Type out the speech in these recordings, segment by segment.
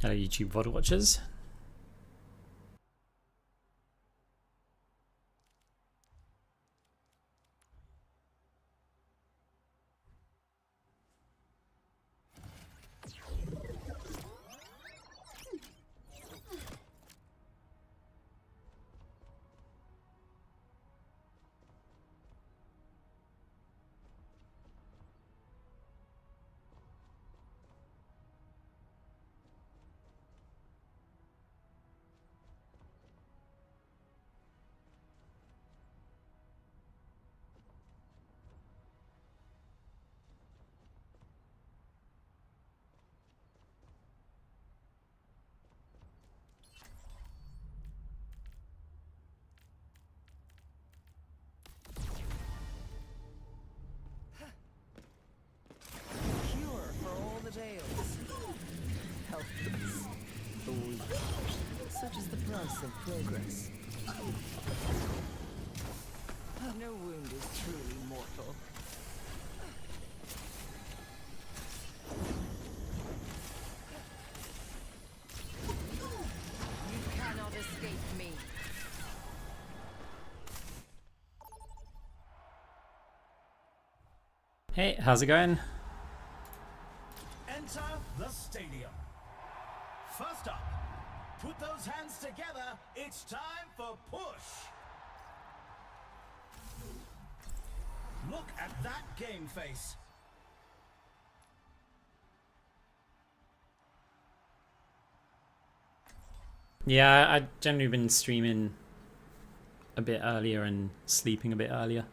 Hello YouTube VOD watchers. Such is the price of progress. No wound is truly mortal. You cannot escape me. Hey, how's it going? Enter the stadium. First up, put those hands together. It's time for push. Look at that game face. Yeah, I've generally been streaming a bit earlier and sleeping a bit earlier.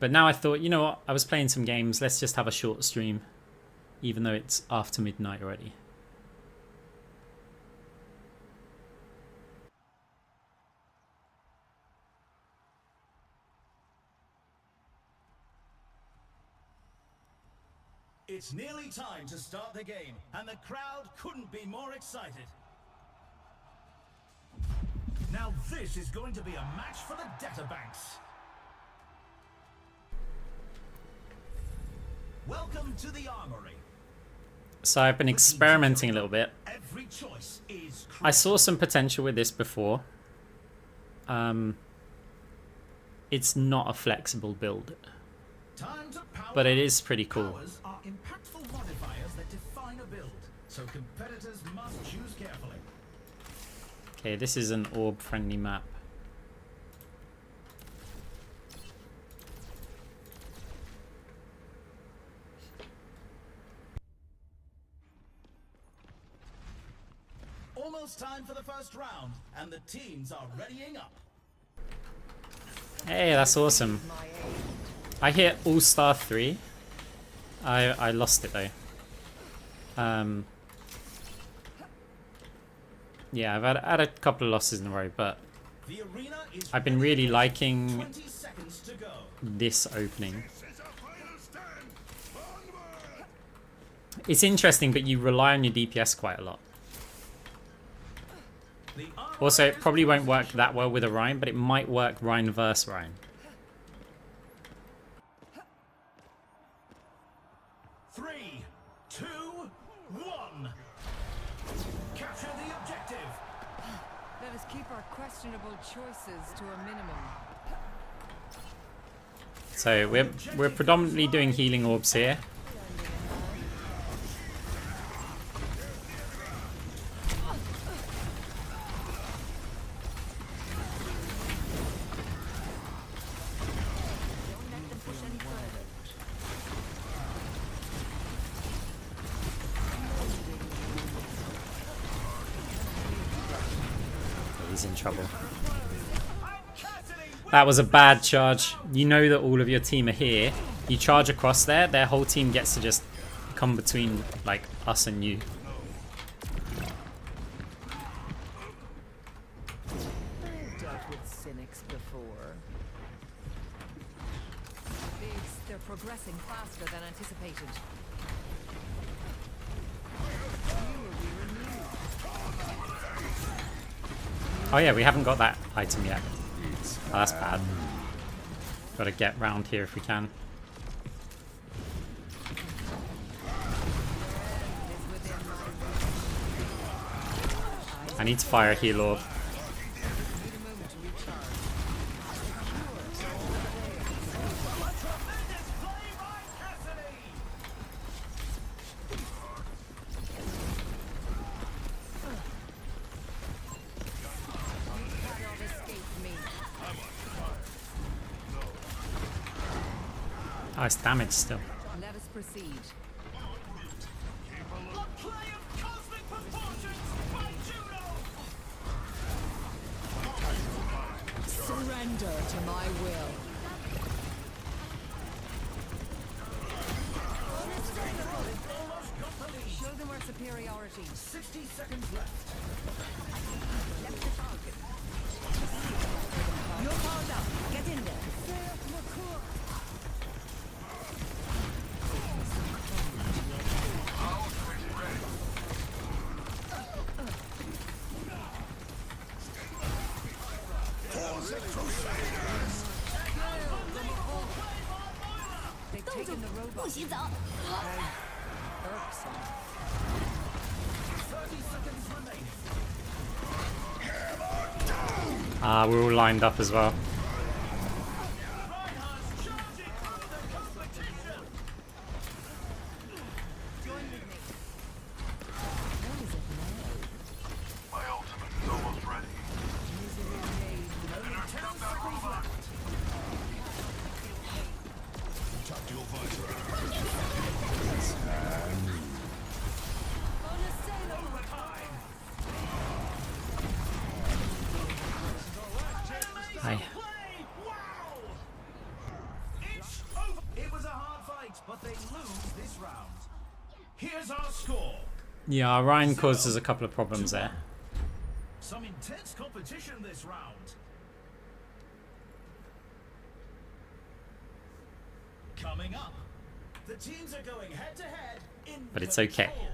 But now I thought, you know what, I was playing some games, let's just have a short stream. Even though it's after midnight already. It's nearly time to start the game, and the crowd couldn't be more excited. Now this is going to be a match for the data banks. Welcome to the armory. So I've been experimenting a little bit. Every choice is I saw some potential with this before. It's not a flexible build, but it is pretty cool. Powers are impactful modifiers that define a build, so competitors must choose carefully. Okay, this is an orb-friendly map. Almost time for the first round, and the teams are readying up. Hey, that's awesome. I hit All-Star 3. I lost it though. Yeah, I've had a couple of losses in a row, but The arena is I've been really liking 20 seconds to go. this opening. It's interesting, but you rely on your DPS quite a lot. The armor Also, it is probably won't work positioned. that well with a Rhine, but it might work Rhine versus Rhine. 3, 2, 1. Capture the objective. Let us keep our questionable choices to a minimum. So we're predominantly doing healing orbs here. Don't let them push any further. He's in trouble. I'm casting That was a bad charge. You know that all of your team are here. You charge across there, their whole team gets to just come between like us and you. I've dealt with cynics before. They're progressing faster than anticipated. Oh yeah, we haven't got that item yet. Oh, that's bad. Gotta get round here if we can. I need to fire a heal orb. Need a moment to recharge. Tremendous play by Cassidy. Cannot escape me. Oh, it's damage still. Let us proceed. A play of cosmic proportions by Juno. Surrender to my will. Almost got the lead. Show them our superiority. 60 seconds left. You're powered up. Get in there. They've taken the robot. 不洗澡。 Irksome. 30 seconds remaining. Ah, we're all lined up as well. Reinhardt's charging through the competition. Join with me. What is it now? My ultimate is almost ready. Misery made. Only 10 seconds left. Tactical visor. Overtime. Hi. Play. Wow. It's over. It was a hard fight, but they lose this round. Here's our score. Yeah, Ryan caused us a couple of problems there. Some intense competition this round. Coming up, the teams are going head to head in But it's okay. control.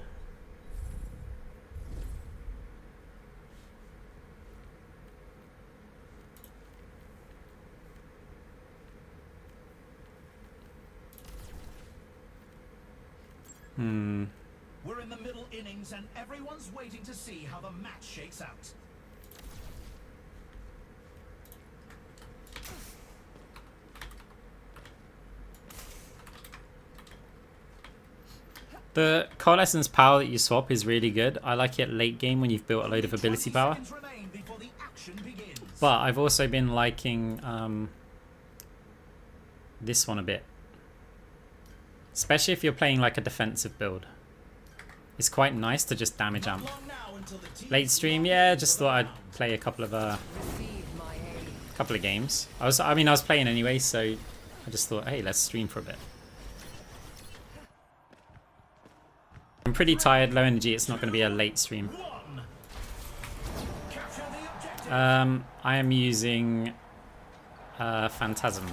We're in the middle innings and everyone's waiting to see how the match shakes out. The Coalescence power that you swap is really good. I like it late game when you've built a load of ability 20 power. seconds remain before the action begins. But I've also been liking this one a bit. Especially if you're playing like a defensive build. It's quite nice to just damage amp. Long now until the teams Late stream, yeah, just thought I'd play a couple of Receive my aid. games. I was playing anyway, so I just thought, hey, let's stream for a bit. I'm pretty tired, low energy. It's not going to be a late stream. one. Capture the objective. I am using Phantasm.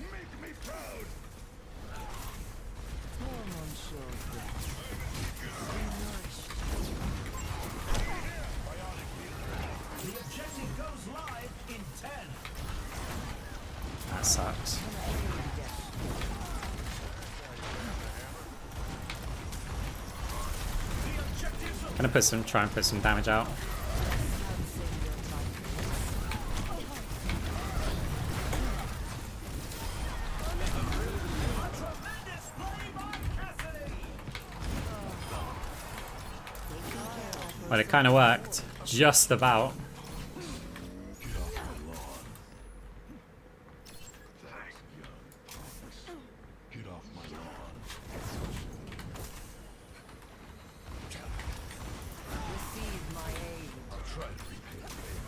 Make me proud. Form on shoulder. The objective goes live in 10. That sucks. The objectives are Gonna try and put some damage out. tremendous play by Cassidy. Well, it kind of worked. Just about. Get off my lawn. Thanks, young. Get off my lawn. Receive my aid. I'll try to repay the favor.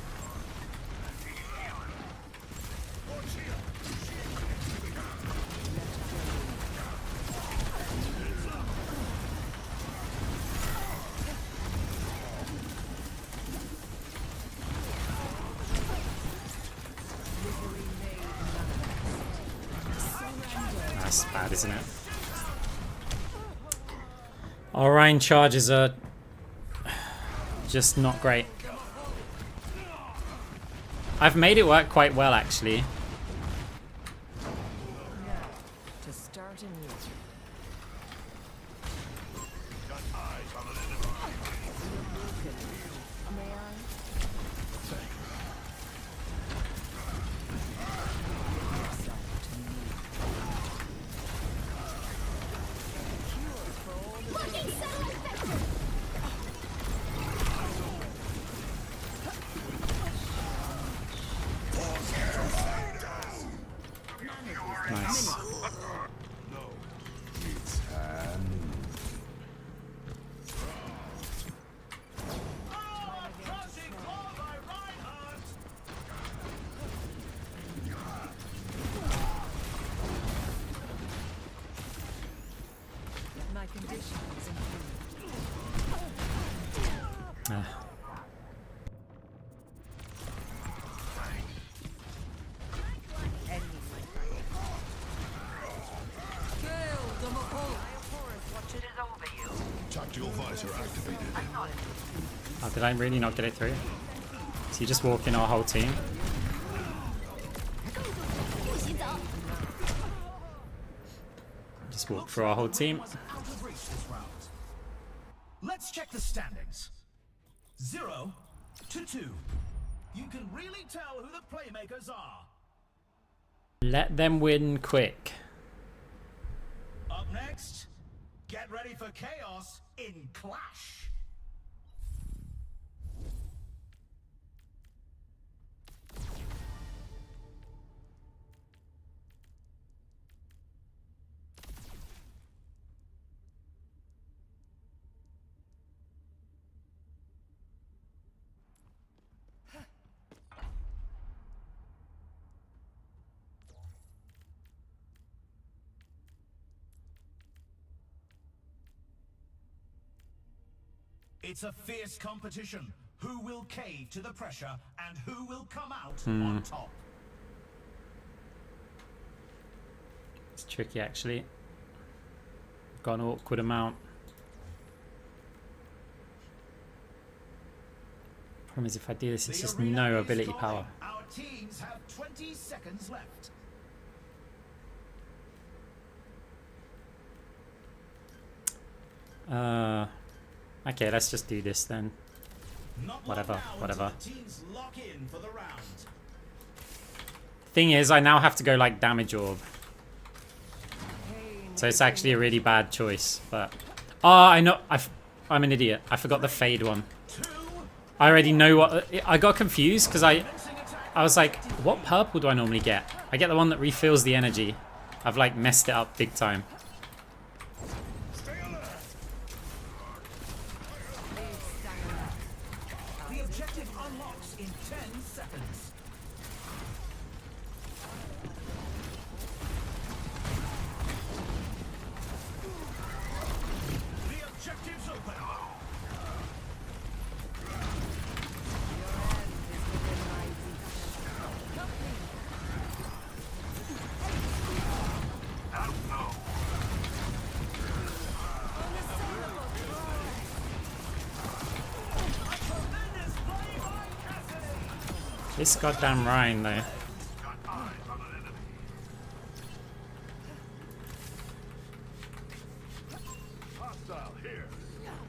That's bad, isn't it? Orion charges are just not great. I've made it work quite well, actually. Now, to start anew. Got eyes on an enemy. Nice. No. It's hand. Crushing claw by Reinhardt. My conditions improve. Ah. Tactical visor activated. Oh, did I really not get it through? So you just walk in our whole team? Just walk through our whole team. Was out of reach this round. Let's check the standings. 0-2. You can really tell who the playmakers are. Let them win quick. Up next, get ready for chaos in Clash. It's a fierce competition. Who will cave to the pressure and who will come out on top? It's tricky actually. Got an awkward amount. Problem is if I do this, it's The just arena no is ability going. power. Our teams have 20 seconds left. Okay, let's just do this then. Not Whatever, long now whatever. until the teams lock in for the round. Thing is, I now have to go like damage orb. So it's actually a really bad choice, but... Oh, I know, I'm an idiot. I forgot the fade one. I already know what... I got confused because I was like, what purple do I normally get? I get the one that refills the energy. I've like messed it up big time. The objective unlocks in 10 seconds. The objective's open. This goddamn Ryan though. Hostile here.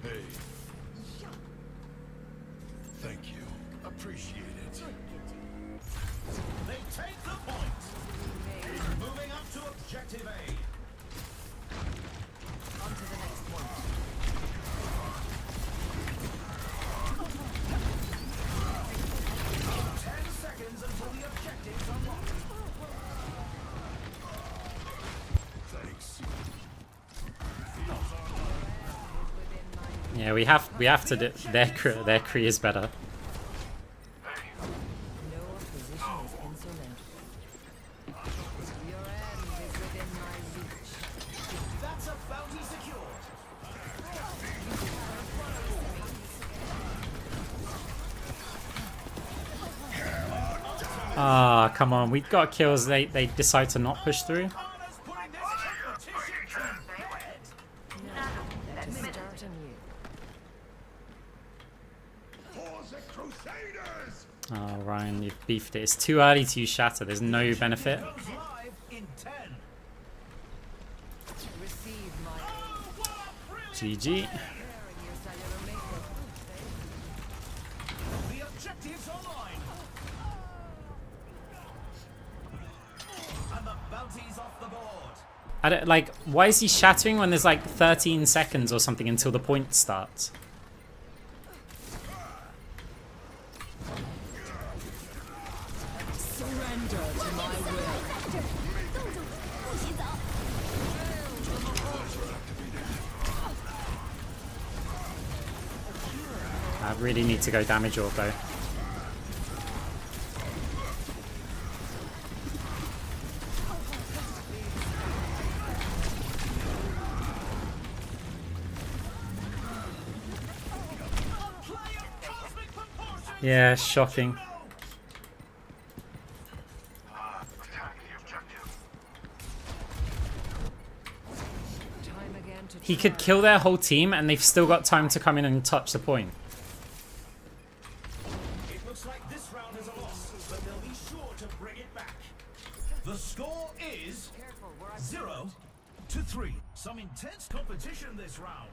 Hey. Thank you. Appreciate it. They take the point. Moving up to objective A. On to the next point. 10 seconds until the objective's unlocked. Thanks. Yeah, we have to do their Kree is better. No opposition is insurmountable. Your end is within my reach. That's a bounty secured. Ah, come on, we got kills. They decide to not push through. Anna's putting this competition to bed. Now, to start anew. For the Crusaders! Oh, Ryan, you've beefed it. It's too early to use Shatter. There's no benefit. Goes live in 10. Receive my aid. GG. Preparing your cellular makeup. The objective's online. And the bounty's off the board. I don't, like, why is he shattering when there's like 13 seconds or something until the point starts? Surrender to my will. really need to go damage orb though. Yeah, shocking. Time again to He could kill their whole team and they've still got time to come in and touch the point. It looks like this round is a loss, but they'll be sure to bring it back. The score is Careful, we're at 0-3. Some intense competition this round.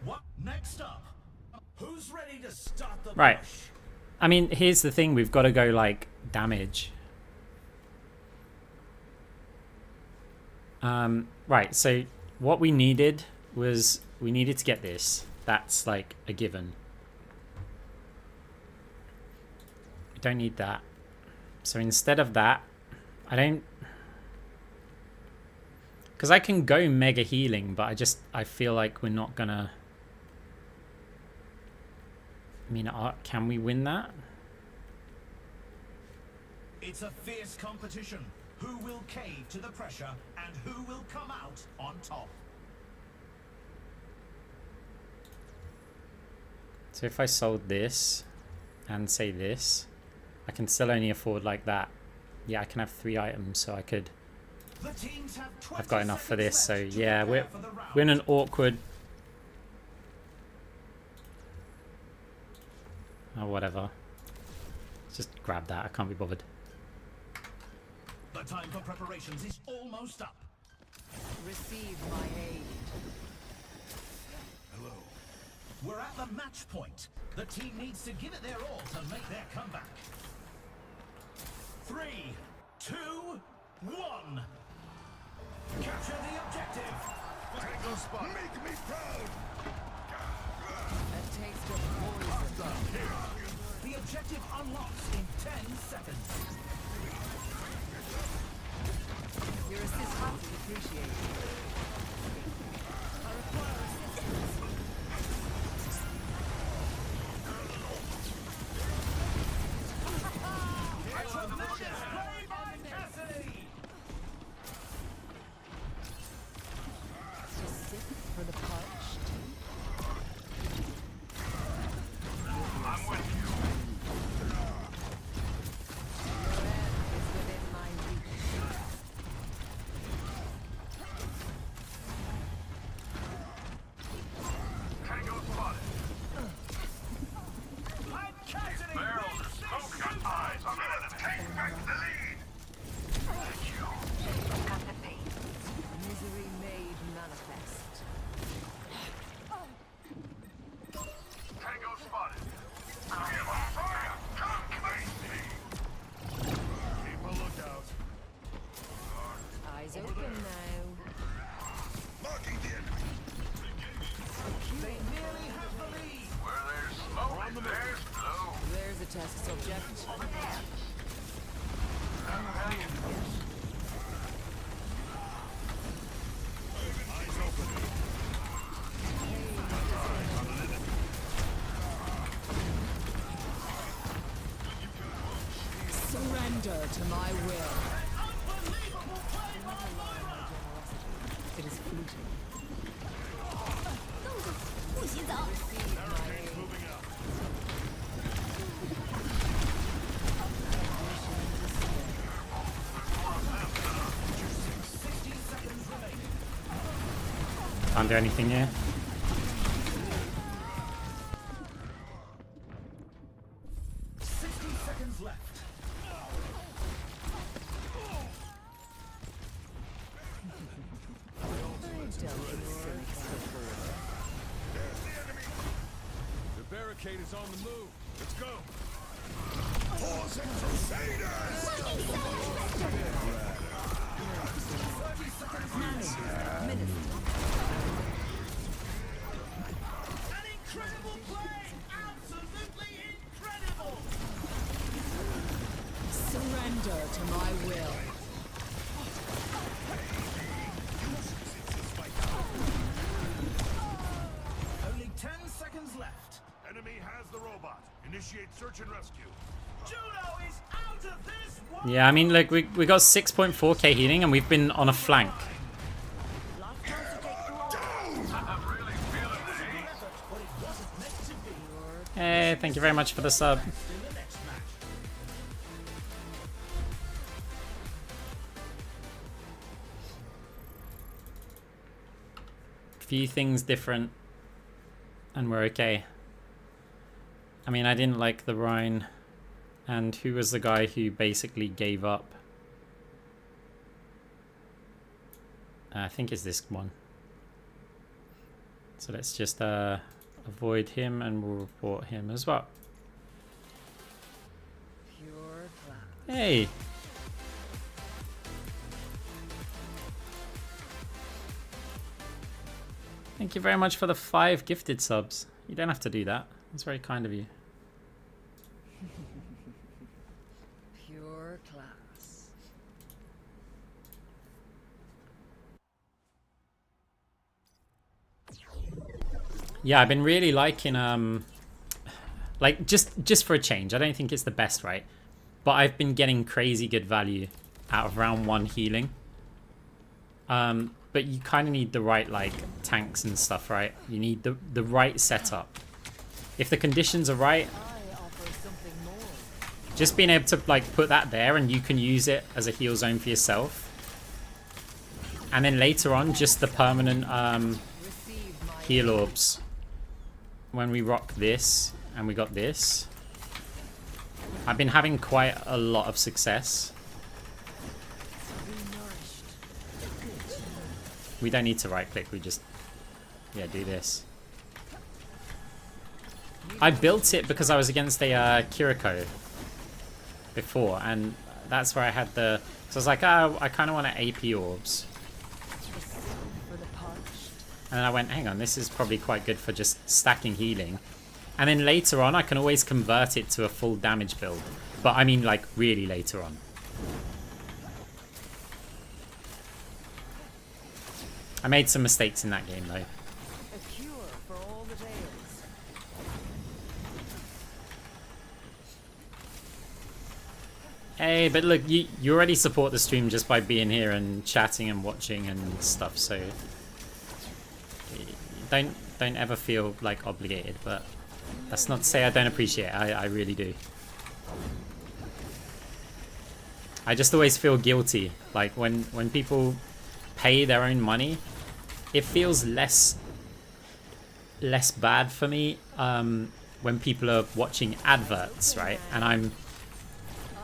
What next up? Who's ready to start the Right. push? I mean, here's the thing. We've got to go, like, damage. Right, so what we needed was... We needed to get this. That's, like, a given. We don't need that. So instead of that, I don't... Because I can go mega healing, but I feel like we're not gonna... I mean, can we win that? It's a fierce competition. Who will cave to the pressure and who will come out on top? So if I sold this and say this, I can still only afford like that. Yeah, I can have 3 items, so I could... The teams have 20 I've got enough for this, so seconds left to yeah, prepare for the round. we're in an awkward... Oh, whatever. Just grab that, I can't be bothered. The time for preparations is almost up. receive my aid. Hello. We're at the match point. The team needs to give it their all to make their comeback. 3, 2, 1. Capture the objective. Tango spot. Make me proud. A taste of poison. The objective unlocks in 10 seconds. Your assistance is appreciated. I require assistance. Tremendous play by Cassidy. To sip for the parched. I'm with you. Your end is within my reach. Tango spotted. And Cassidy Barrels of wins smoke this got eyes on the enemy. Take back the lead. Thank you. Misery made manifest. Tango spotted. I am on fire. Come face me. Keep a lookout. Eyes open now. Marking the enemy. They nearly have the lead. Where there's smoke, there's blow. There's a test subject. Eyes open. Surrender to my will. Unbelievable play by Moira. It is fleeting. Moving out. Can't do anything here. Seconds left. The barricade is on the move. Let's go. Force and Crusaders! 30 seconds left. An incredible play! Absolutely incredible! Surrender to my will. Initiate search and rescue. Juno is out of this world. Yeah, I mean, look, we got 6.4k healing, and we've been on a flank. Last chance to take them all. I'm really feeling it, eh? But it wasn't meant to be. Hey, thank you very much for the sub. In the next match. Few things different, and we're okay. I mean, I didn't like the Rhine, and who was the guy who basically gave up? I think it's this one. So let's just avoid him, and we'll report him as well. Pure class. Hey! Thank you very much for the 5 gifted subs. You don't have to do that. It's very kind of you. Pure class. Yeah, I've been really liking like just for a change. I don't think it's the best, right? But I've been getting crazy good value out of round 1 healing. But you kind of need the right like tanks and stuff, right? You need the right setup. If the conditions are right, I offer something more. just being able to like put that there and you can use it as a heal zone for yourself. And then later on, just the permanent Receive my heal orbs. When we rock this and we got this, I've been having quite a lot of success. be nourished. We don't need to right click, we just, yeah, do this. I built it because I was against a Kiriko before, and that's where I had the, so I was like, oh, I kind of want to AP orbs. For the parched. And then I went, hang on, this is probably quite good for just stacking healing. And then later on, I can always convert it to a full damage build. But I mean, like, really later on. I made some mistakes in that game, though. A cure for all the tales. Hey, but look, you already support the stream just by being here and chatting and watching and stuff, so don't ever feel like obligated, but that's not to say I don't appreciate it. I really do. I just always feel guilty, like when people pay their own money, it feels less bad for me when people are watching adverts, right? And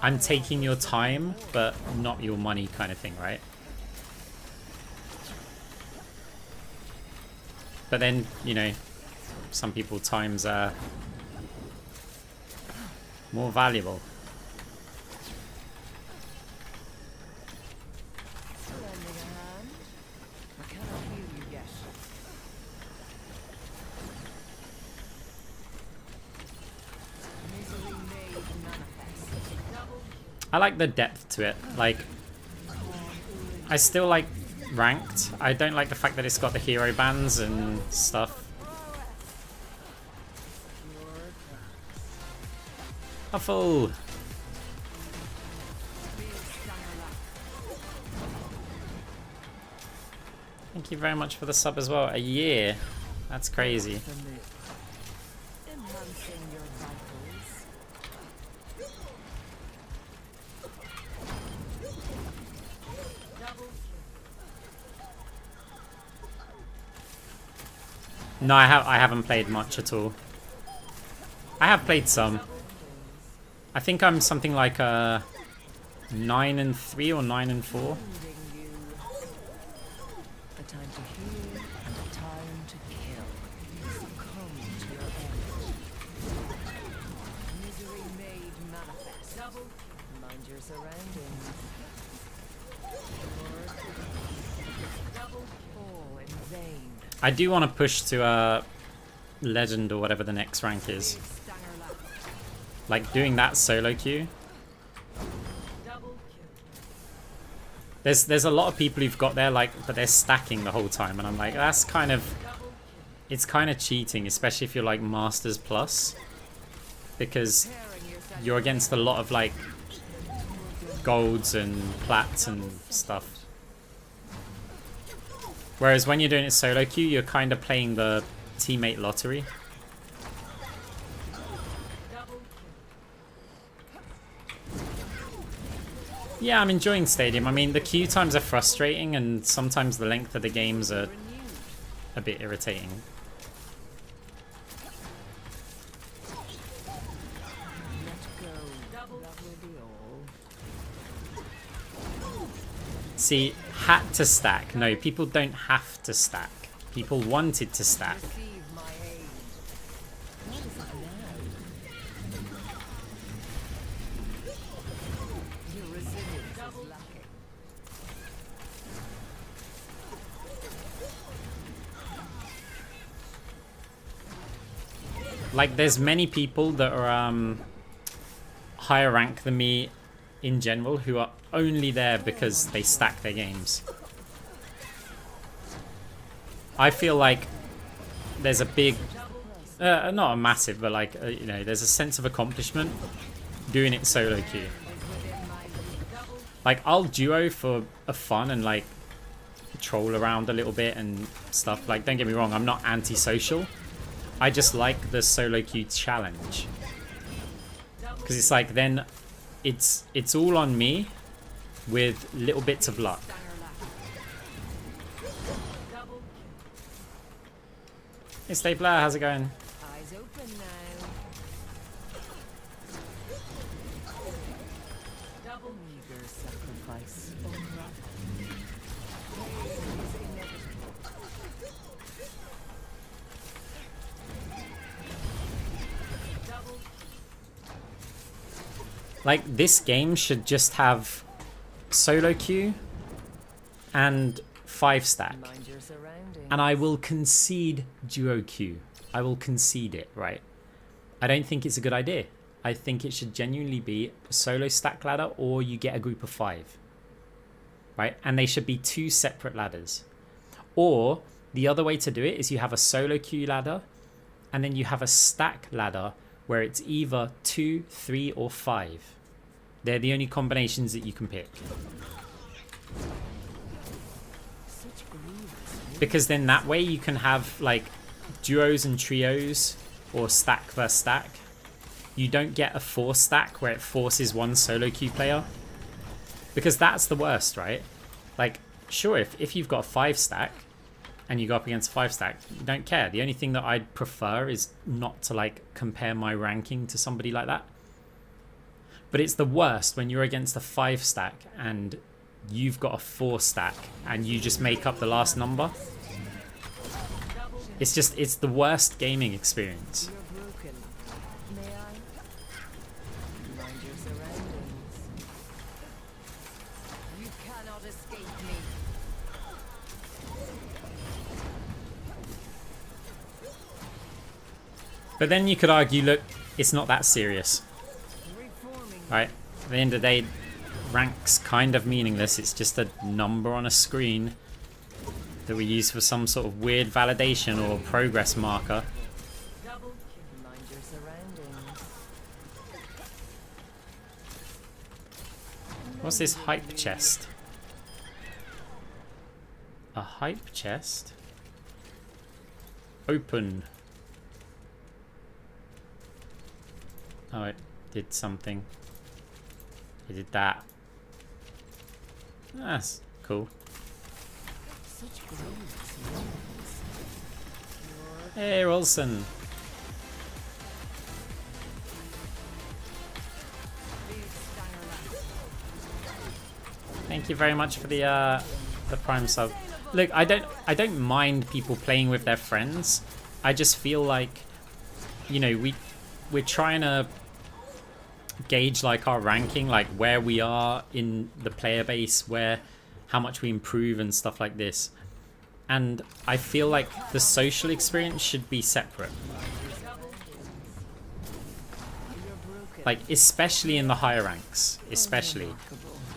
I'm taking your time, but not your money kind of thing, right? But then, you know, some people times are more valuable. Lending a hand. I cannot heal you yet. Misery made manifest. Double I like the depth to it. Like, I still like ranked. I don't like the fact that it's got the hero bands and stuff. pure class. Huffle! Big stanger lap. Thank you very much for the sub as well. A year. That's crazy. Enhancing your vitals. Double No, I haven't played much at all. I have played some. I think I'm something like 9 and 3 or 9 and 4. finding you. A time to heal and a time to kill. Succumb to your end. Misery made manifest. Double. Mind your surroundings. Double. All in vain. I do want to push to legend or whatever the next rank is. Big stanger lap. Like doing that solo queue. Double kill. There's a lot of people who've got there like, but they're stacking the whole time, and I'm like, that's kind of, Double kill. it's kind of cheating, especially if you're like Masters Plus. because you're against a lot of like golds and plats and stuff. Whereas when you're doing it solo queue, you're kind of playing the teammate lottery. Yeah, I'm enjoying Stadium. I mean, the queue times are frustrating and sometimes the length of the games are a bit irritating. See, had to stack. No, people don't have to stack. People wanted to stack. Like, there's many people that are higher rank than me in general who are only there because they stack their games. I feel like there's a big, not a massive, but like, you know, there's a sense of accomplishment doing it solo queue. Like, I'll duo for a fun and like troll around a little bit and stuff. Like, don't get me wrong, I'm not antisocial. I just like the solo queue challenge. Because it's like, then it's all on me with little bits of luck. Hey Stapler, how's it going? Eyes open now. Double meager sacrifice. Like, this game should just have solo queue and 5 stack. Mind your surroundings. And I will concede duo queue. I will concede it, right? I don't think it's a good idea. I think it should genuinely be a solo stack ladder or you get a group of 5. Right? And they should be 2 separate ladders. Or the other way to do it is you have a solo queue ladder and then you have a stack ladder where it's either 2, 3, or 5. They're the only combinations that you can pick. Because then that way you can have like duos and trios or stack versus stack. You don't get a 4 stack where it forces one solo queue player. Because that's the worst, right? Like, sure, if you've got a 5 stack and you go up against 5 stack, you don't care. The only thing that I'd prefer is not to like compare my ranking to somebody like that. But it's the worst when you're against a 5 stack and you've got a 4 stack and you just make up the last number. It's the worst gaming experience. You're broken. May I? Mind your surroundings. You cannot escape me. But then you could argue, look, it's not that serious. Reforming. Right? At the end of the day, rank's kind of meaningless. It's just a number on a screen that we use for some sort of weird validation or progress marker. Mind your surroundings. What's this hype chest? A hype chest? Open. Oh, it did something. It did that. That's cool. Such glorious moments. Hey, Wilson. Thank you very much for the Prime sub. Look, I don't mind people playing with their friends. I just feel like, you know, we're trying to gauge like our ranking, like where we are in the player base, how much we improve and stuff like this. And I feel like the social experience should be separate. Like, especially in the higher ranks, especially.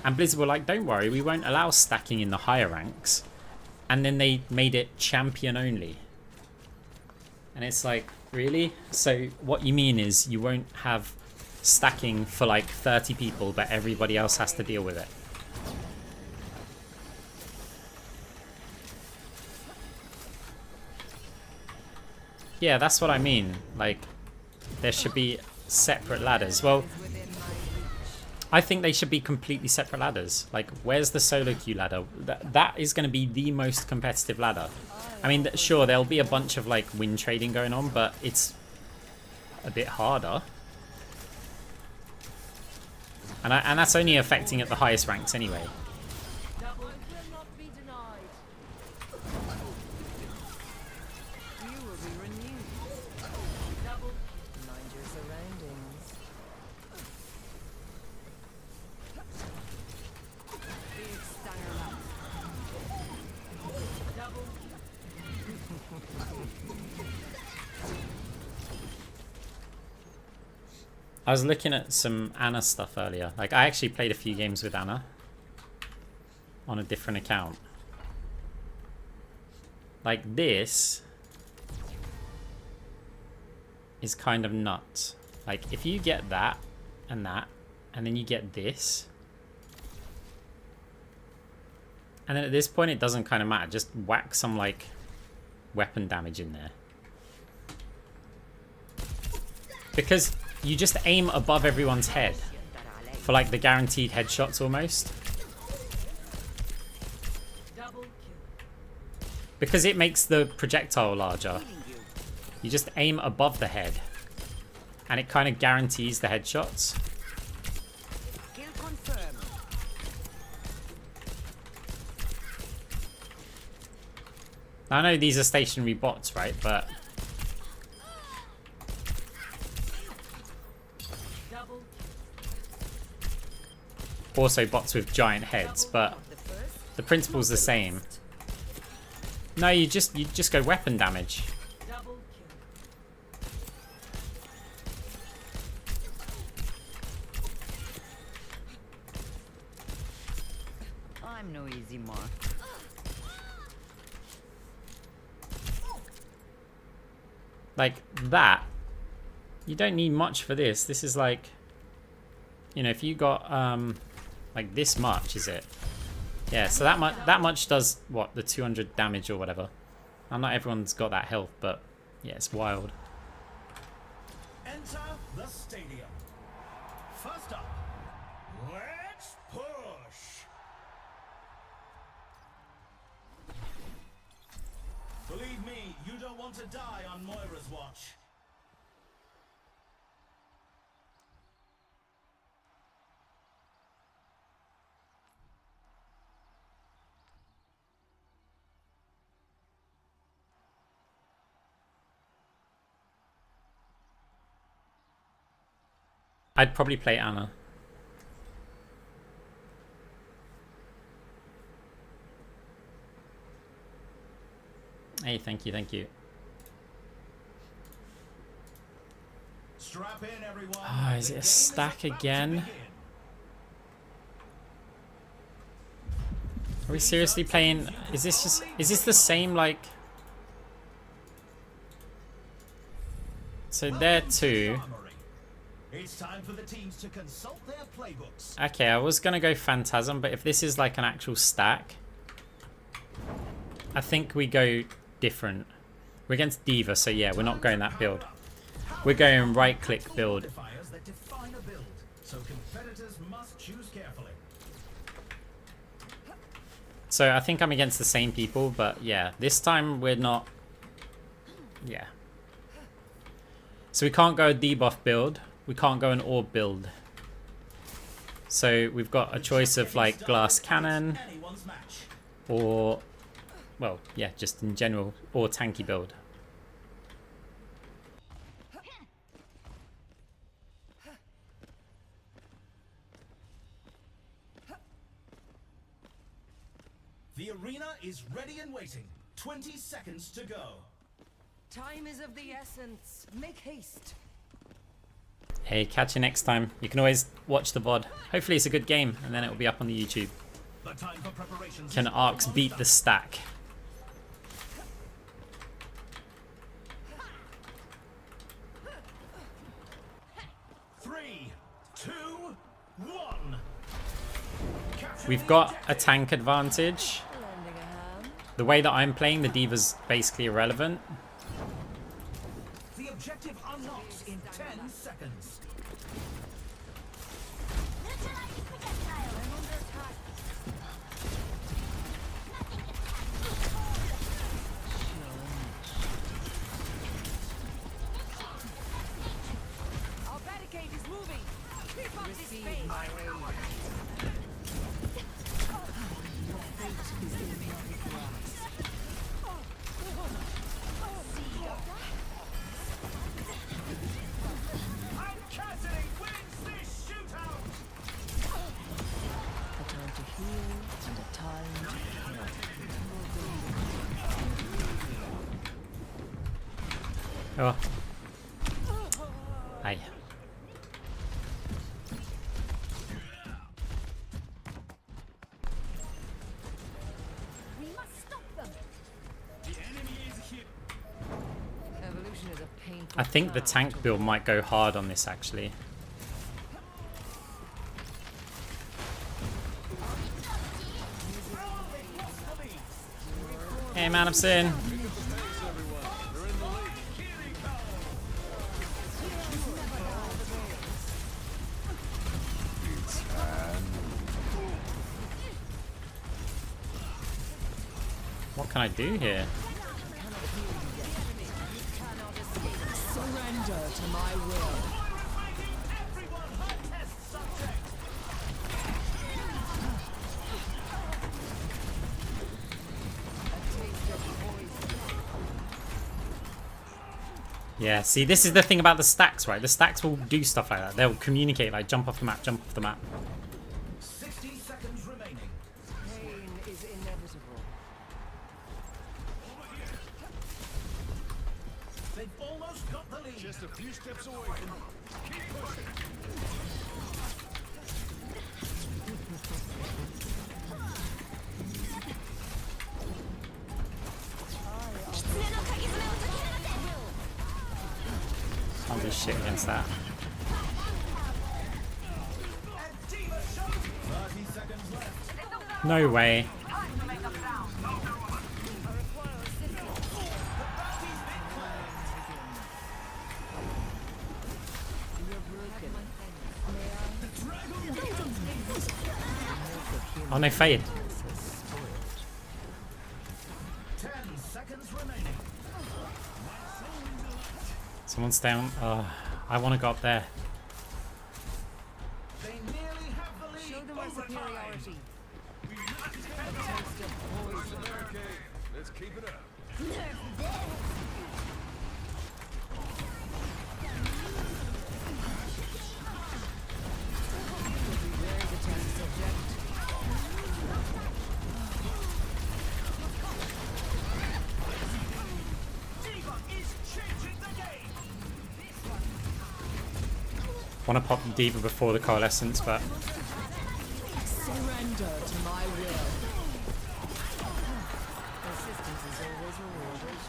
And Blizzard were like, don't worry, we won't allow stacking in the higher ranks. And then they made it champion only. And it's like, Really? So what you mean is you won't have stacking for like 30 people, but everybody else has to deal with it. Yeah, that's what I mean. Like, there should be separate ladders. Well, I think they should be completely separate ladders. Like, where's the solo queue ladder? That is going to be the most competitive ladder. I mean, sure, there'll be a bunch of like win trading going on, but it's a bit harder. And that's only affecting at the highest ranks anyway. I was looking at some Anna stuff earlier. Like, I actually played a few games with Anna on a different account. Like, this is kind of nuts. Like, if you get that, and then you get this, and then at this point it doesn't kind of matter. Just whack some, like, weapon damage in there. Because you just aim above everyone's head for like the guaranteed headshots almost. Because it makes the projectile larger. You just aim above the head and it kind of guarantees the headshots. I know these are stationary bots, right? But also bots with giant heads, but the principle's the same. No, you just go weapon damage. I'm no easy mark. Like that, you don't need much for this. This is like, you know, if you got like this much, is it? Yeah, so that much does what, the 200 damage or whatever. And not everyone's got that health, but yeah, it's wild. Enter the stadium. First up, let's push. Believe me, you don't want to die on Moira's watch. I'd probably play Anna. Hey, thank you, thank you. Strap in, everyone. Ah, is it a stack again? Are we seriously playing? Is this the same, like? So there too. It's time for the teams to consult their playbooks. Okay, I was gonna go Phantasm, but if this is like an actual stack, I think we go different. We're against Diva, so yeah, we're not going that build. We're going right-click build. That define a build, so competitors must choose carefully. So I think I'm against the same people, but yeah, this time we're not. Yeah. So we can't go a debuff build. We can't go an orb build. So we've got a choice of like glass cannon or, well, yeah, just in general, or tanky build. The arena is ready and waiting. 20 seconds to go. Time is of the essence. Make haste. Hey, catch you next time. You can always watch the VOD. Hopefully it's a good game, and then it will be up on the YouTube. The time for preparations. Can Arcs beat the stack? We've got a tank advantage. Lending a hand. The way that I'm playing, the D.Va's basically irrelevant. The objective unlocks in 10 seconds. Our barricade is moving. Keep up this pace. And Cassidy wins this shootout! A time to heal and a time to kill. Oh. Aye. We must stop them. Evolution is a painful I think the path tank to build might go hard on this, actually. Hey, man of sin. What can I do here? surrender to my will. Everyone hot test subject! A taste of poison. Yeah, see, this is the thing about the stacks, right? The stacks will do stuff like that. They'll communicate, like, jump off the map, jump off the map. 60 seconds remaining. Pain is inevitable. They've almost got the lead. Just a few steps away from keep pushing. Can't do shit against that. And Diva shows 30 seconds left. No way. Oh no, fade. 10 seconds remaining. Someone's down. I want to go up there. They nearly have the lead. Show them our Overtime. superiority. A taste of poison. Let's keep it up. There is a test subject. Diva is changing the game. Want to pop the D.Va before the Coalescence, but Surrender to my will. Persistence is always rewarded.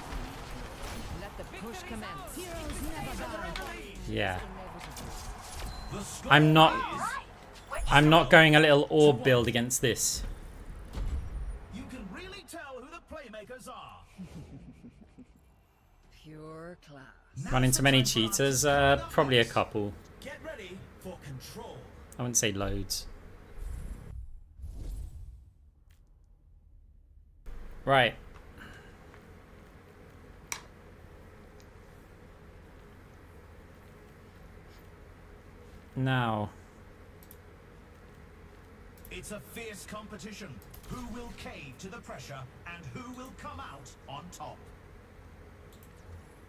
Let the push commence. Heroes never die. yeah. Inevitable. The score I'm not going a little orb build against this. You can really tell who the playmakers are. Pure class. Now's Run into the many time for us cheaters, to round up probably a next. couple. Get ready for control. I wouldn't say loads. Right. Now, It's a fierce competition. Who will cave to the pressure and who will come out on top?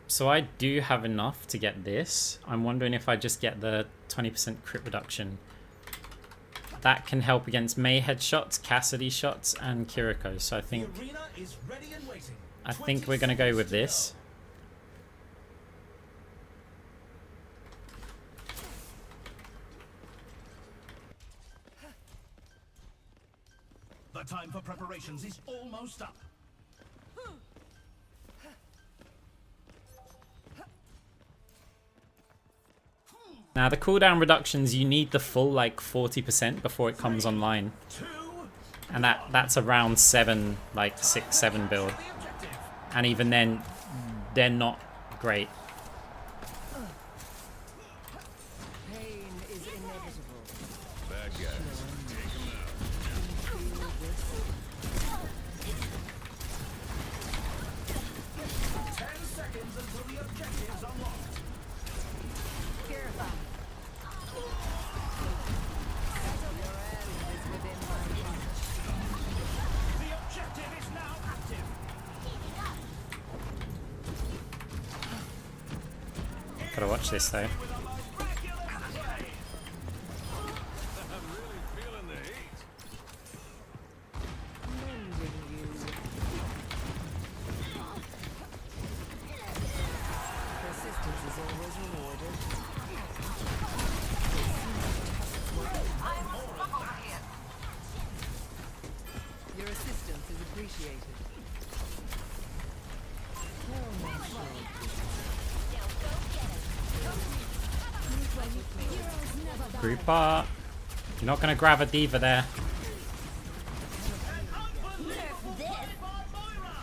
so I do have enough to get this. I'm wondering if I just get the 20% crit reduction. That can help against Mei headshots, Cassidy shots, and Kiriko. So I think The arena is ready and waiting. we're gonna go with 20 seconds this. to go. The time for preparations is almost up. Now the cooldown reductions, you need the full like 40% before it comes online. 2, And that's a round 7, like 6-7 build. And even then, they're not great. Pain is inevitable. Bad guys. Take them out. Feel this? 10 seconds until the objective's unlocked. Purify. Your end is within my reach. The objective is now active. Gotta watch this though. With a miraculous play. I'm really feeling the heat. Mending you. Persistence is always rewarded. Your assistance is appreciated. Oh, my God. Group up. You're not gonna grab a diva there. By Moira.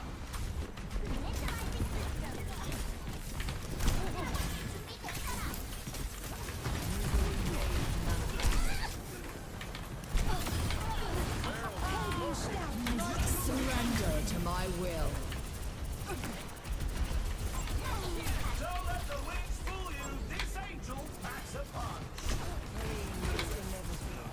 Surrender to my will. Don't let the wings fool you. This angel packs a punch. Pain is inevitable.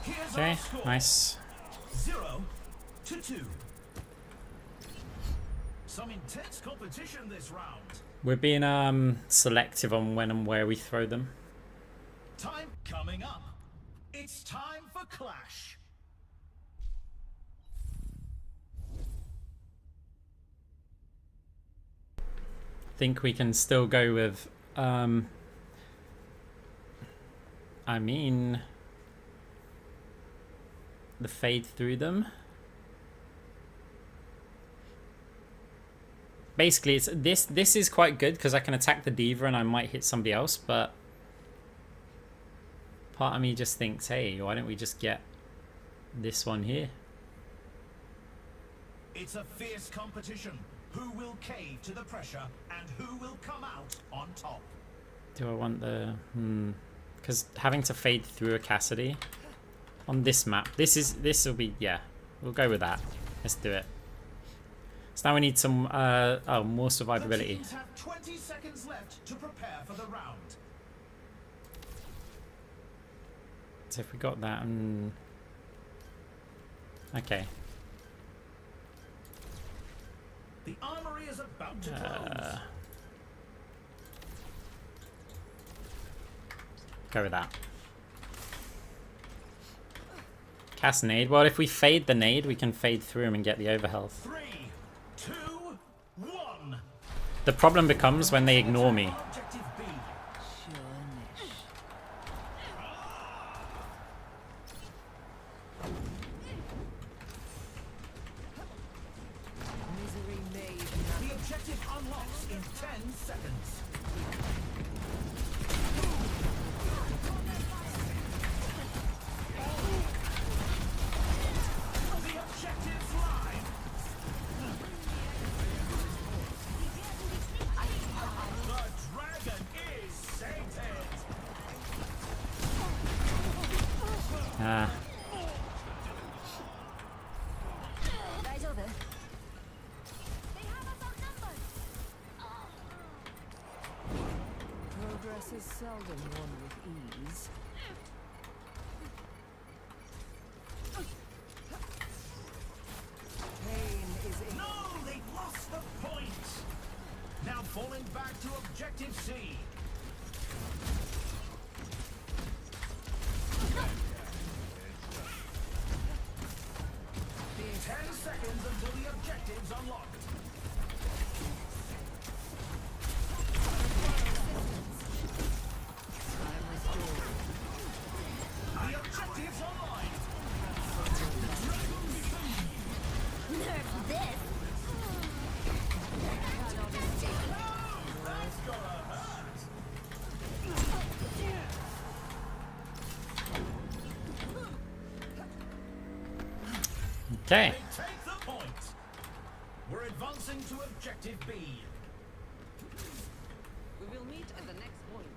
Here's Okay, our score. nice. 0-2. Some intense competition this round. We're being selective on when and where we throw them. Time coming up. It's time for Clash. Think we can still go with I mean the fade through them. Basically it's this is quite good because I can attack the diva and I might hit somebody else, but part of me just thinks, hey, why don't we just get this one here? It's a fierce competition. Who will cave to the pressure and who will come out on top? Do I want the because having to fade through a Cassidy on this map, this will be, yeah, we'll go with that. Let's do it. So now we need some more The survivability. teams have 20 seconds left to prepare for the round. So if we got that and okay. The armory is about to close. Go with that. Cast nade. Well, if we fade the nade, we can fade through him and get the overhealth. 3, 2, 1. The problem becomes when they ignore me. Objective B. Sure. Misery made The objective unlocks in 10 seconds. The objective's live. The dragon is sated. Ah, Progress is seldom won with ease. Pain is in. No, they've lost the point. Now falling back to objective C. Fierce 10 seconds until the objective's unlocked. time restored. Okay. They take the point. We're advancing to objective B. We will meet at the next point.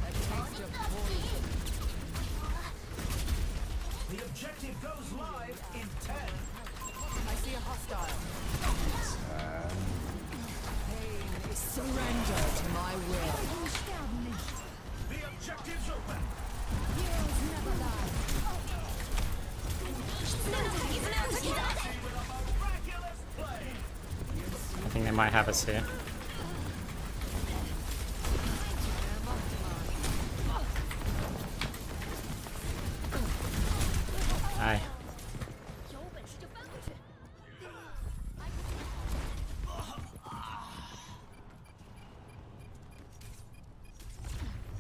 A taste of poison. The objective goes live in 10. I see a hostile. Pain is surrender to my will. The objective's open. With a miraculous play. I think they might have us here. Aye.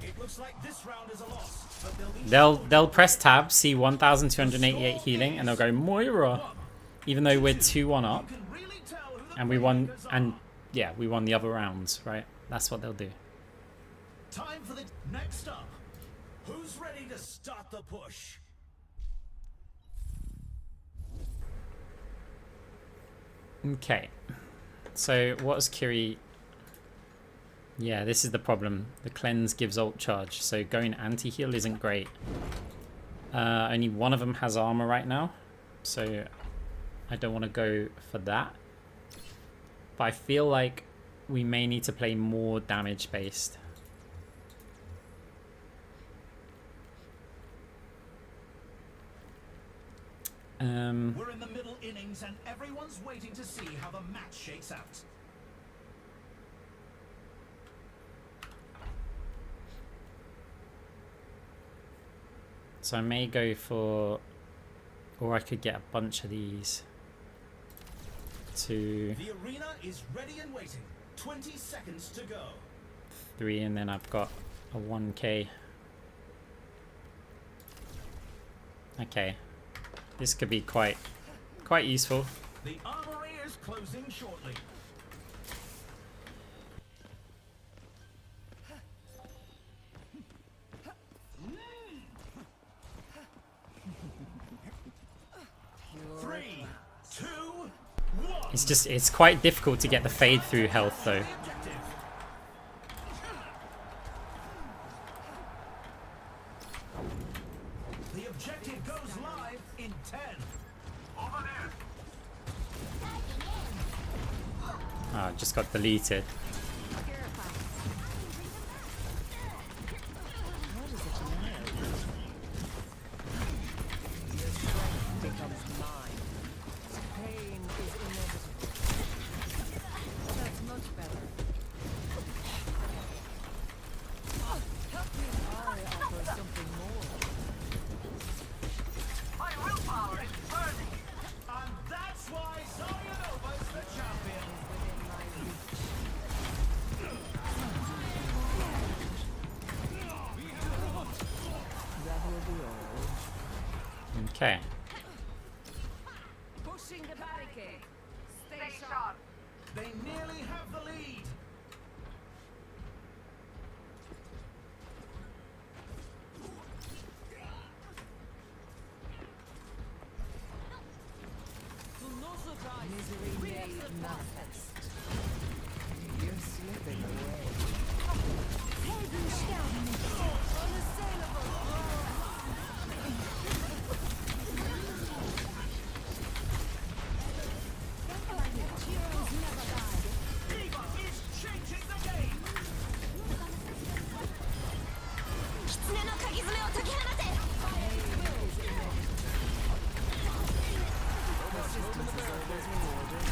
It looks like this round is a loss, but They'll press tab, see 1,288 healing, and they'll go Moira, even though we're 2-1 up, can really tell who the and we won. playmakers And are. yeah, we won the other rounds, right? That's what they'll do. Time for the next up. Who's ready to start the push? Okay. So what is Kiri? Yeah, this is the problem. The cleanse gives ult charge, so going anti-heal isn't great. Only one of them has armor right now, so I don't want to go for that. But I feel like we may need to play more damage based. We're in the middle innings and everyone's waiting to see how the match shakes out. So I may go for, or I could get a bunch of these to The arena is ready and waiting. 20 seconds to go. 3, and then I've got a 1k. Okay, this could be quite useful. The armory is closing shortly. Three, two, one. It's quite difficult to get the fade through health though. Objective. The objective goes live in 10. Over there. Ah, just got deleted. Your strength becomes mine. Pain is inevitable. That's much better. I offer something more. My willpower is burning. And that's why Zaryanovas the champion. Within my reach. That will be all. Okay. Pushing the barricade. Stay sharp. They nearly have the lead. Misery made manifest. You're slipping away. Diva is changing the game. Persistence is always rewarded.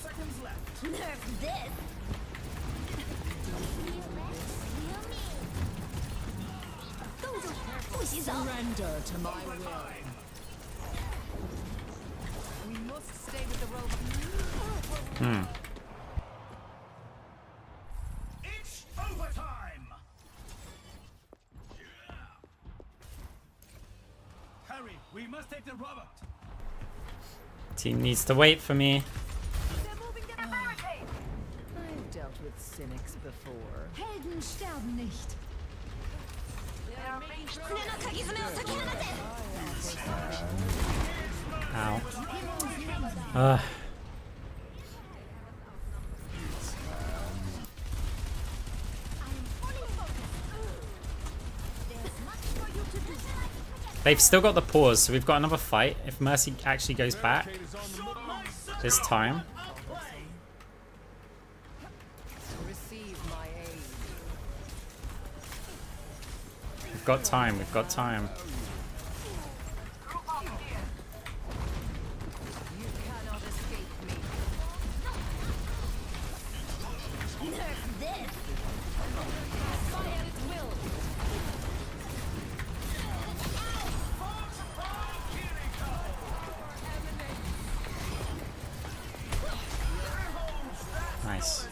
seconds left. Nerf this. Surrender to my will. We must stay with the robot. It's overtime. Hurry, we must take the robot. Team needs to wait for me. They're moving to the barricade. I've dealt with cynics before. Helden sterben nicht. Ow. Ugh. They've still got the pause, so we've got another fight. If Mercy actually goes back this time. Receive my aid. We've got time, we've got time. You cannot escape me. Nerf this. Fire at its will. Nice.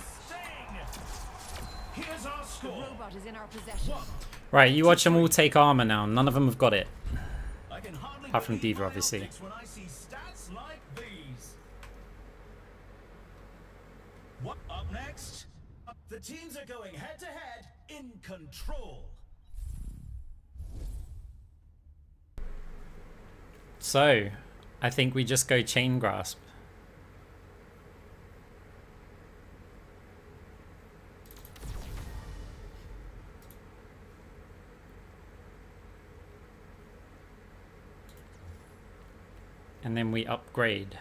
Here's our The score. robot is in our possession. Right, you watch them all take armor now. None of them have got it. I can hardly Apart from believe Diva, my obviously. optics when I see stats like these. What up next? The teams are going head to head in control. So, I think we just go chain grasp. And then we upgrade.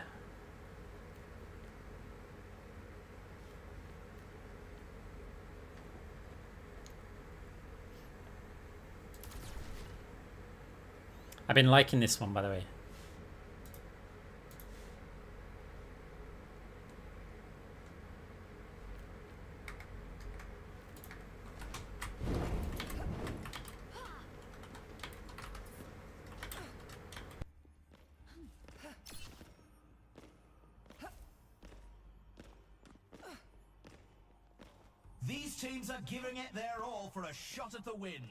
I've been liking this one, by the way. These teams are giving it their all for a shot at the win.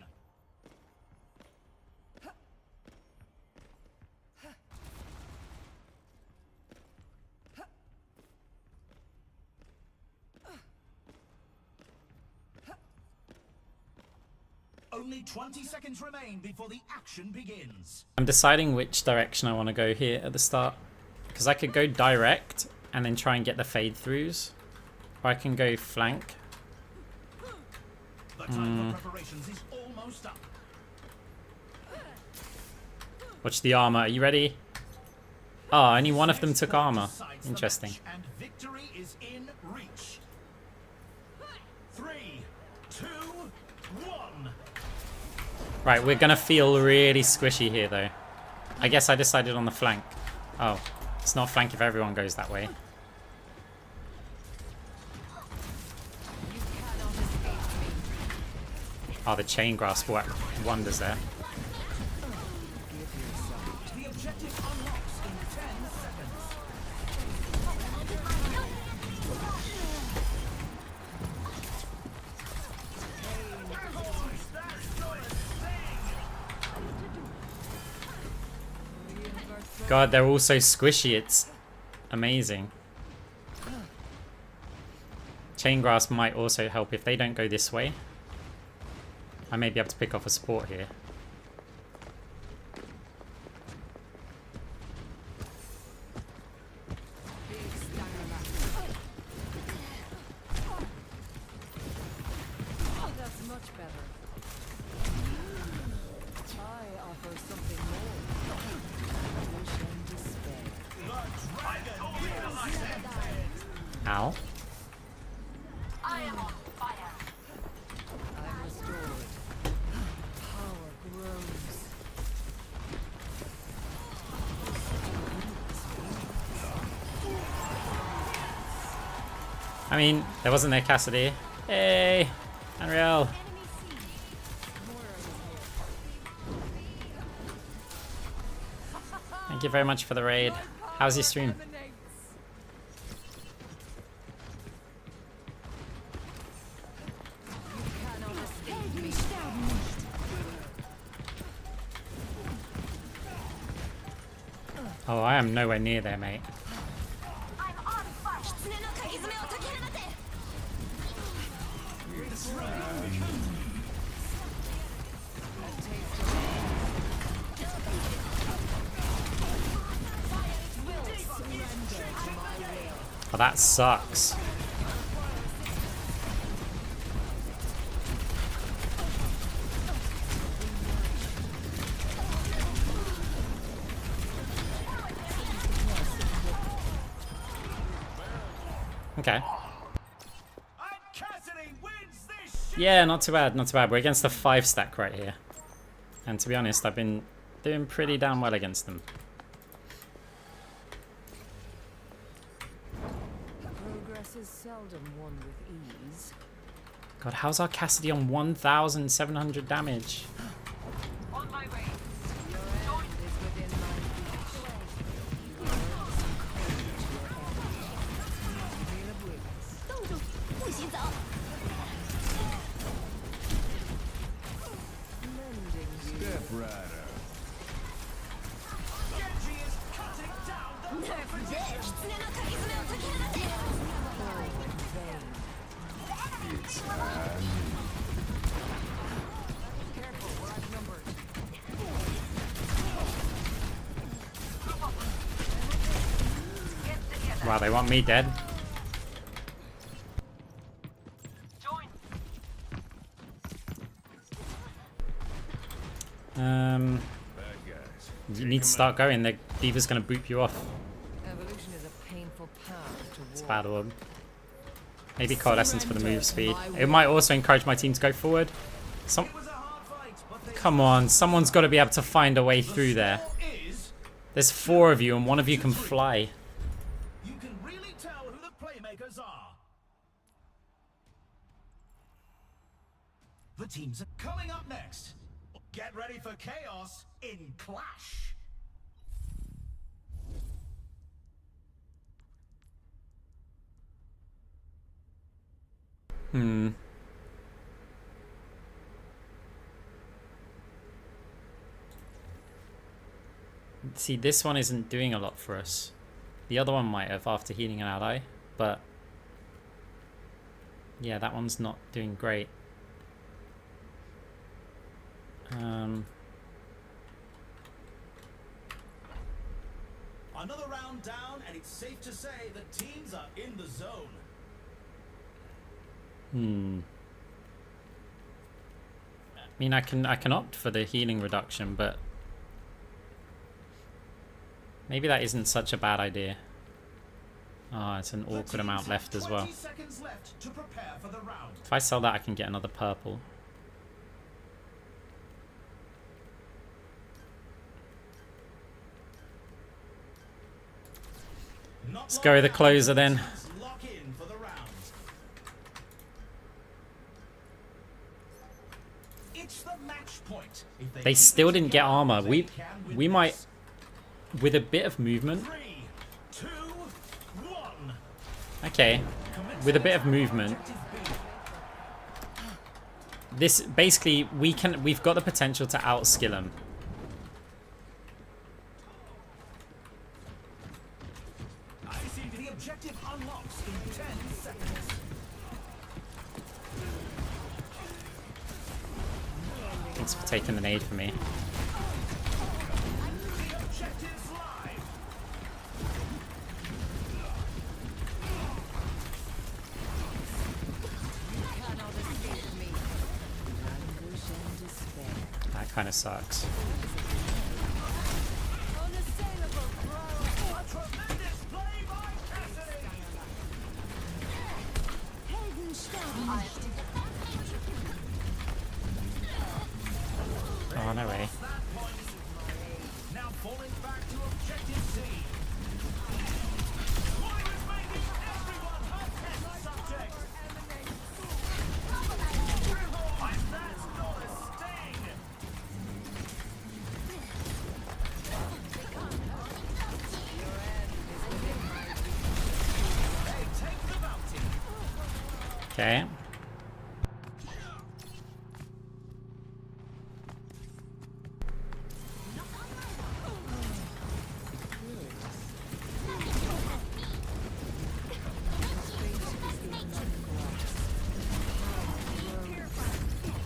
Only 20 seconds remain before the action begins. I'm deciding which direction I want to go here at the start. Because I could go direct and then try and get the fade throughs. Or I can go flank. The time for preparations is almost up. Watch the armor. Are you ready? Oh, only one of them took armor. Decides the Interesting. match, and victory is in reach. 3, 2, 1. Right, we're going to feel really squishy here, though. I guess I decided on the flank. Oh, it's not flank if everyone goes that way. You cannot escape me. Oh, the chain grasp worked wonders there. The objective unlocks in 10 seconds. God, they're all so squishy. It's amazing. Chain grasp might also help if they don't go this way. I may be able to pick off a support here. Big stanger back. Oh, that's much better. I offer something more. Wish and despair. Ow. I'm restored. Power grows. I mean, there wasn't there Cassidy. Hey, Unreal. Thank you very much for the raid. How's your stream? Helden sterben nicht. Oh, I am nowhere near there, mate. I'm on fire. 狐のかぎ爪を解き放て。Oh, that sucks. Okay. And Cassidy wins this shit. Yeah, not too bad, not too bad. We're against a 5-stack right here. And to be honest, I've been doing pretty damn well against them. Progress is seldom won with ease. God, how's our Cassidy on 1,700 damage? On my way. Your end is within my reach. You earn some courage to your end. Feel of wings. 冻住，不许走。 Lending you. Genji is cutting down the Nerf this. 狐のかぎ爪を解き放て。 Careful, we're outnumbered. Wow, they want me dead. Join. You need to start going. The Diva's gonna boop you off. Evolution is a painful path to It's war. bad orb. Maybe Coalescence for the move speed. It might also encourage my team to go forward. It was a hard fight, but they Come on, someone's got to be able to find a way through there. is There's 4 of you and one of you can fly. you can really tell who the playmakers are. The teams are coming up next. Get ready for chaos in Clash. See, this one isn't doing a lot for us. The other one might have after healing an ally, but yeah, that one's not doing great. Another round down, and it's safe to say the teams are in the zone. I mean, I can opt for the healing reduction, but maybe that isn't such a bad idea. Ah, it's an The awkward teams amount have left as well. 20 seconds left to prepare for the round. If I sell that, I can get another purple. Let's go with the closer then. Lock in for the round. It's the match point. If They still didn't get armor. they We can win we might, this. with a bit of movement. 3, 2, 1. Okay, with a bit of movement. This basically we've got the potential to outskill them. I see the objective unlocks in 10 seconds. Thanks for taking the nade for me. The objective's live. Cannot escape me. Anguish and despair. That kind of sucks. Unassailable throw. A tremendous play by Cassidy. Helden sterben nicht. Oh, no way. That point. Now falling back to objective C. Moira's making everyone her tests are Okay.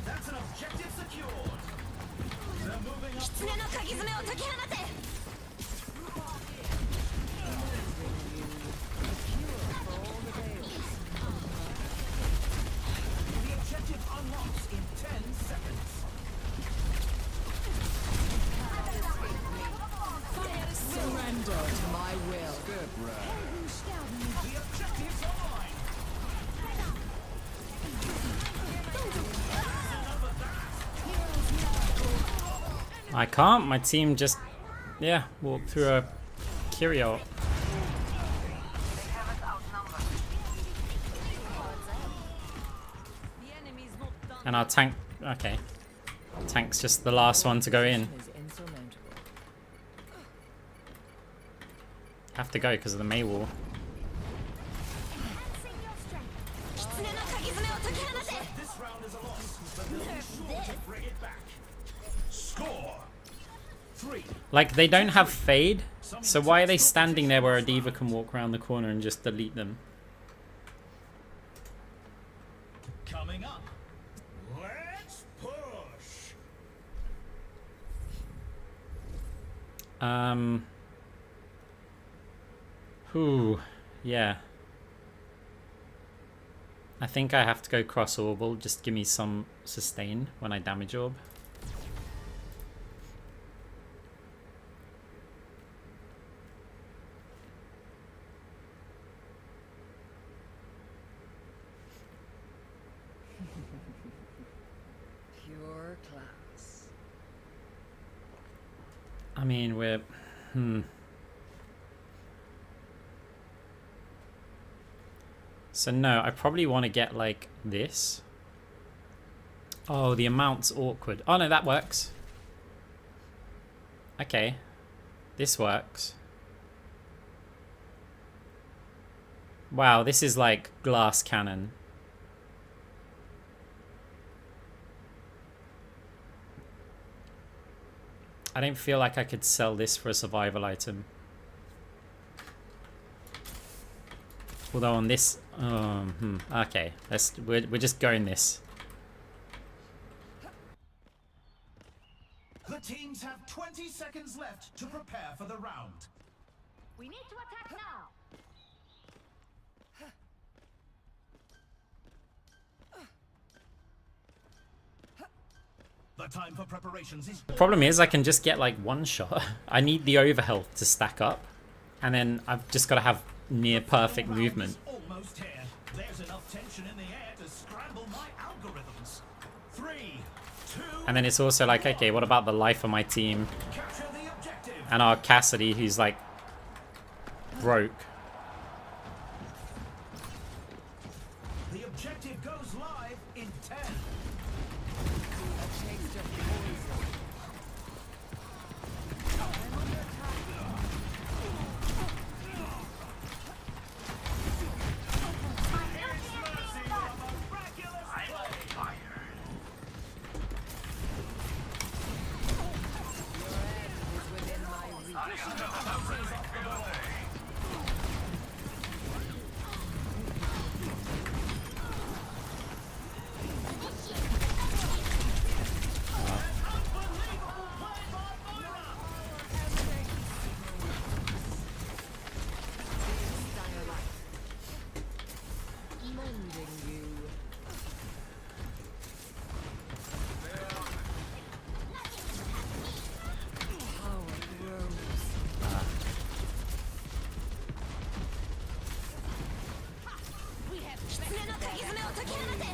That's an objective secured. They're moving up. 狐の鍵爪を解き放て The objective unlocks in 10 seconds. Surrender to my will. The objective's online. I can't. My team just, yeah, walked through a Curio. They have us outnumbered. The enemy's not done. And our tank, okay. Tank's just the last one to go in. Is insurmountable. Have to go because of the May wall. Enhancing your strength. 狐の鍵爪を解き放て This round is a loss, but they'll be sure to bring it back. Score 3. Like, they don't have fade, so why are they standing there where a diva can walk around the corner and just delete them? Coming up. Let's push. Whew, yeah. I think I have to go cross orbital, just give me some sustain when I damage orb. Pure class. I mean, we're... So no, I probably want to get like this. Oh, the amount's awkward. Oh no, that works. Okay. This works. Wow, this is like glass cannon. I don't feel like I could sell this for a survival item. Although on this, okay, we're just going this. The teams have 20 seconds left to prepare for the round. We need to attack now. The time for preparations is The problem is I can just get like one shot. I need the overhealth to stack up, and then I've just got to have near perfect round movement. is almost here. There's enough tension in the air to scramble my algorithms. 3, 2, And then it's also like, okay, what about the life of my team capture the objective. and our Cassidy, who's like broke? The objective goes live in 10. A taste of poison. Is within my reach. Mending you. Power grows. We have 狐の鍵爪を解き放て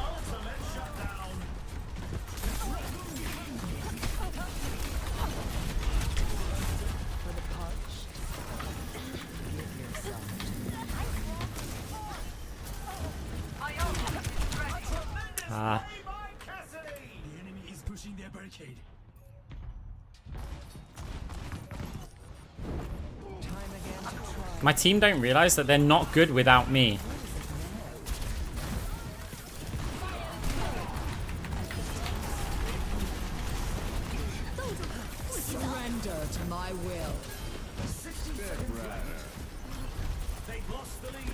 Ultimate shutdown. Breaching their barricade. Time again to try. My team don't realize that they're not good without me. Surrender to my will. 60 seconds left. They've lost the lead.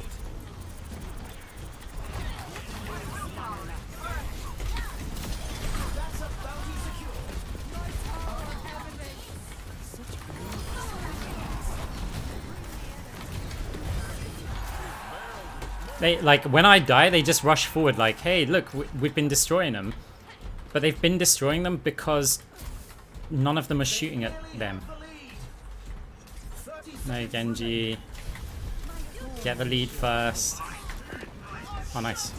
That's a bounty secure. They, like, when I die, they just rush forward like, hey, look, we've been destroying them. But they've been destroying them because none of them are shooting at them. No, Genji. Get the lead first. Oh, nice.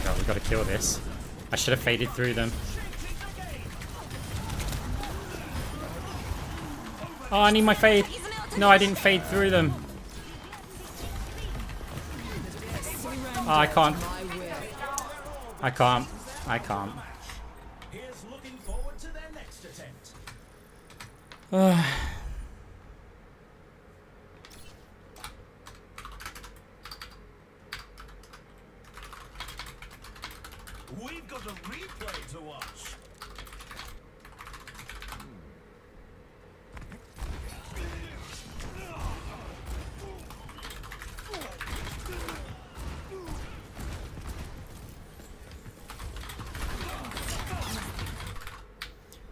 God, we gotta kill this. I should have faded through them. Oh, I need my fade. No, I didn't fade through them. Oh, I can't. I can't. I can't. Here's looking forward to their next attempt. We've got a replay to watch.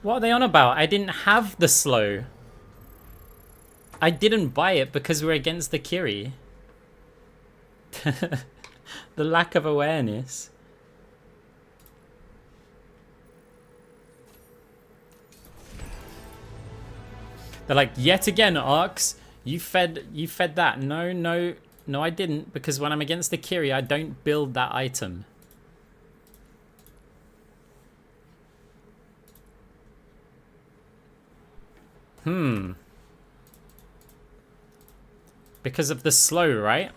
What are they on about? I didn't have the slow. I didn't buy it because we're against the Kiri. The lack of awareness. They're like, yet again, Arcs, you fed that. No, I didn't, because when I'm against the Kiri, I don't build that item. Because of the slow, right?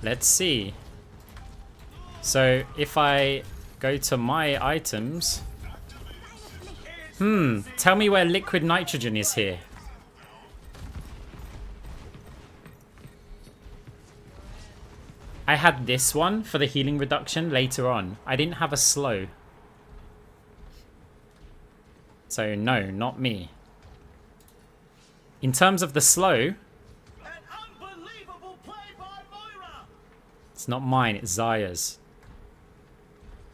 Let's see. So if I go to my items, tell me where liquid nitrogen is here. I had this one for the healing reduction later on. I didn't have a slow. So no, not me. In terms of the slow, An unbelievable play by Moira. it's not mine, it's Zaya's.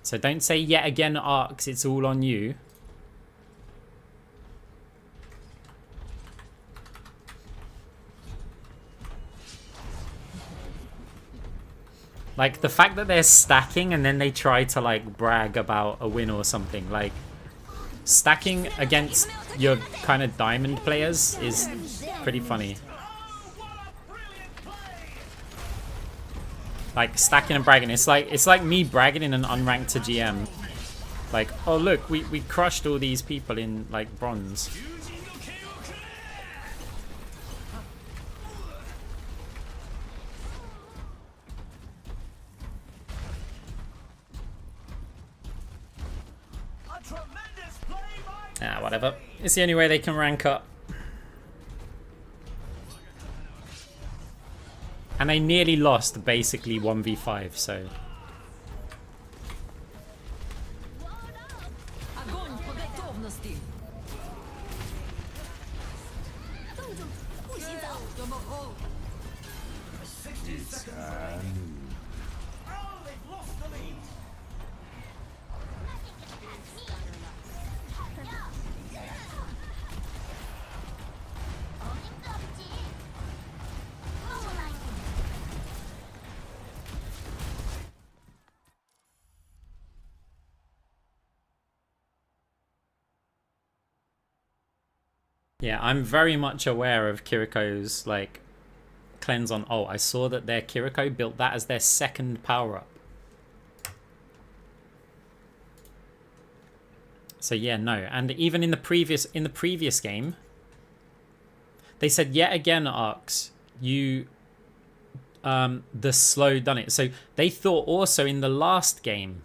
So don't say yet again, Arcs, it's all on you. Like, the fact that they're stacking and then they try to, like, brag about a win or something. Like, stacking against your kind of diamond players is pretty funny. Like, stacking and bragging. It's like me bragging in an unranked to GM. Like, oh look, we crushed all these people in, like, bronze. Ah, whatever. It's the only way they can rank up. And they nearly lost basically 1v5, so... Огонь по готовности. Tomahawk. 60 seconds remaining. Oh, they've lost the lead. Yeah, I'm very much aware of Kiriko's, like, cleanse on ult. I saw that their Kiriko built that as their second power-up. So yeah, no. And even in the previous game, they said yet again, Arcs, you the slow done it. So they thought also in the last game,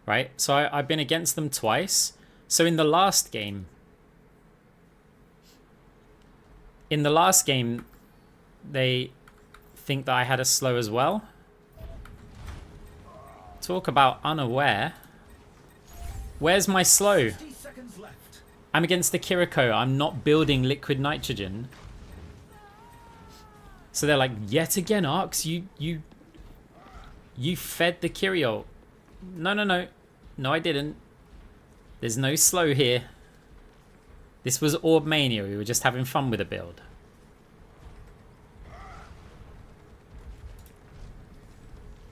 right? So I've been against them twice. So in the last game, they think that I had a slow as well. Talk about unaware. Where's my slow? 50 seconds left. I'm against the Kiriko. I'm not building liquid nitrogen. So they're like, yet again, Arcs, you fed the Kirio. No. No, I didn't. There's no slow here. This was Orb Mania. We were just having fun with a build.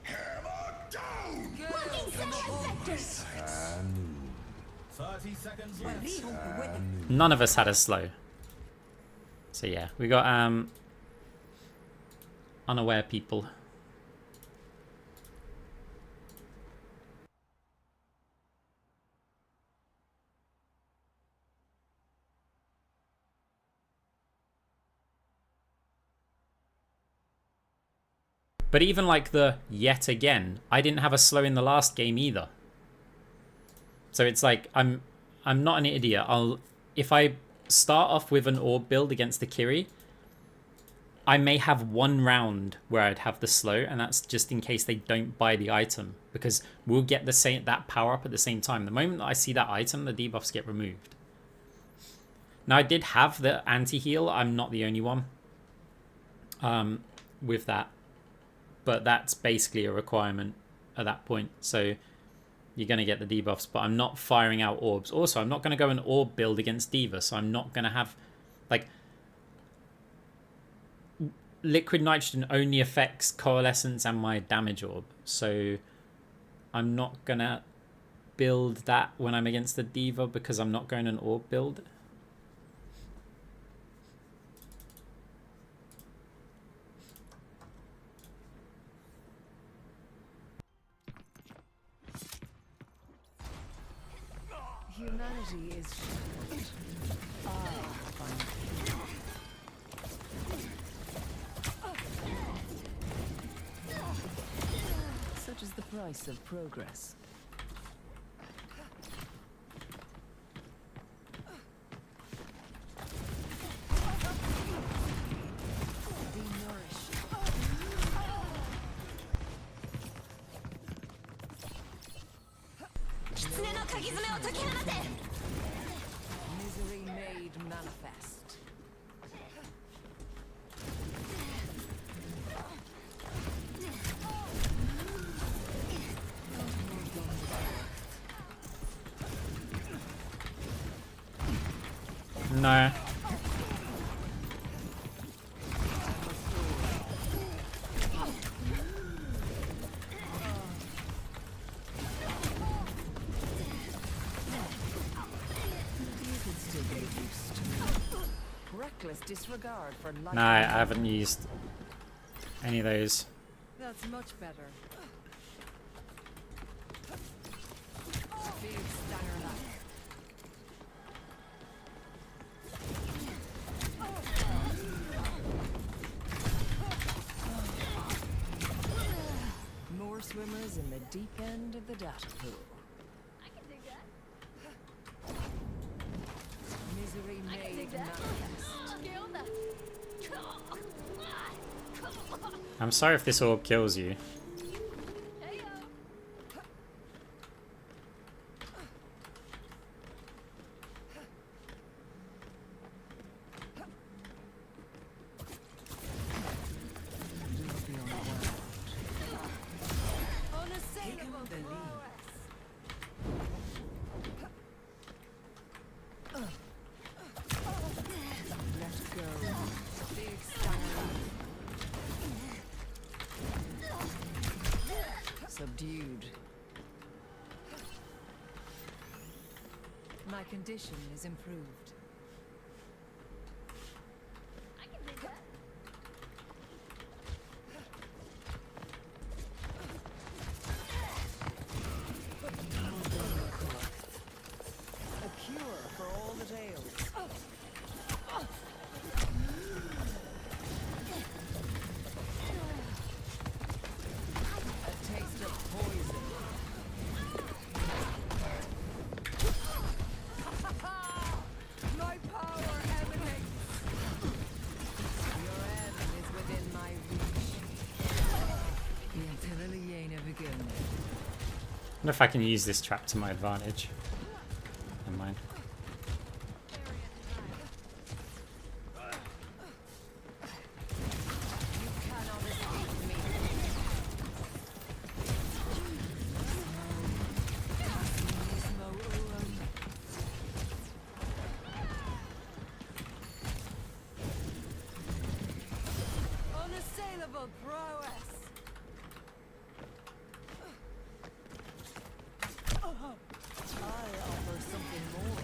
Hammer down! 30 seconds left. None of us had a slow. So yeah, we got unaware people. But even like the yet again, I didn't have a slow in the last game either. So it's like I'm not an idiot. If I start off with an orb build against the Kiri, I may have one round where I'd have the slow, and that's just in case they don't buy the item, because we'll get that power up at the same time. The moment that I see that item, the debuffs get removed. Now I did have the anti-heal. I'm not the only one with that. But that's basically a requirement at that point. So you're going to get the debuffs, but I'm not firing out orbs. Also, I'm not going to go an orb build against D.Va, so I'm not going to have... like, liquid nitrogen only affects Coalescence and my damage orb. So I'm not going to build that when I'm against the D.Va because I'm not going an orb build. Humanity is short. Find such is the price of progress. Be nourished. Misery made manifest. No. Reckless disregard for life. No, I haven't used any of those. That's much better. Big stanger life. More swimmers in the deep end of the data pool. Misery made manifest. I'm sorry if this orb kills you. Subdued. My condition is improved. wonder if I can use this trap to my advantage. Never mind. Unassailable prowess. I offer something more.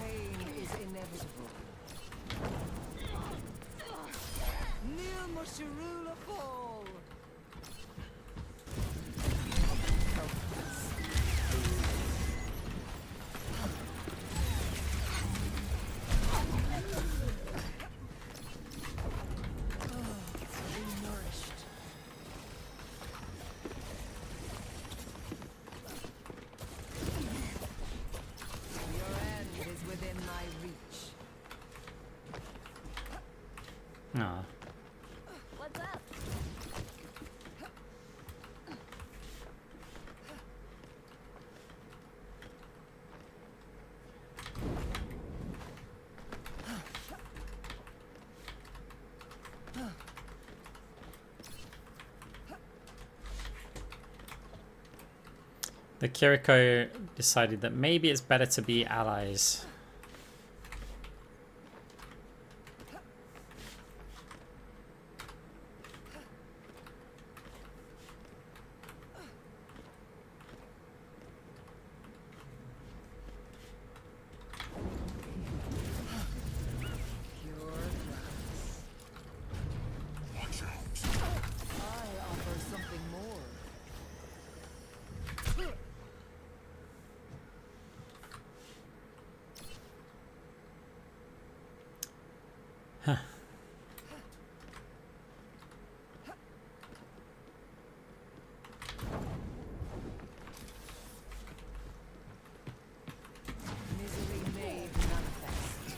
Pain is inevitable. Neil Mushirula fall. Nourished. Your end is within my reach. Ah. What's up? The Kiriko decided that maybe it's better to be allies. Pure grass. Watch out. I offer something more. Misery made manifest.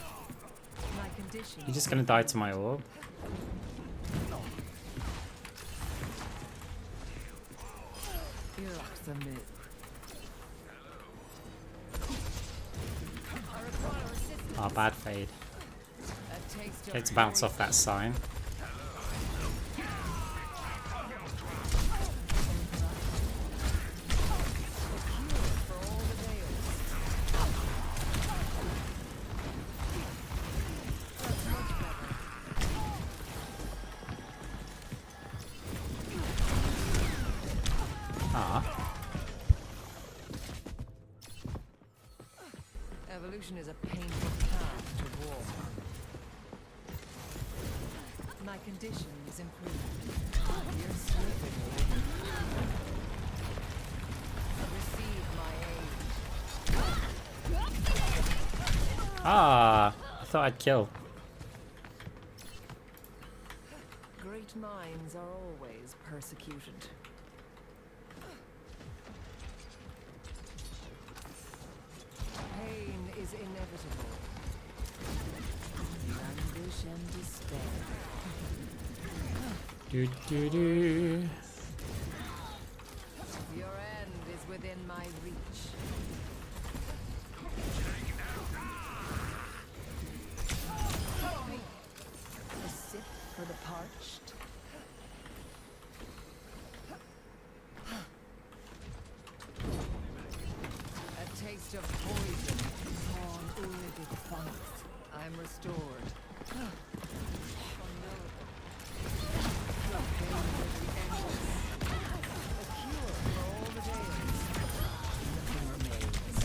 My condition. You're just gonna die to my orb? Iraq the move. Ah, bad fade. A taste of Let's bounce off that sign. for all the dales. That's much better. Ah. Evolution is a painful path to war. My condition is improved. You're slipping away. Receive my aid. Ah. I thought I'd kill. Great minds are always persecuted. Pain is inevitable. Anguish and despair. Do do do. Your end is within my reach. A sip for the parched. A taste of poison. Corn Ulrich Fonts. I'm restored. The pain will be endless. A cure for all the days. Nothing remains.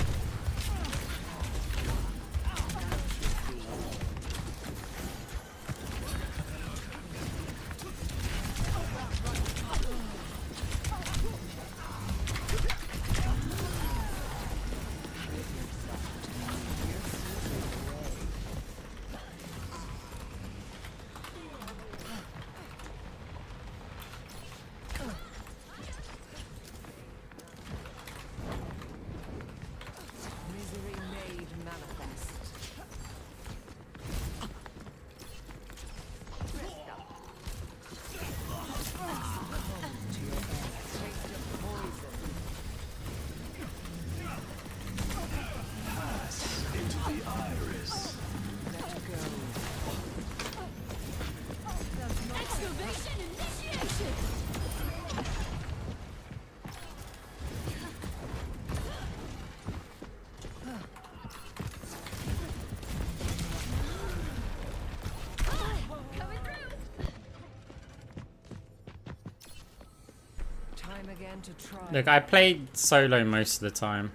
again to try. Look, I played solo most of the time.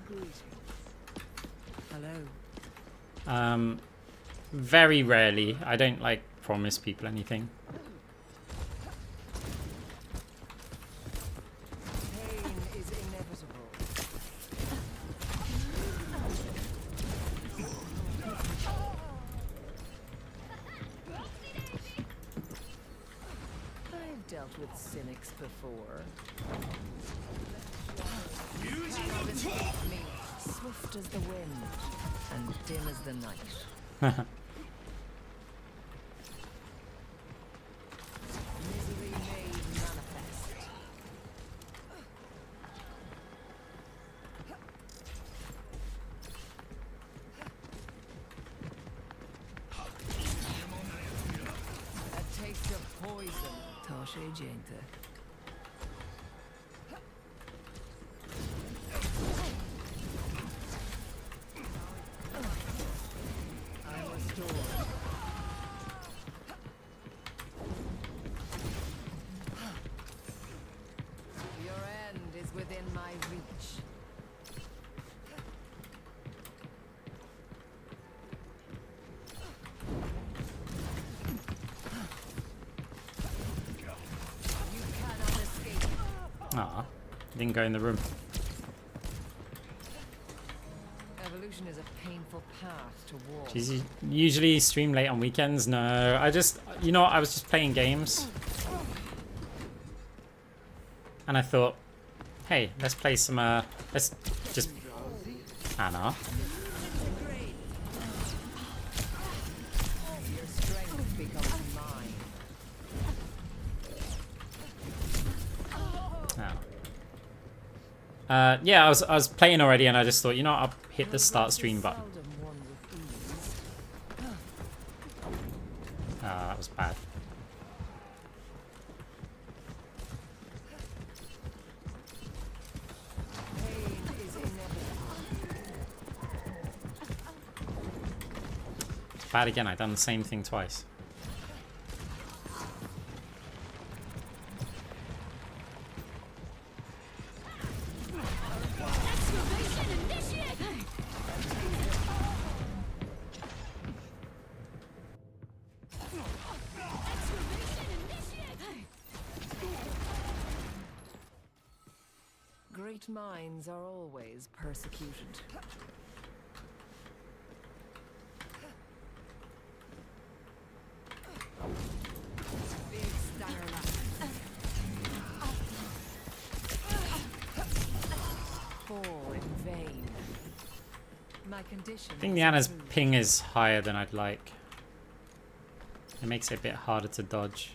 Hello. Very rarely. I don't like promise people anything. Pain is inevitable. I've dealt with cynics before. Me, swift as the wind and dim as the night. Misery made manifest. A taste of poison. Toshe Jente. I'm restored. Your end is within my reach. You cannot escape. Ah, didn't go in the room. Evolution is a painful path to walk. She's usually stream late on weekends. No, I just, you know, I was just playing games, and I thought, hey, let's play some. Let's just Anna. Your strength becomes mine. Oh. Yeah, I was playing already, and I just thought, you know, I'll hit the start stream button. Seldom won with ease. Ah, that was bad. Pain is inevitable. Bad again. I've done the same thing twice. Great minds are always persecuted. Big stanger left. Fall in vain. My condition. I think the Anna's ping is higher than I'd like. It makes it a bit harder to dodge.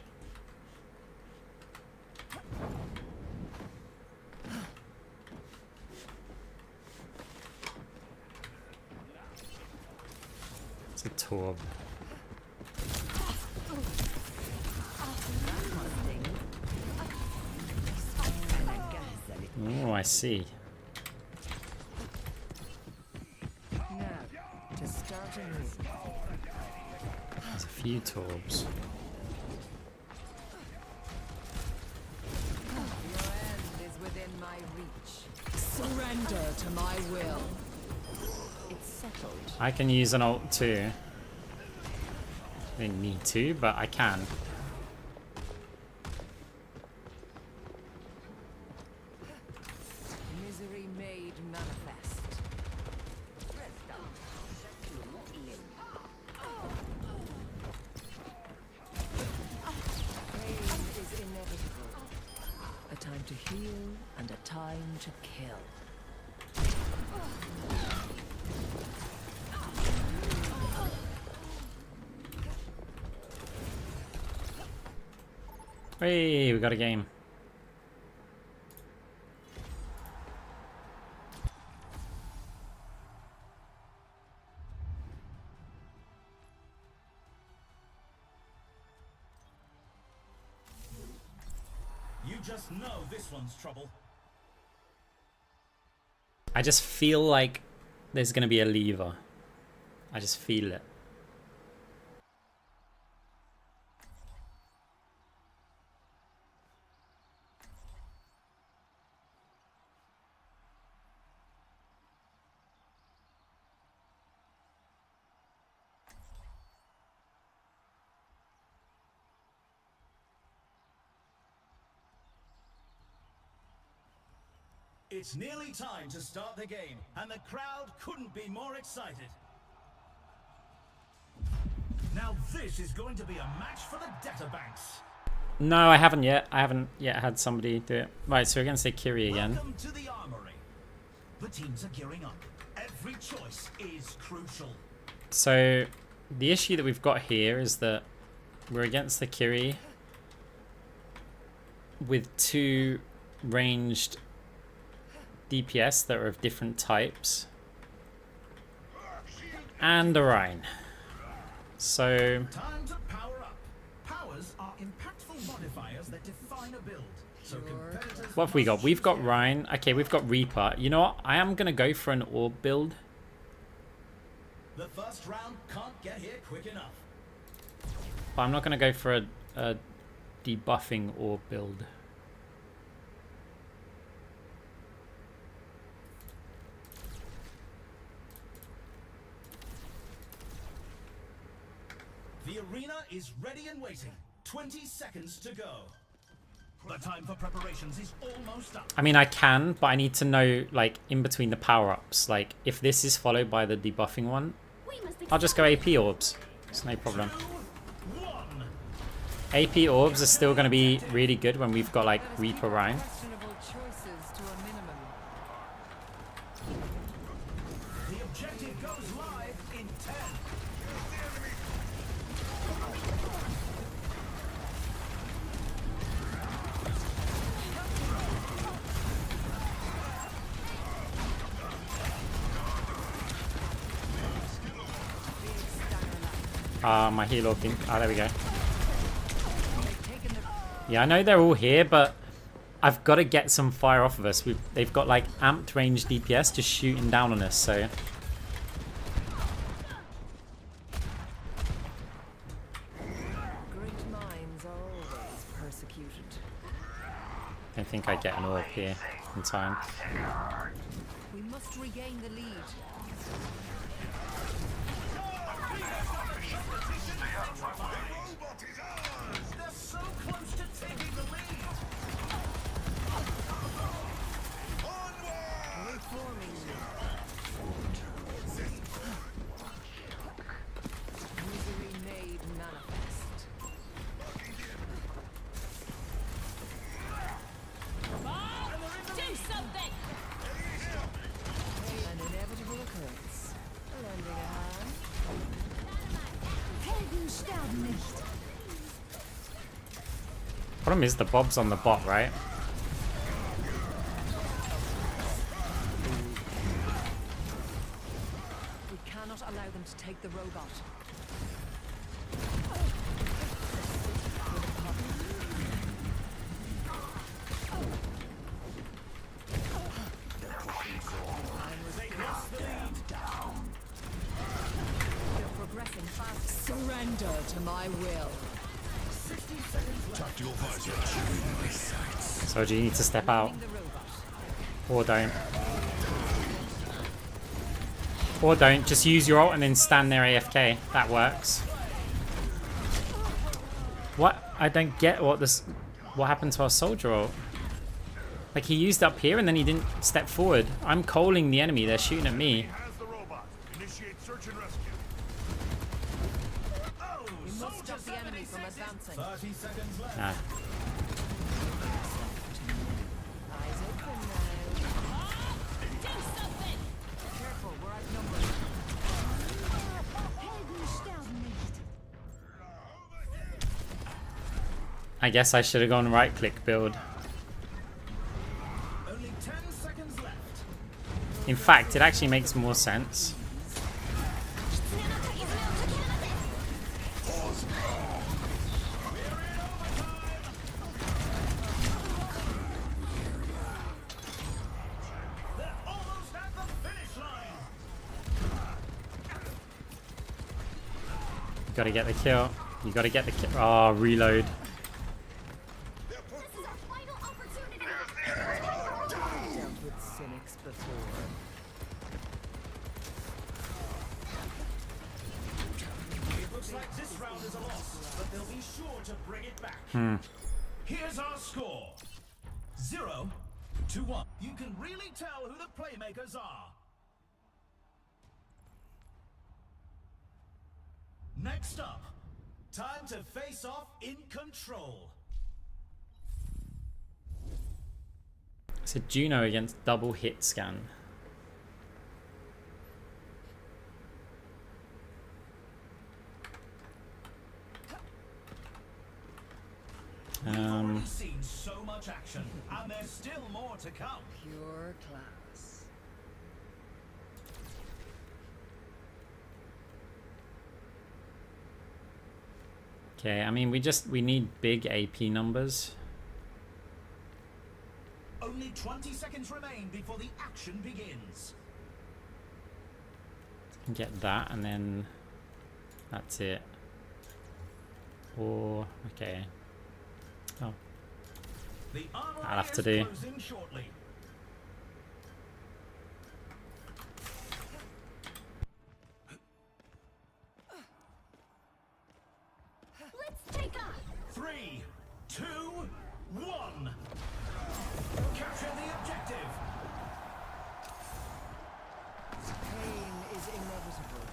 It's a torb. Oh, I see. Now, to start anew. There's a few torbs. Your end is within my reach. Surrender to my will. It's settled. I can use an ult too. I didn't need to, but I can. Misery made manifest. Pain is inevitable. A time to heal and a time to kill. Hey, we got a game. You just know this one's trouble. I just feel like there's gonna be a lever. I just feel it. It's nearly time to start the game, and the crowd couldn't be more excited. Now this is going to be a match for the databanks. No, I haven't yet. I haven't yet had somebody do it. Right, so we're going to say Kiri again. Welcome to the armory. The teams are gearing up. Every choice is crucial. So the issue that we've got here is that we're against the Kiri with two ranged DPS that are of different types and a Rhine. So Time to power up. Powers are impactful modifiers that define a build. So competitors what have we got? must We've got choose Rhine. Okay, we've got Reaper. You know what? I am going to go for an orb build. the first round can't get here quick enough. But I'm not going to go for a debuffing orb build. The arena is ready and waiting. 20 seconds to go. The time for preparations is almost up. I mean, I can, but I need to know, like, in between the power-ups. Like, if this is followed by the debuffing one, I'll just go AP orbs. It's no problem. 2, 1. AP orbs are still going to be really good when we've got, like, Reaper Rhine. Questionable choices to a minimum. The objective goes live in 10. My heal orb. There we go. Yeah, I know they're all here, but I've got to get some fire off of us. They've got, like, amped range DPS just shooting down on us, so... Great minds are always persecuted. I don't think I get an orb here in time. We must regain the lead. They're so close to taking the lead. Reforming misery made manifest. Do something! An inevitable occurrence. Lending a hand. Helden sterben nicht. Problem is the Bob's on the bot, right? We cannot allow them to take the robot. You're progressing fast. Surrender to my will. So you need to step out. The robot. Or don't. Or don't. Just use your ult and then stand there AFK. That works. What? I don't get what happened to our soldier ult. Like, he used up here and then he didn't step forward. I'm calling the enemy. They're shooting at me. Has the robot. Initiate search and rescue. Oh, We must stop the enemy from advancing. 30 seconds left. Ah. Eyes open now. Do something! Careful, we're outnumbered. Helden sterben nicht. I guess I should have gone right click build. Only 10 seconds left. In fact, it actually makes more sense. They're almost at the finish line. Gotta get the kill. You gotta get the kill. Oh, reload. This is our final opportunity. Dealt with cynics before. It looks like this round is a loss, but they'll be sure to bring it back. Here's our score. 0 2-1. You can really tell who the playmakers are. Next up, time to face off in control. So Juno against double hit scan. We've already seen so much action, and there's still more to come. Pure class. Okay, I mean we need big AP numbers. Only 20 seconds remain before the action begins. Get that and then that's it. Or okay. Oh, The armory I'll have to is do. closing shortly. Let's take off. 3, 2, 1. Capture the objective. Pain is inevitable.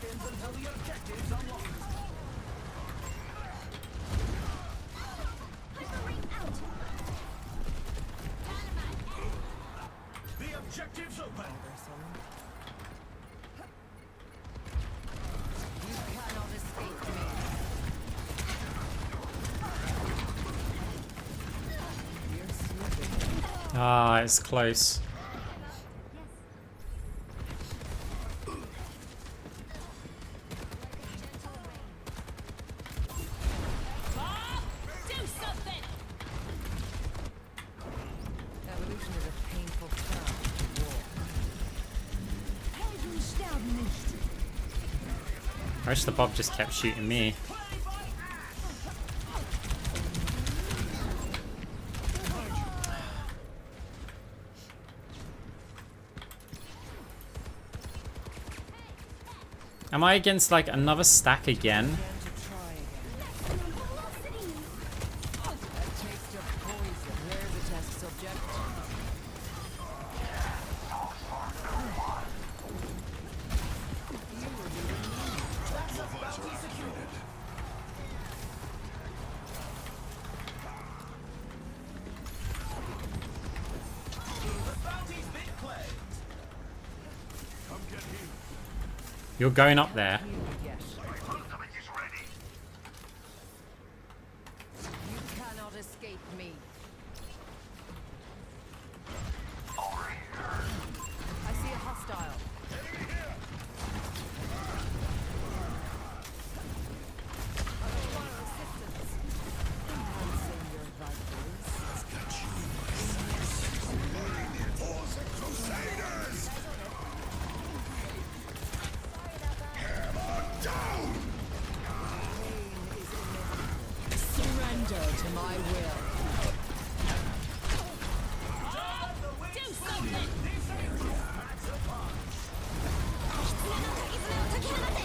Until the objective's unlocked. Hyperring out. The objective's open. You cannot escape me. You're slipping. Ah, it's close. Do something. Evolution is a painful path to walk. Helden sterben nicht. I wish the Bob just kept shooting me. Am I against like another stack again? To try again. A taste of poison. Where's the test subject? Bounty secured. The bounty's been claimed. Come get him. You're going up there. Here we get. Ultimate is ready. You cannot escape me. Over here. I see a hostile. I require assistance. Enhancing your vitals. Pain is inevitable. Surrender to my will. Do something. 狐の鍵爪を解き放て。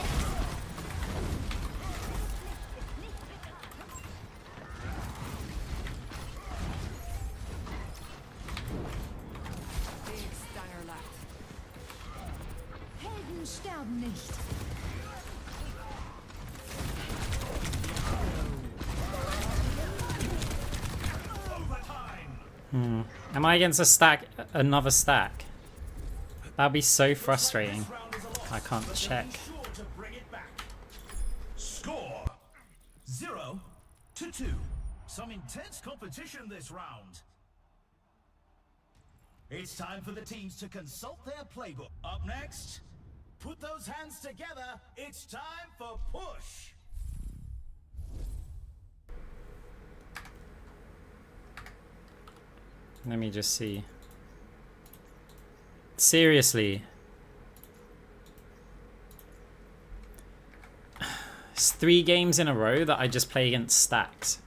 Big Stanger left. Helden sterben nicht. Overtime. Am I against a stack? Another stack? That'd be so frustrating. This round is a loss, I can't but check. they'll be sure to bring it back. Score 0-2. Some intense competition this round. It's time for the teams to consult their playbook. Up next, put those hands together. It's time for push. Let me just see. Seriously. It's 3 games in a row that I just play against stacks.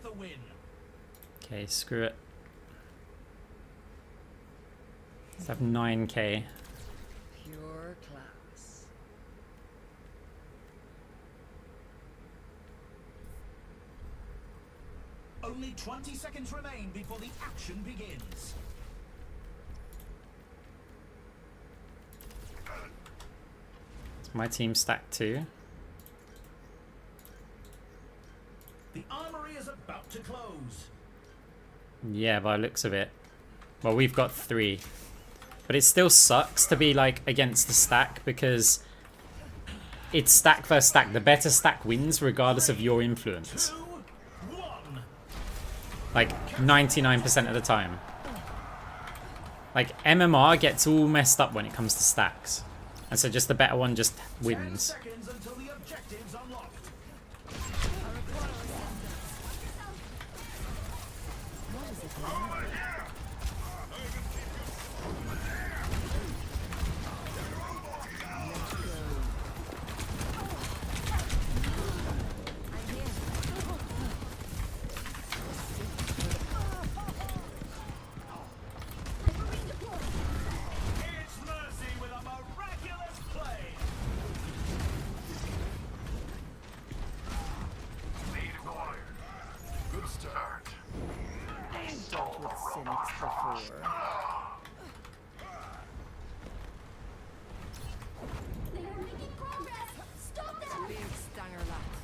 the win. Okay, screw it. Let's have 9k. Pure class. Only 20 seconds remain before the action begins. My team stacked too. The armory is about to close. Yeah, by the looks of it. Well, we've got 3. But it still sucks to be like against the stack because it's stack versus stack. The better stack wins regardless of your influence. 2, 1. Like 99% of the time. Like MMR gets all messed up when it comes to stacks. And so just the better one just 10 wins. seconds until the objective's unlocked. What is it now? It's Mercy with a miraculous play. Lead acquired. Good start. Dealt with cynics before. They are making progress. Stop them. Big stanger lads.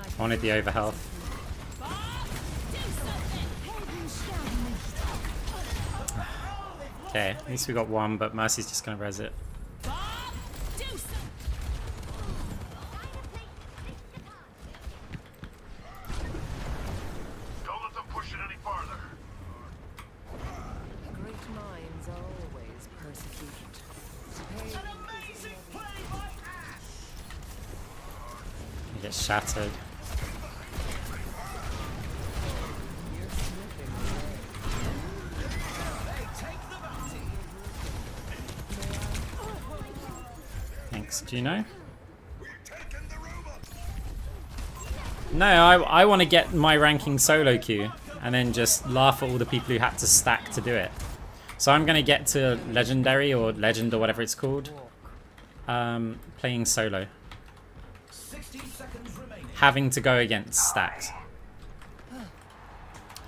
I wanted the overhealth. Okay, at least we got 1, but Mercy's just gonna res it. Don't let them push it any farther. Great minds are always persecuted. An amazing play by Ash. He gets shattered. You're slipping away. They take the bounty. Thanks, Juno. No, I want to get my ranking solo queue and then just laugh at all the people who had to stack to do it. So I'm going to get to legendary or legend or whatever it's called. Playing solo. 60 seconds remaining. Having to go against stacks.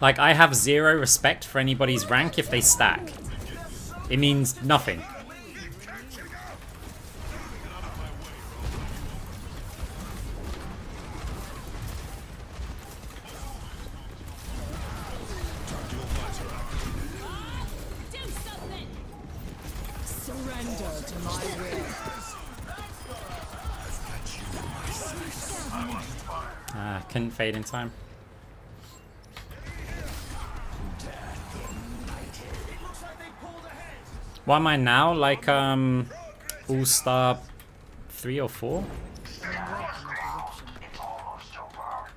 Like, I have 0 respect for anybody's rank if they stack. It means nothing. Surrender to my will. Couldn't fade in time. Why am I now? Like, All-Star 3 or 4? It's almost over.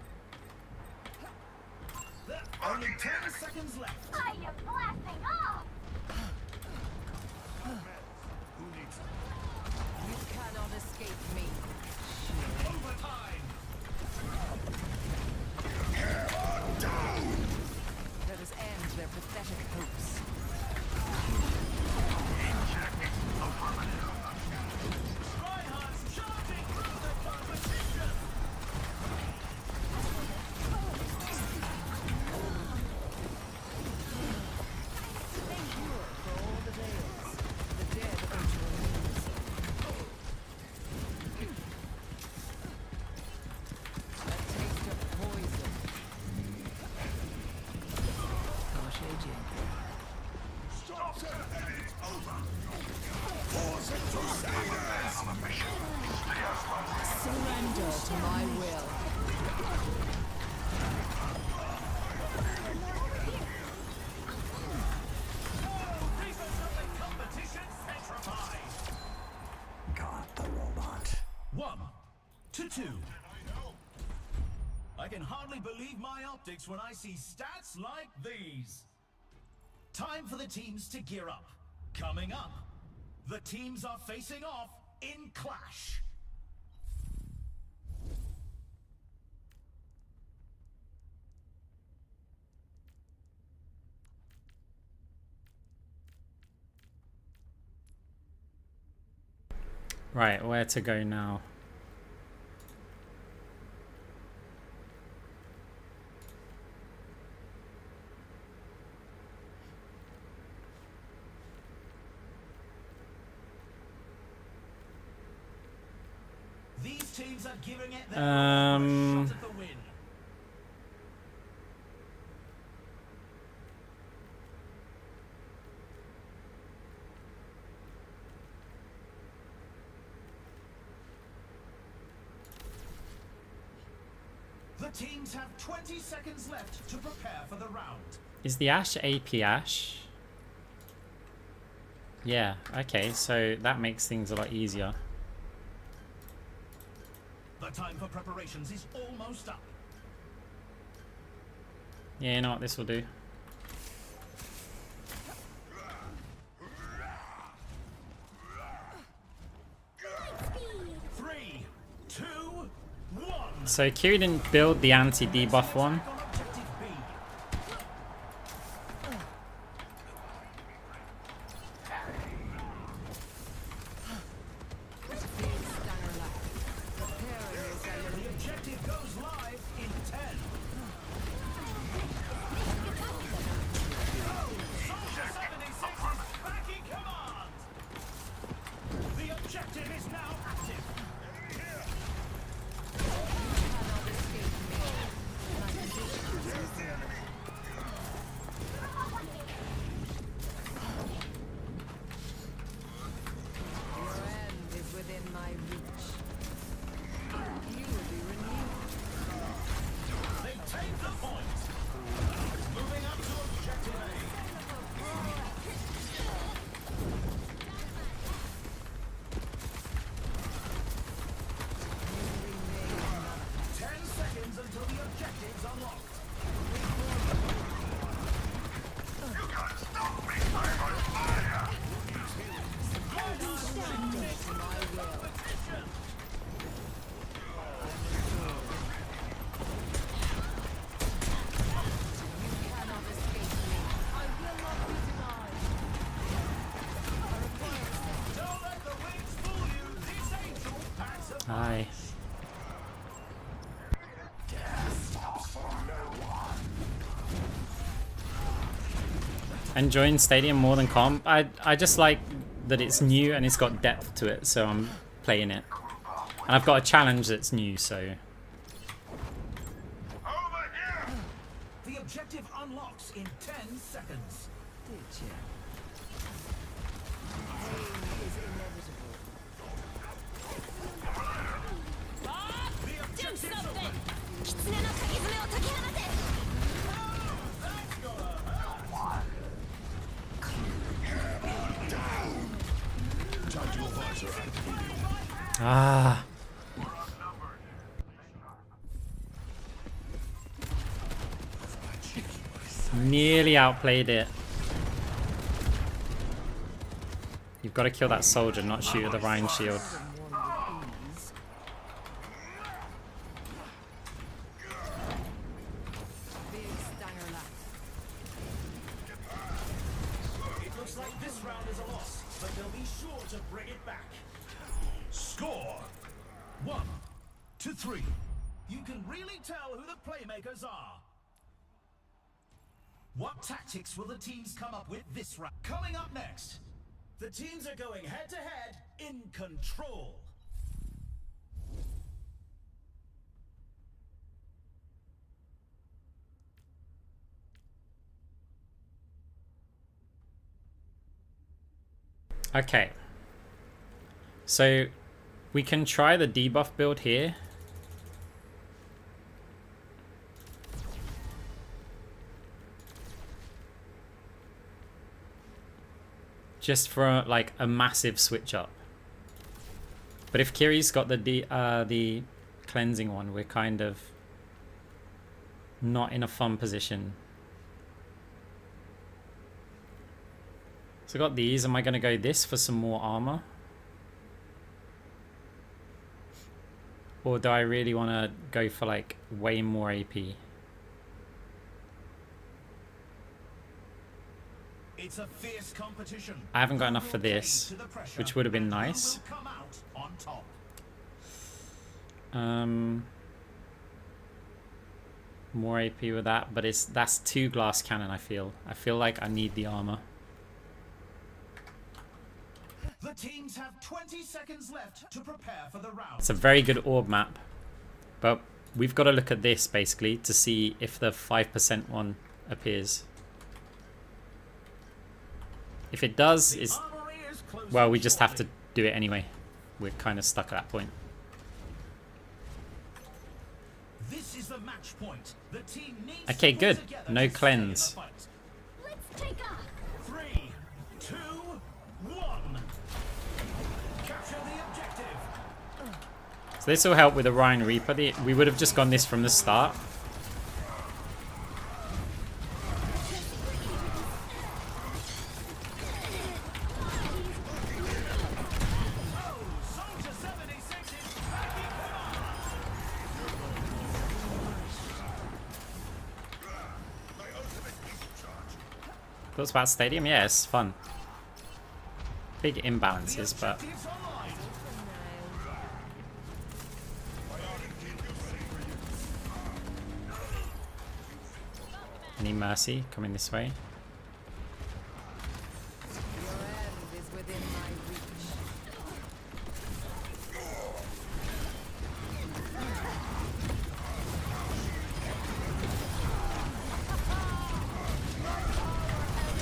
Only 10 seconds left. I am blasting off. You cannot escape me. Overtime. Let us end their pathetic hopes. Reinhardt's charging through the competition. They endure for all the tales. The dead are to remain. A taste of poison. Gosh, AJ. Surrender to my will. Defense of the competition petrified. Got the robot. 1 to 2. I can hardly believe my optics when I see stats like these. Time for the teams to gear up. Coming up, the teams are facing off in Clash. Right, where to go now? These teams are giving it their all for a shot at the win. The teams have 20 seconds left to prepare for the round. Is the Ash AP Ash? Yeah, okay, so that makes things a lot easier. The time for preparations is almost up. Yeah, you know what this will do. Three, two, one. So Kiri didn't build the anti-debuff one. On objective B. The objective goes live in 10. Soldier 76 is back in command. The objective is now active. Your end is within my reach. You will be renewed. They take the point. Moving up to objective A. 10 seconds until the objective's unlocked. You can't stop me! I'm on fire! Cannot escape me. I will not be denied. Don't let the wings fool you. This angel packs a Aye. Enjoying Stadium more than comp. I just like that it's new and it's got depth to it, so I'm playing it. And I've got a challenge that's new, so Over here! The objective unlocks in 10 seconds. Did you? Pain is inevitable. The objective's open. 狐の鍵爪を解き放て That's gonna hurt. ah. Nearly outplayed it. You've got to kill that soldier, not shoot at the Rhine shield. Big Stanger left. It looks like this round is a loss, but they'll be sure to bring it back. Score 1-3. You can really tell who the playmakers are. What tactics will the teams come up with this round? Coming up next, the teams are going head to head in control. Okay. So we can try the debuff build here. Just for like a massive switch up. But if Kiri's got the cleansing one, we're kind of not in a fun position. So I got these. Am I going to go this for some more armor? Or do I really want to go for like way more AP? It's a fierce competition. I haven't got Who enough for will this, cave to the pressure, which would have been and who nice. will come out on top? More AP with that, but that's 2 glass cannon. I feel like I need the armor. The teams have 20 seconds left to prepare for the round. It's a very good orb map, but we've got to look at this basically to see if the 5% one appears. If it does, The is armory is closing well, we just have to shortly. do it anyway. We're kind of stuck at that point. This is the match point. The team needs Okay, to pull good. together No to stay in the cleanse. fight. Let's take off. 3, 2, 1. Capture the objective. So this will help with the Rhine Reaper. We would have just gone this from the start. Soldier 76 is backing him up. Thoughts about Stadium? Yeah, it's fun. Big imbalances, but Objectives online. any mercy coming this way. Your end is within my reach.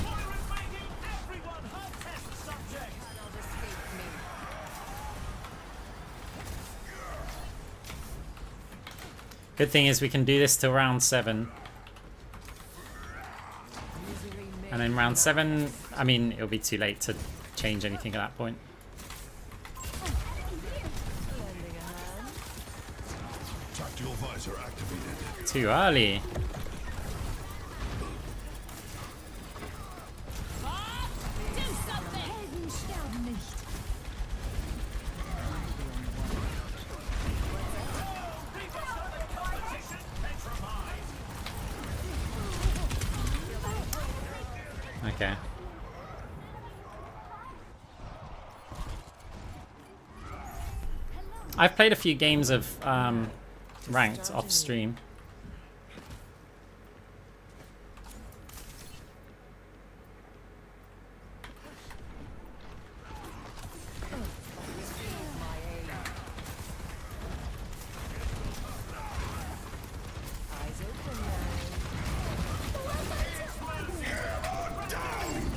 Moira's making everyone her test subject. Cannot escape me. Good thing is we can do this till round 7. Misery made And then round 7, I mean, it'll be too late to change anything at that point. lending a hand. Tactical visor activated. Too early. Do something. Helden sterben nicht. Okay. I've played a few games of ranked off stream. My aim. Eyes open now.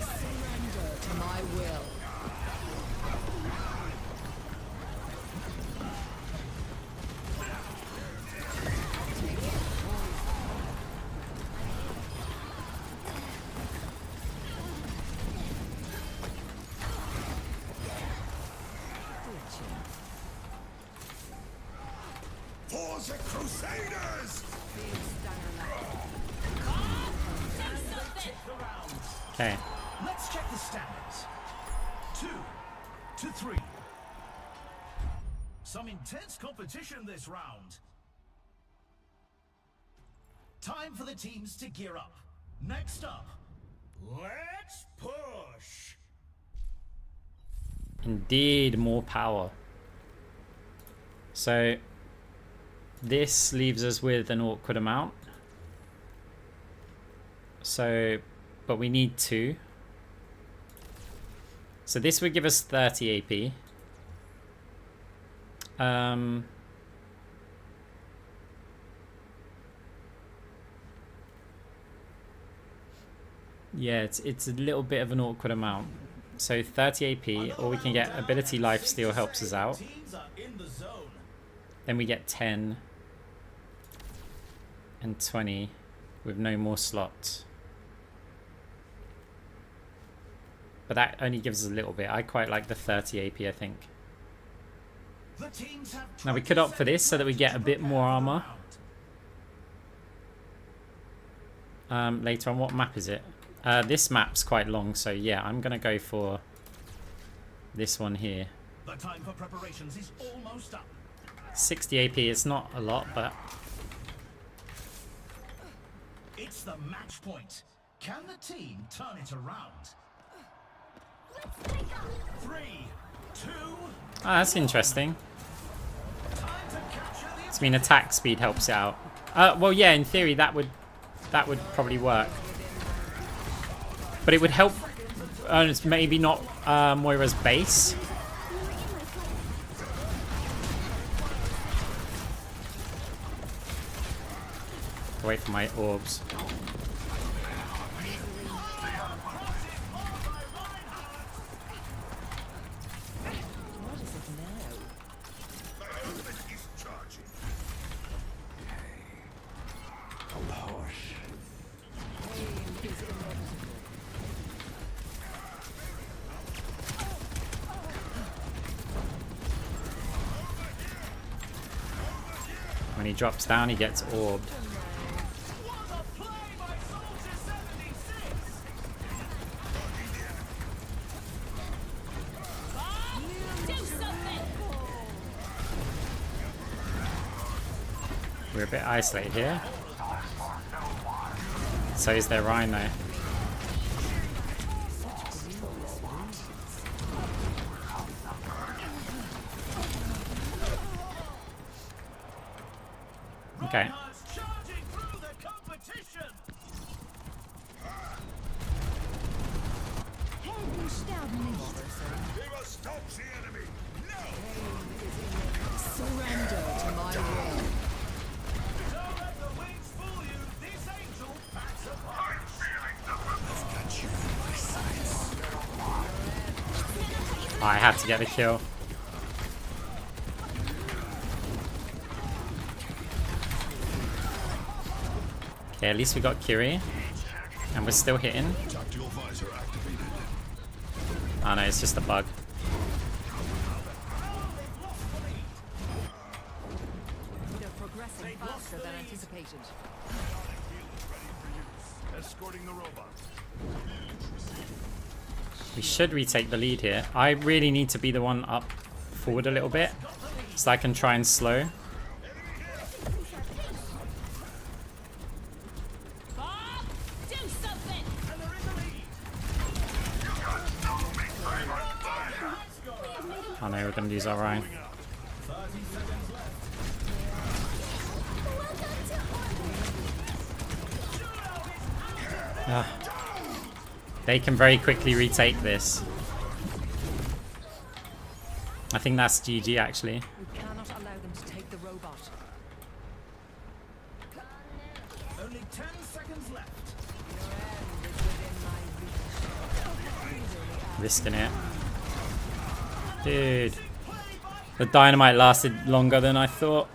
Surrender to my will. For the Crusaders! Okay. Let's check the standings. 2 to 3. Some intense competition this round. Time for the teams to gear up. Next up, let's push. Indeed, more power. So this leaves us with an awkward amount. So, but we need 2. So this would give us 30 AP. Yeah, it's a little bit of an awkward amount. So 30 AP, or we can get ability lifesteal helps us out. Teams are in the zone. Then we get 10 and 20 with no more slots. But that only gives us a little bit. I quite like the 30 AP, I think. The teams have Now we could opt for this so that we get a bit more armor. Later on, what map is it? This map's quite long, so yeah, I'm gonna go for this one here. The time for preparations is almost up. 60 AP, it's not a lot, but It's the match point. Can the team turn it around? Let's break up. 3, 2, Ah, that's interesting. time to capture the I mean, attack speed helps it out. Well, yeah, in theory that would probably work, but it would help. It's maybe not Moira's base. Wait for my orbs. What is it now? My ultimate is charging. Push. Pain is inevitable. When he drops down, he gets orbed. What a play by Soldier 76! Do something. We're a bit isolated here. So is their Rhino. Okay. Reinhardt's charging through the competition! Helden sterben nicht. We must stop the enemy. No! Surrender to my will. Don't let the wings fool you! This angel packs a punch! Feeling the Got you in my sights. I had to get the kill. Okay, at least we got Kiri. And we're still hitting. tactical visor activated. Oh no, it's just a bug. They're progressing faster than anticipated. Escorting the robot. We should retake the lead here. I really need to be the one up forward a little bit, so I can try and slow. Bob, do something. And they're in the lead! Oh no, we're gonna lose our Ryan. 30 seconds left. They can very quickly retake this. I think that's GG actually. We cannot allow them to take the robot. Only 10 seconds left. Risking it. Dude. The dynamite lasted longer than I thought.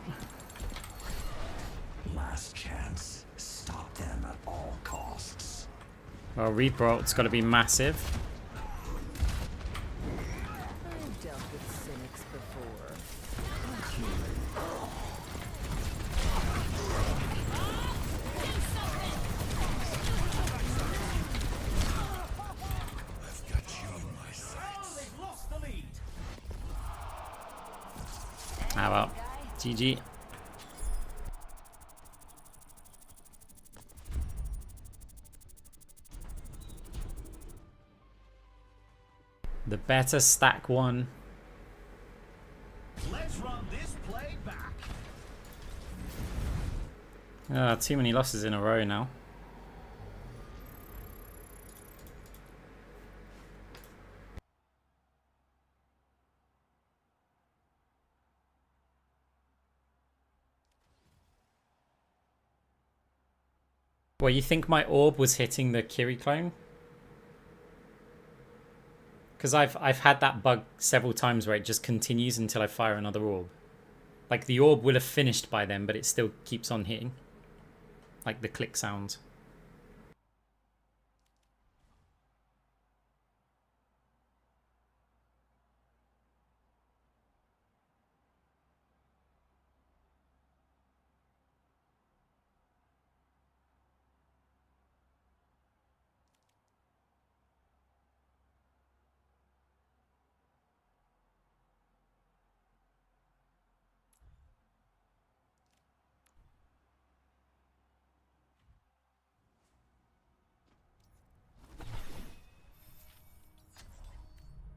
Last chance. Stop them at all costs. Well, Reaper ult's gotta be massive. I've dealt with cynics before. I've got you in my sights. Oh, they've lost the lead! Ah well. GG. The better stack one. Let's run this play back. Too many losses in a row now. Well, you think my orb was hitting the Kiri clone? Because I've had that bug several times where it just continues until I fire another orb. Like the orb will have finished by then, but it still keeps on hitting. Like the click sounds.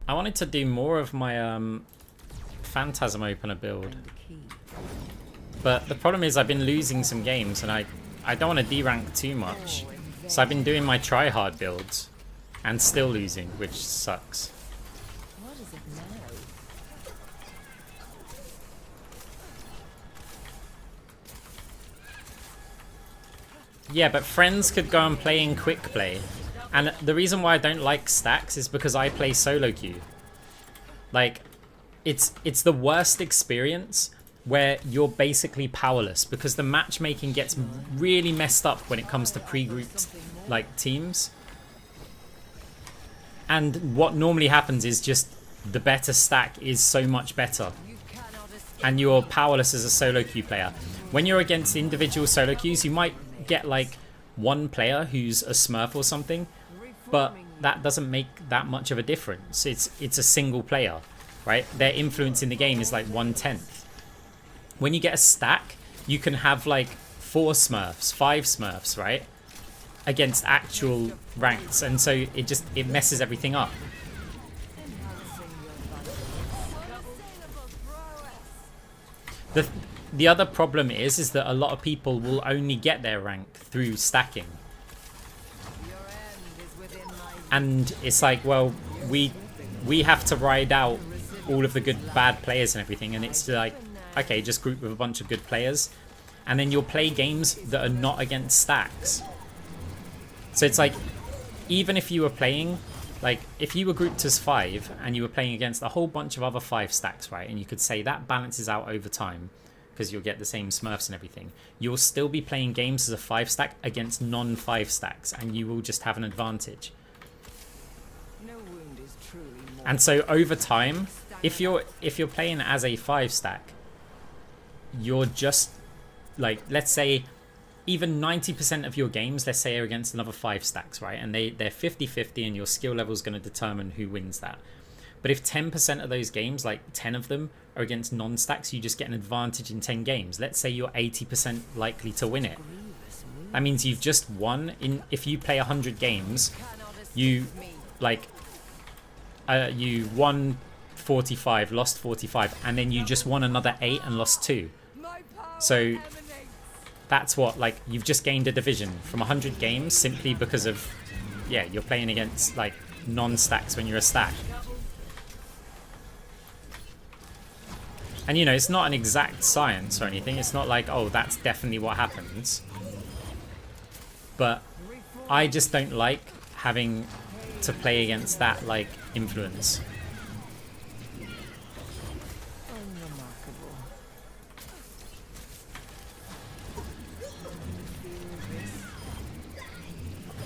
I wanted to do more of my Phantasm opener build, And the key. but the problem is I've been losing some games, and I don't want to D-rank too much. So I've been doing my try-hard builds, and still losing, which sucks. What is it now? Yeah, but friends could go and play in quick play. And the reason why I don't like stacks is because I play solo queue. Like, it's the worst experience where you're basically powerless because the matchmaking gets really messed up when it comes to pre-grouped like teams. And what normally happens is just the better stack is so much better. And you're powerless as a solo queue player. When you're against individual solo queues, you might get like one player who's a smurf or something, but that doesn't make that much of a difference. It's a single player, right? Their influence in the game is like 1/10. When you get a stack, you can have like 4 smurfs, 5 smurfs, right? Against actual ranks, and so it messes everything up. The other problem is that a lot of people will only get their rank through stacking. And it's like, well, we have to ride out all of the bad players and everything, and it's like, okay, just group with a bunch of good players, and then you'll play games that are not against stacks. So it's like, even if you were playing, like, if you were grouped as 5 and you were playing against a whole bunch of other 5 stacks, right, and you could say that balances out over time, because you'll get the same smurfs and everything, you'll still be playing games as a 5 stack against non-5 stacks, and you will just have an advantage. And so over time, if you're playing as a 5 stack, you're just like, let's say even 90% of your games, let's say, are against another 5 stacks, right? And they're 50-50, and your skill level is going to determine who wins that. But if 10% of those games, like 10 of them, are against non-stacks, you just get an advantage in 10 games. Let's say you're 80% likely to win it. That means you've just won. If you play 100 games, you you won 45, lost 45, and then you just won another 8 and lost 2. So that's what, like, you've just gained a division from 100 games simply because of, yeah, you're playing against like non-stacks when you're a stack. And, you know, it's not an exact science or anything. It's not like, oh, that's definitely what happens. But I just don't like having to play against that, like, influence.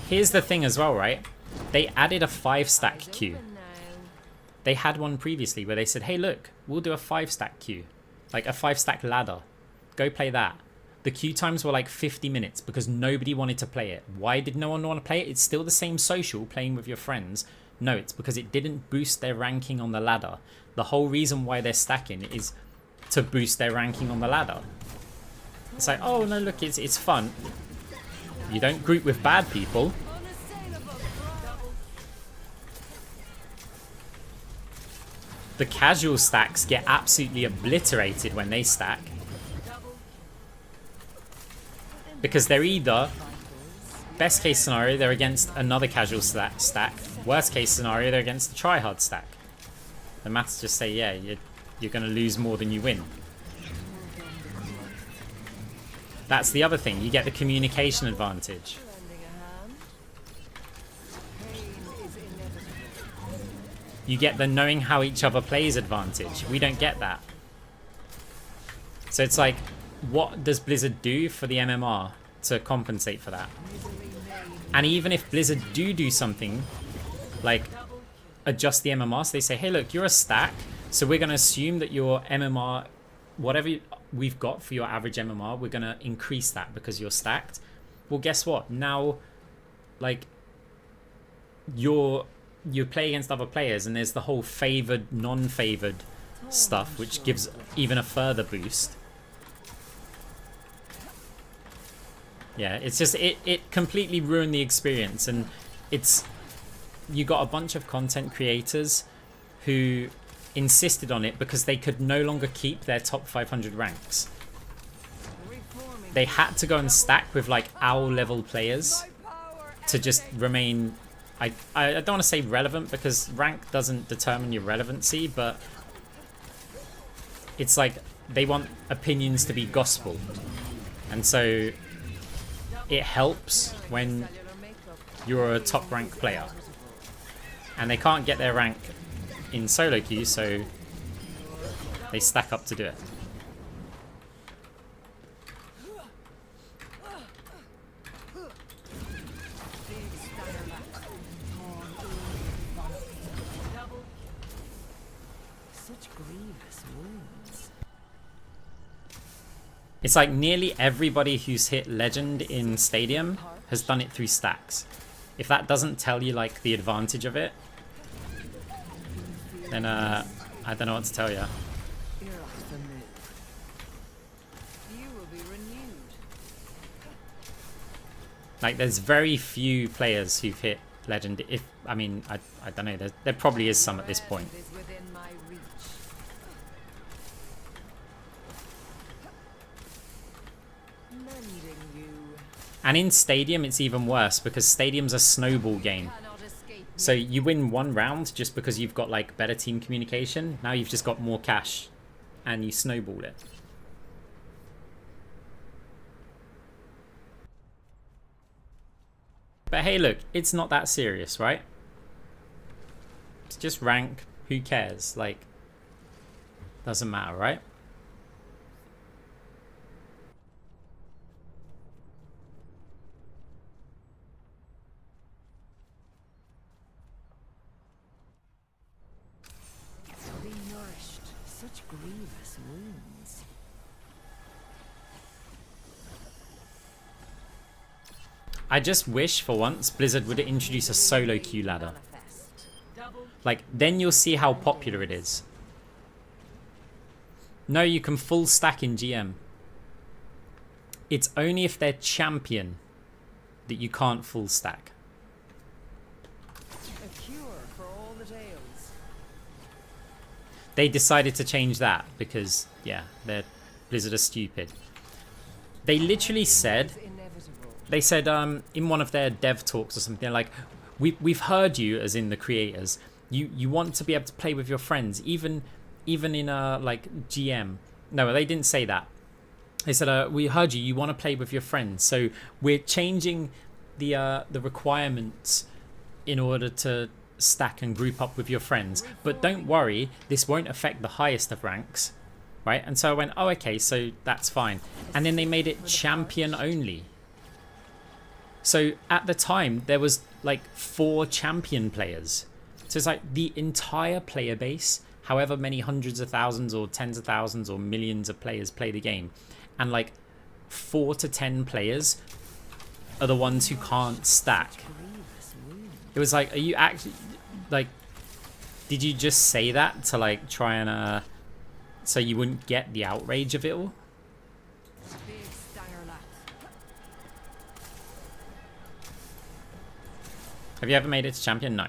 Here's the thing as well, right? They added a 5-stack queue. They had one previously where they said, hey, look, we'll do a 5-stack queue. Like a 5-stack ladder. Go play that. The queue times were like 50 minutes because nobody wanted to play it. Why did no one want to play it? It's still the same social, playing with your friends. No, it's because it didn't boost their ranking on the ladder. The whole reason why they're stacking is to boost their ranking on the ladder. It's like, oh, no, look, it's fun. You don't group with bad people. The casual stacks get absolutely obliterated when they stack. Because they're either, best case scenario, they're against another casual stack. Worst case scenario, they're against the try-hard stack. The maths just say, yeah, you're going to lose more than you win. That's the other thing. You get the communication advantage. You get the knowing how each other plays advantage. We don't get that. So it's like, what does Blizzard do for the MMR to compensate for that? And even if Blizzard do something, like adjust the MMR, so they say, hey, look, you're a stack, so we're going to assume that your MMR, whatever we've got for your average MMR, we're going to increase that because you're stacked. Well, guess what? Now, like, you play against other players, and there's the whole favored, non-favored stuff, which gives even a further boost. Yeah, it's just, it completely ruined the experience, and you got a bunch of content creators who insisted on it because they could no longer keep their top 500 ranks. They had to go and stack with like our level players to just remain, I don't want to say relevant because rank doesn't determine your relevancy, but it's like they want opinions to be gospel. And so it helps when you're a top rank player. And they can't get their rank in solo queue, so they stack up to do it. It's like nearly everybody who's hit legend in Stadium has done it through stacks. If that doesn't tell you like the advantage of it, then I don't know what to tell you. Like there's very few players who've hit legend. If I mean I don't know. There probably is some at this point. And in Stadium, it's even worse because Stadium's a snowball game. So you win one round just because you've got like better team communication. Now you've just got more cash and you snowball it. But hey, look, it's not that serious, right? It's just rank. Who cares? Like, doesn't matter, right? Grievous wounds. I just wish for once Blizzard would introduce a solo queue ladder. Like, then you'll see how popular it is. No, you can full stack in GM. It's only if they're champion that you can't full stack. A cure for all the tales. They decided to change that because, yeah, Blizzard are stupid. They literally said, in one of their dev talks or something, they're like, we've heard you, as in the creators. You want to be able to play with your friends, even in like GM. No, they didn't say that. They said, we heard you. You want to play with your friends, so we're changing the requirements in order to stack and group up with your friends. But don't worry, this won't affect the highest of ranks, right? And so I went, oh, okay, so that's fine. And then they made it champion only. So at the time, there was like 4 champion players. So it's like the entire player base, however many hundreds of thousands or tens of thousands or millions of players play the game. And like 4 to 10 players are the ones who can't stack. It was like, are you actually, like, did you just say that to like try and, so you wouldn't get the outrage of it all? Have you ever made it to champion? No.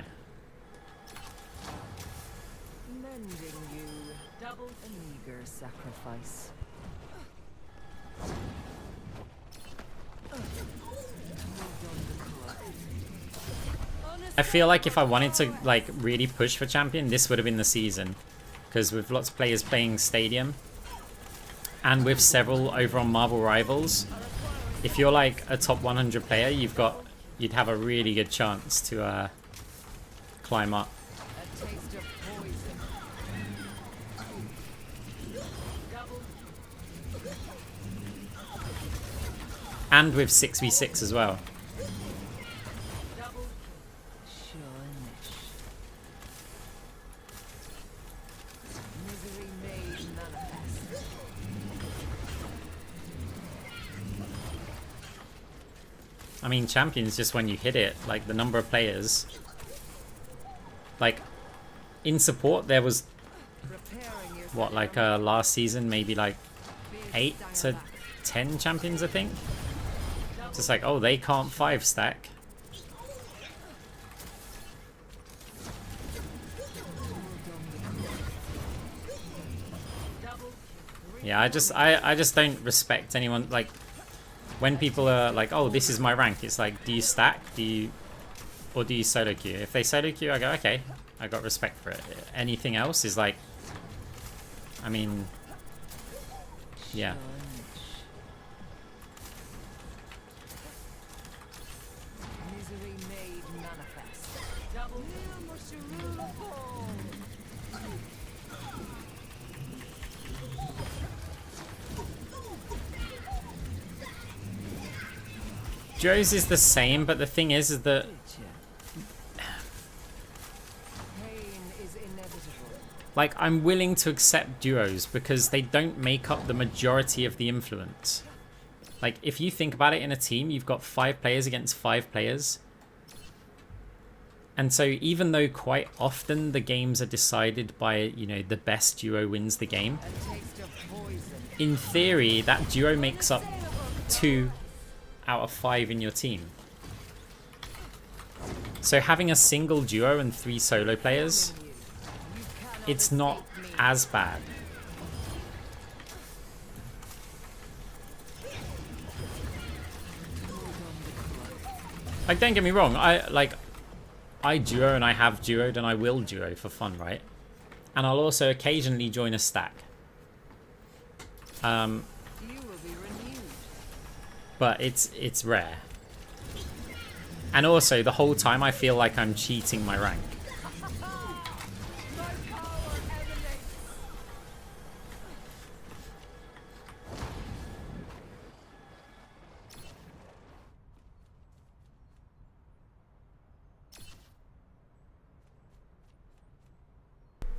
Mending you. Double a meager sacrifice. I feel like if I wanted to like really push for champion, this would have been the season, because with lots of players playing Stadium and with several over on Marvel Rivals, if you're like a top 100 player, you'd have a really good chance to climb up. A taste of poison. And with 6v6 as well. Misery made manifest. I mean, champion's just when you hit it, like the number of players. Like, in support, there was, what, like last season, maybe like 8 to 10 champions, I think. Just like, oh, they can't 5 stack. Yeah, I just don't respect anyone. Like, when people are like, oh, this is my rank, it's like, do you stack? Or do you solo queue? If they solo queue, I go, okay, I got respect for it. Anything else is like, I mean, yeah. Misery made manifest. Double Joe's is the same, but the thing is that like, I'm willing to accept duos because they don't make up the majority of the influence. Like, if you think about it, in a team, you've got 5 players against 5 players. And so even though quite often the games are decided by, you know, the best duo wins the game, in theory, that duo makes up 2 out of 5 in your team. So having a single duo and 3 solo players, it's not as bad. Like, don't get me wrong, I duo and I have duoed and I will duo for fun, right? And I'll also occasionally join a stack. But it's rare. And also, the whole time I feel like I'm cheating my rank.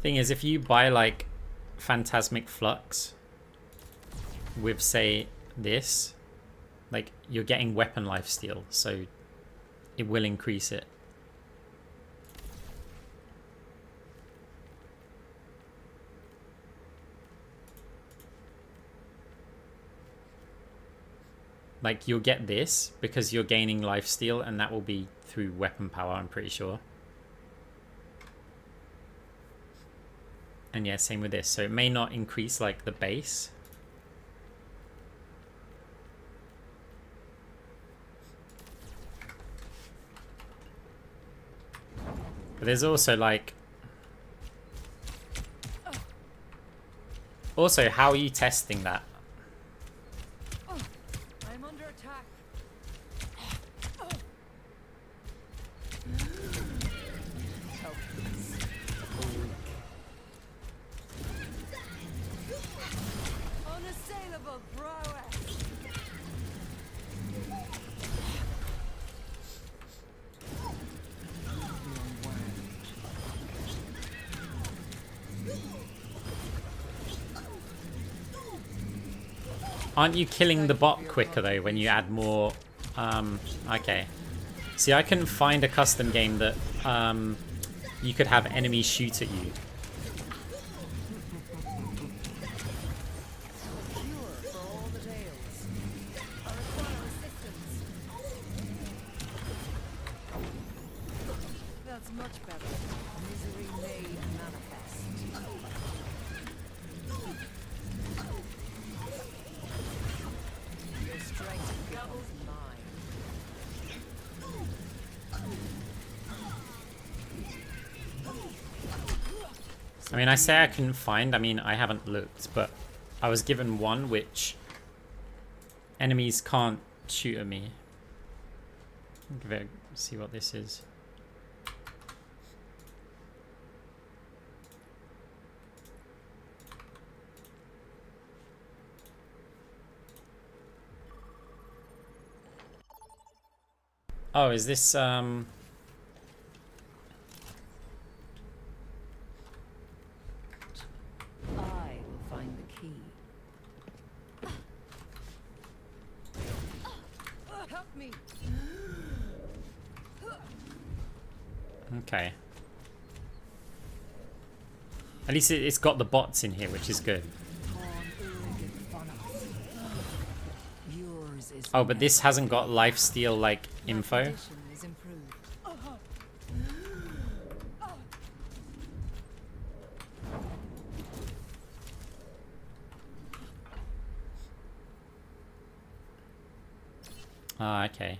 Thing is, if you buy like Phantasmic Flux with, say, this, like, you're getting weapon lifesteal, so it will increase it. Like, you'll get this because you're gaining lifesteal, and that will be through weapon power, I'm pretty sure. And yeah, same with this. So it may not increase like the base. But there's also like... Also, how are you testing that? I'm under attack. Unassailable prowess. Aren't you killing the bot quicker though when you add more? Okay. See, I couldn't find a custom game that you could have enemies shoot at you. That's much better. Misery made manifest. Your strength doubles mine. I mean, I say I couldn't find, I mean, I haven't looked, but I was given one which enemies can't shoot at me. Give it see what this is. Oh, is this I will find the key. Help me. okay. At least it's got the bots in here, which is good. Yours is Oh, but this hasn't got lifesteal like info. condition is improved. Ah, okay.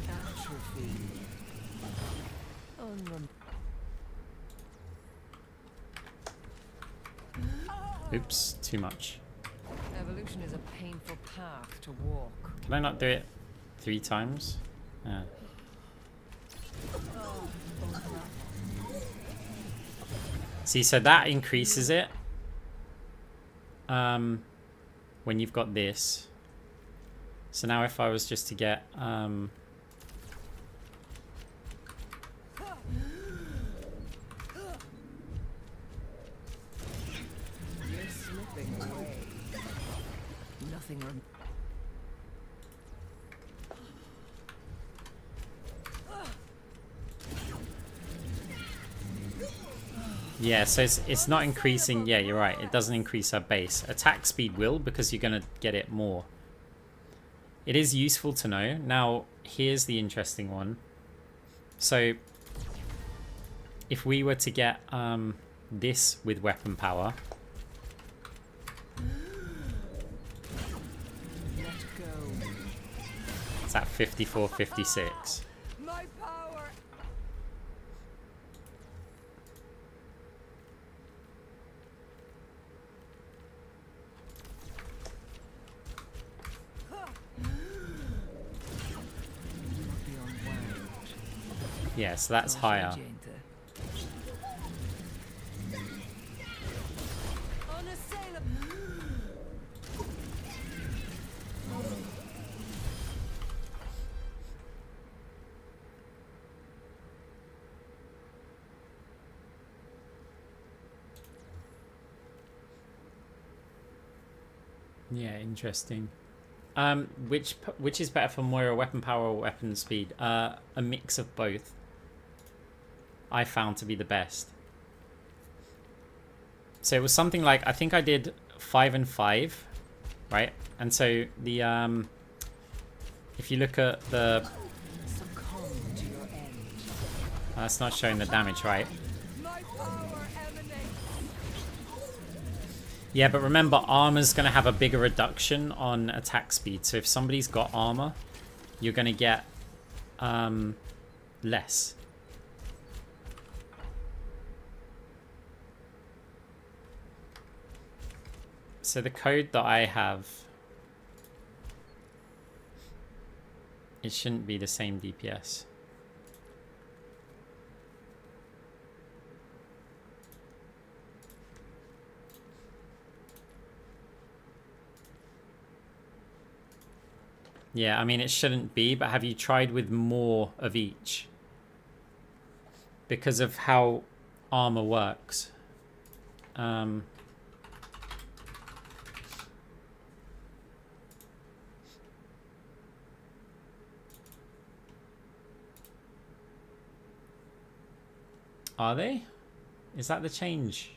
Atrophy. Oops, too much. Evolution is a painful path to walk. Can I not do it 3 times? Yeah. See, so that increases it. When you've got this. So now if I was just to get You're slipping away. Nothing rem- yeah, so it's not increasing. Yeah, you're right. It doesn't increase our base. Attack speed will, because you're going to get it more. It is useful to know. Now, here's the interesting one. So, if we were to get this with weapon power... Let go. It's at 54, 56. My power. Yeah, so that's higher. Yeah, interesting. Which is better for Moira, weapon power or weapon speed? A mix of both. I found to be the best. So it was something like, I think I did 5 and 5, right? And so the if you look at the that's not showing the damage, right? Yeah, but remember, armor's going to have a bigger reduction on attack speed. So if somebody's got armor, you're going to get less. So the code that I have, it shouldn't be the same DPS. Yeah, I mean, it shouldn't be, but have you tried with more of each? Because of how armor works. Are they? Is that the change?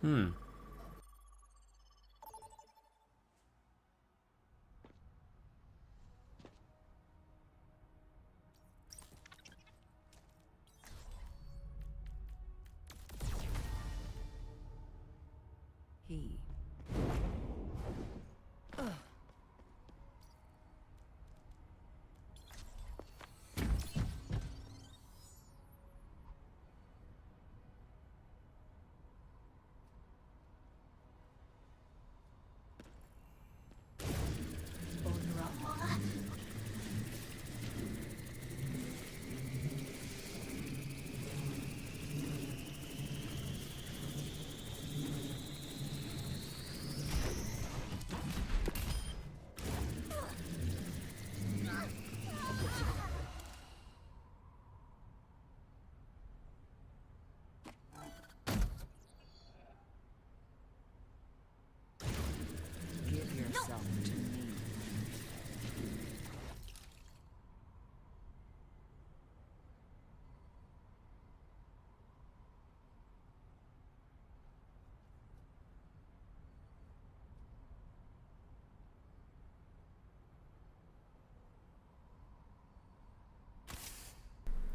Hmm. He.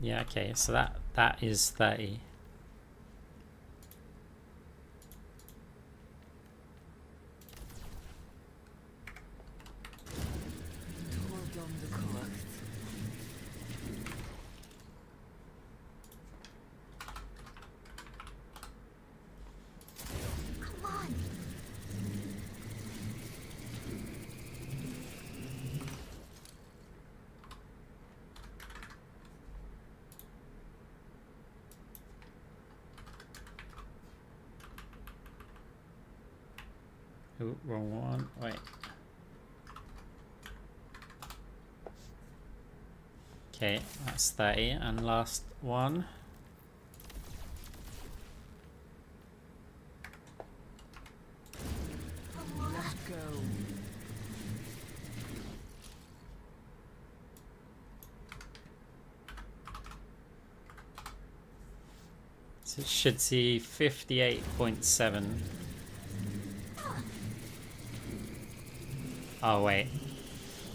Yeah, okay, so that is 30. Cordon de course. Come on. Ooh, wrong one. Wait. Okay, that's 30. And last one. Let's go. So it should see 58.7. Oh, wait.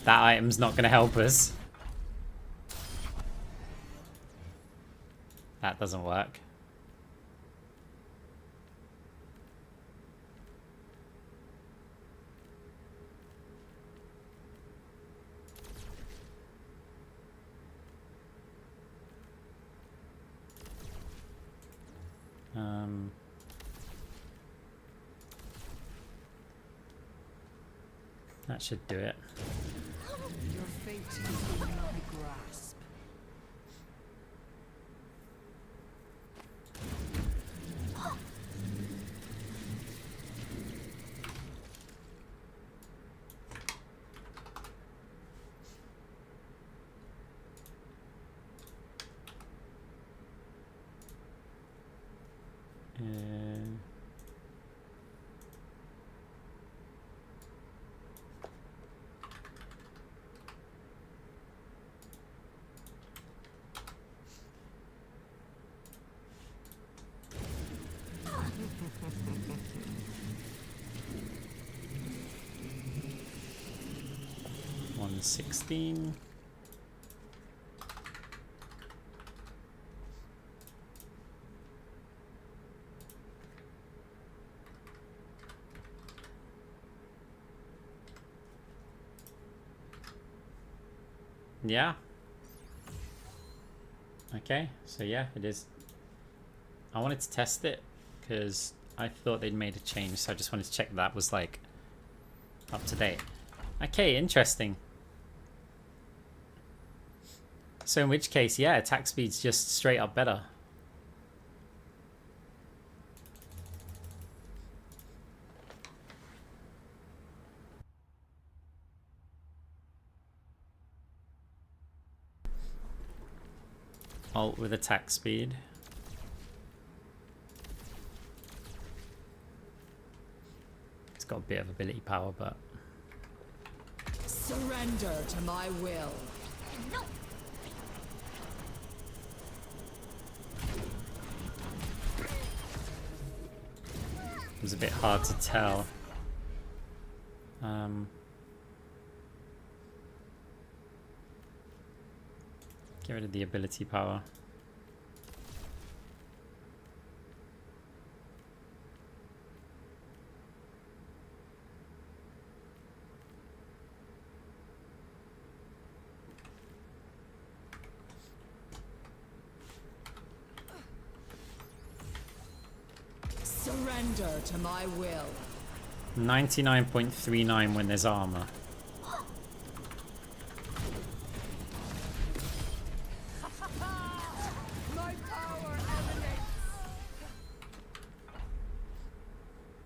That item's not going to help us. That doesn't work. That should do it. Your fate is in my grasp. Uh, 116. Yeah. Okay, so yeah, it is. I wanted to test it because I thought they'd made a change, so I just wanted to check that was like up to date. Okay, interesting. So in which case, yeah, attack speed's just straight up better. Alt with attack speed. It's got a bit of ability power, but Surrender to my will. No. it was a bit hard to tell. Get rid of the ability power. Surrender to my will. 99.39 when there's armor. My power emanates.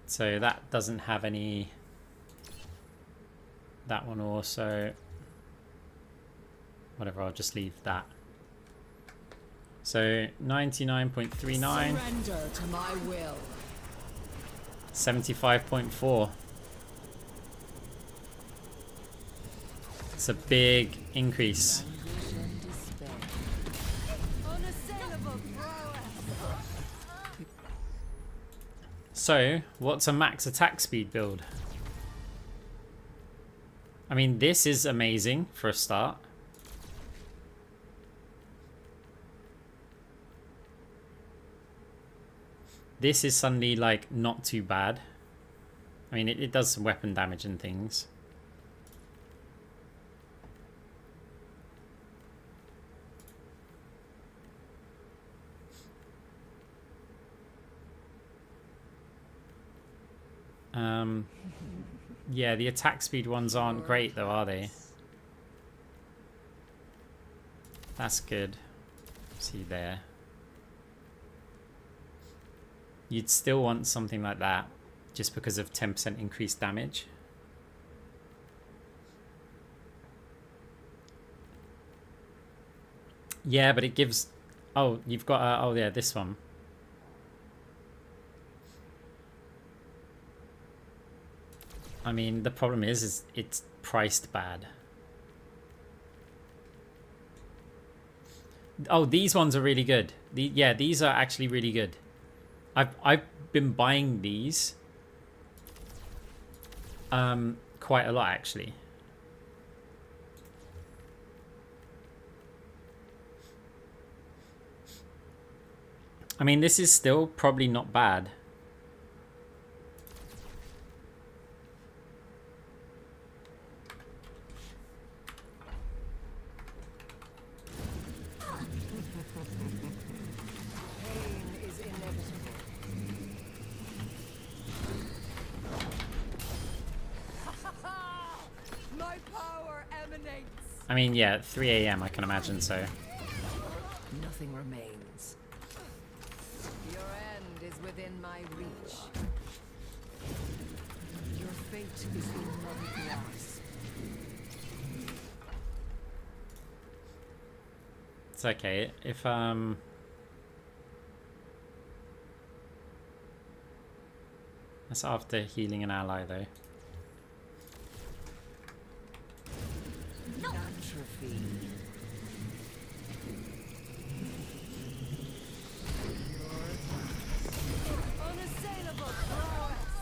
So that doesn't have any. That one also. Whatever, I'll just leave that. So 99.39, Surrender to my will. 75.4. It's a big increase. Anguish and despair. Unassailable prowess. So, what's a max attack speed build? I mean, this is amazing for a start. this is suddenly like not too bad. I mean, it does some weapon damage and things. Yeah, the attack speed ones aren't great though, are they? That's good. See there. You'd still want something like that just because of 10% increased damage. Yeah, but it gives... Oh, you've got... oh, yeah, this one. I mean, the problem is it's priced bad. Oh, these ones are really good. Yeah, these are actually really good. I've been buying these quite a lot, actually. I mean, this is still probably not bad. I mean, yeah, at 3 AM I can imagine so. Nothing remains. Your end is within my reach. Your fate is in my grasp. It's okay. If that's after healing an ally though. Atrophy. Unassailable prowess.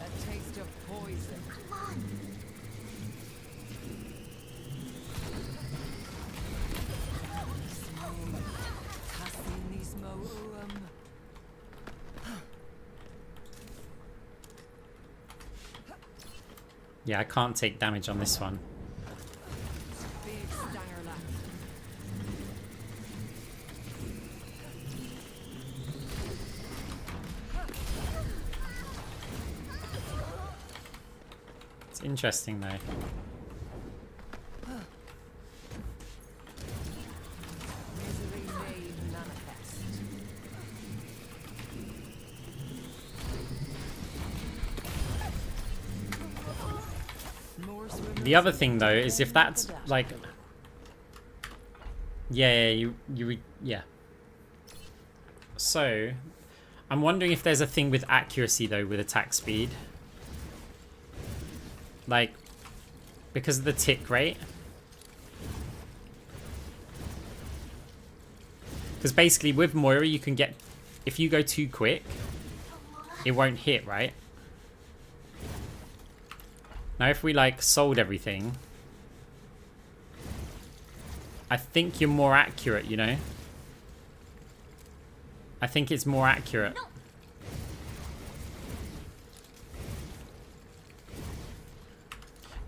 A taste of poison. Yeah, I can't take damage on this one. Big stanger left. It's interesting though. Misery made manifest. The other thing though is if that's like, yeah, yeah. So, I'm wondering if there's a thing with accuracy though with attack speed, like because of the tick rate. Because basically with Moira you can get, if you go too quick, it won't hit, right? Now if we like sold everything, I think you're more accurate, you know? I think it's more accurate.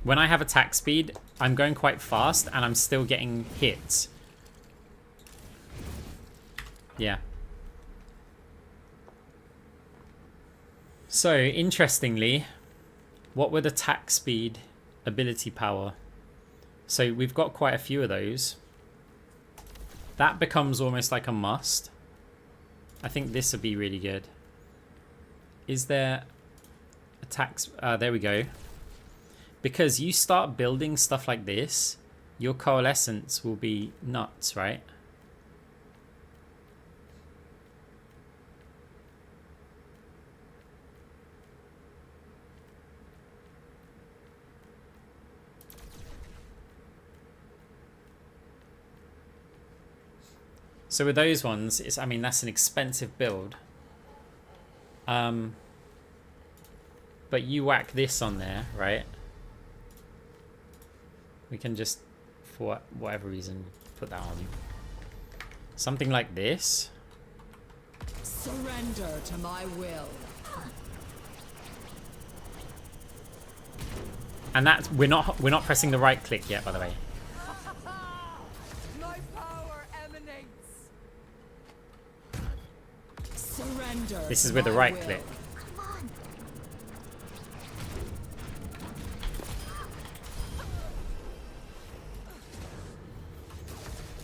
When I have attack speed, I'm going quite fast and I'm still getting hits. Yeah. So, interestingly, what would attack speed, ability power? So we've got quite a few of those. That becomes almost like a must. I think this would be really good. Is there attacks? There we go. Because you start building stuff like this, your coalescence will be nuts, right? So with those ones, it's, I mean, that's an expensive build. But you whack this on there, right? We can just for whatever reason, put that on. Something like this. Surrender to my will. And that's we're not pressing the right click yet, by the way. My power emanates. Surrender. This is to with the my right will. click. Come on.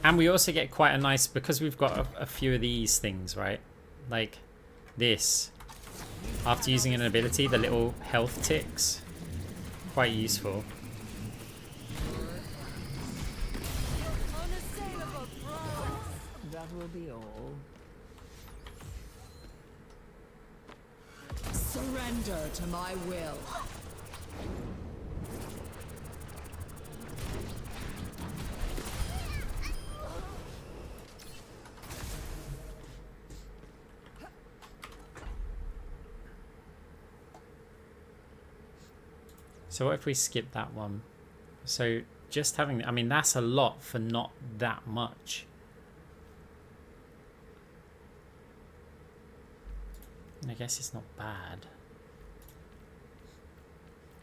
And we also get quite a nice, because we've got a few of these things, right? Like this. After using an ability, the little health ticks. Quite useful. Unassailable prowess. That will be all. Surrender to my will. So what if we skip that one? So just having, I mean, that's a lot for not that much. I guess it's not bad.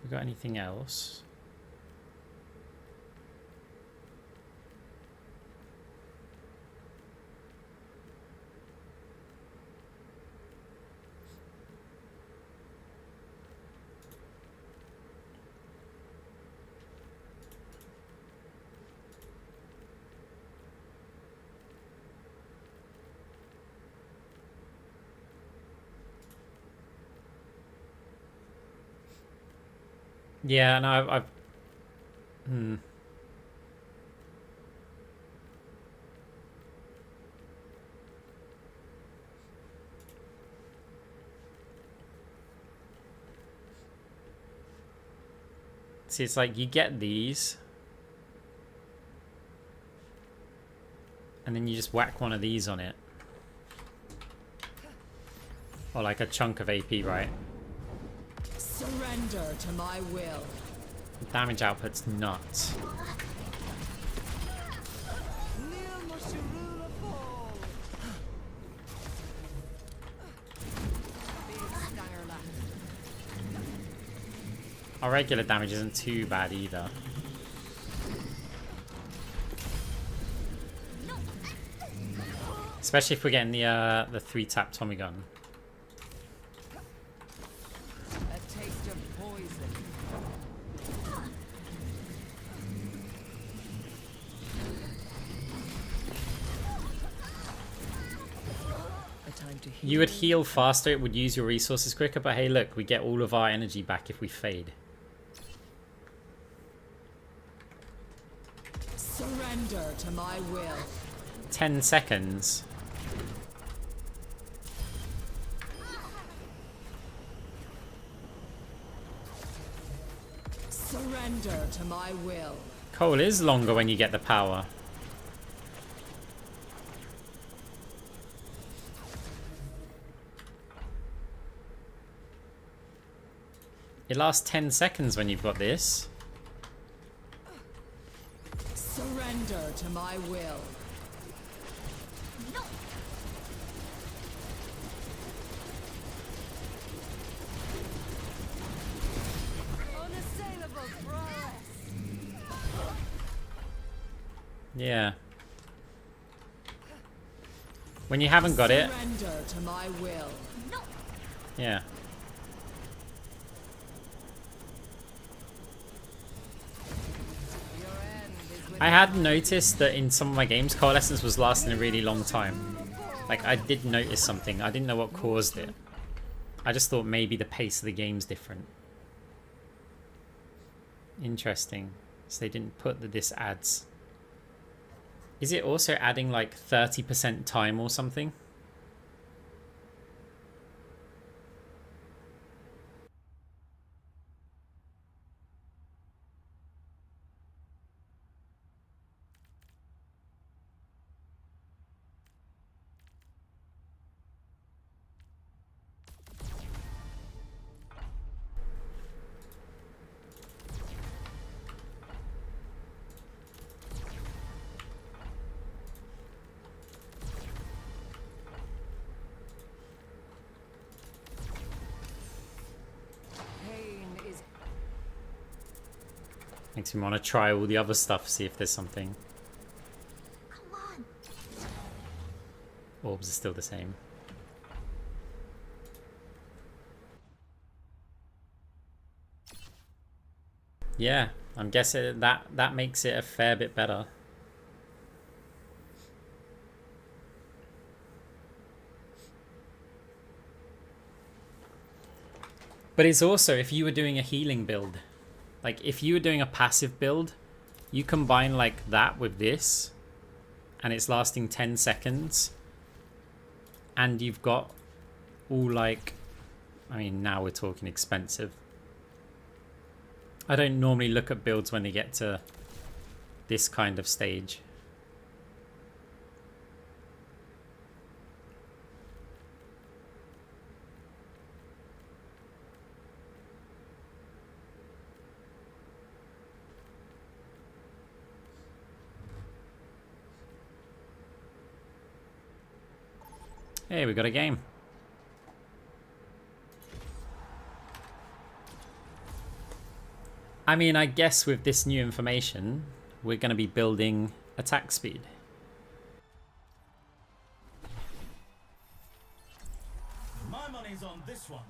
We got anything else? Yeah, no, I've See, it's like you get these, and then you just whack one of these on it. Or like a chunk of AP, right? Surrender to my will. Damage output's nuts. Our regular damage isn't too bad either. Especially if we're getting the 3-tap Tommy gun. A taste of poison. A time to heal. You would heal faster, it would use your resources quicker, but hey look, we get all of our energy back if we fade. Surrender to my will. 10 seconds. Surrender to my will. Coal is longer when you get the power. It lasts 10 seconds when you've got this. Surrender to my will. Unassailable prowess. Yeah. When you haven't got it, Surrender to my will. yeah. Your end is with I had noticed that in some of my games, Coalescence was lasting a really long time. Like, I did notice something. I didn't know what caused it. I just thought maybe the pace of the game's different. Interesting. So they didn't put that this adds. Is it also adding like 30% time or something? Makes me want to try all the other stuff, see if there's something. Come on. Orbs are still the same. Yeah, I'm guessing that makes it a fair bit better. But it's also, if you were doing a healing build, like if you were doing a passive build, you combine like that with this, and it's lasting 10 seconds, and you've got all like, I mean, now we're talking expensive. I don't normally look at builds when they get to this kind of stage. Hey, we got a game. I mean, I guess with this new information, we're going to be building attack speed. My money's on this one.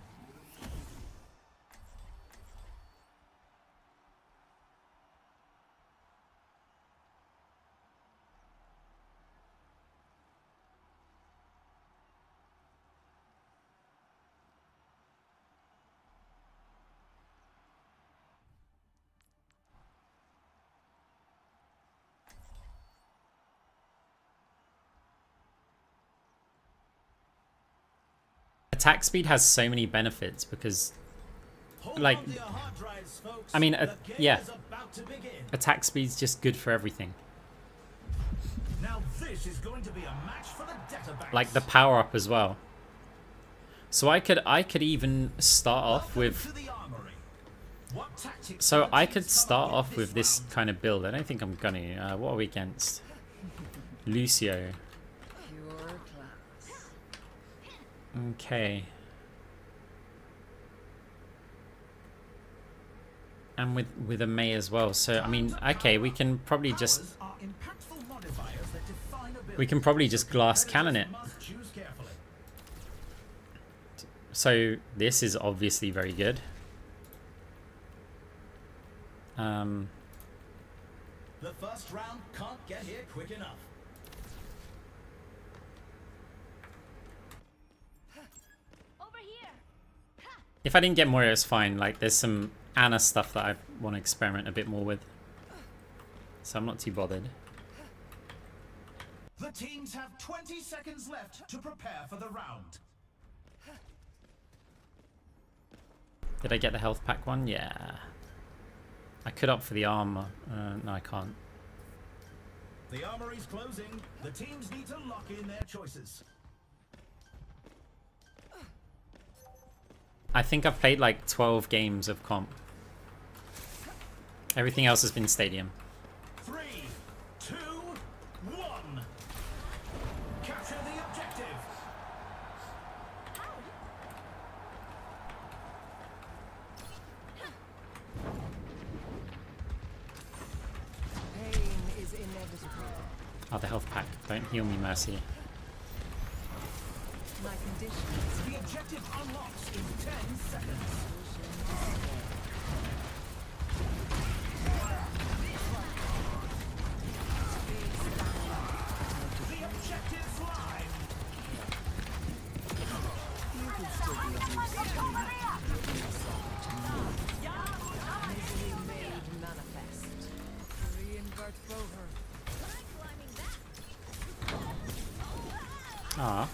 Attack speed has so many benefits because, Hold like, on to your hard drives, folks. I mean, The game yeah, is about to begin. attack speed's just good for everything. Now this is going to be a match for the databanks. Like the power up as well. So I could even start off Welcome with. to the armory. What tactics So will I the could teams come start up off with with this round? kind of build. I don't think I'm gonna. What are we against? Lucio. Pure class. Okay. And with a May as well. So I mean, okay, we can probably just Powers are impactful modifiers that define ability. we can probably just glass cannon it. Must choose carefully. So this is obviously very good. The first round can't get here quick enough. Over here. If I didn't get Moira, it's fine. Like there's some Anna stuff that I want to experiment a bit more with. So I'm not too bothered. The teams have 20 seconds left to prepare for the round. Did I get the health pack one? Yeah. I could opt for the armor. No, I can't. The armory's closing. The teams need to lock in their choices. I think I've played like 12 games of comp. Everything else has been stadium. 3, 2, 1. Capture the objective. Pain is inevitable. Oh, the health pack. Don't heal me, Mercy. My conditions. The objective unlocks in 10 seconds. The objective's live. You can still be of use to me. Misery made manifest. Reinvert over. Ah.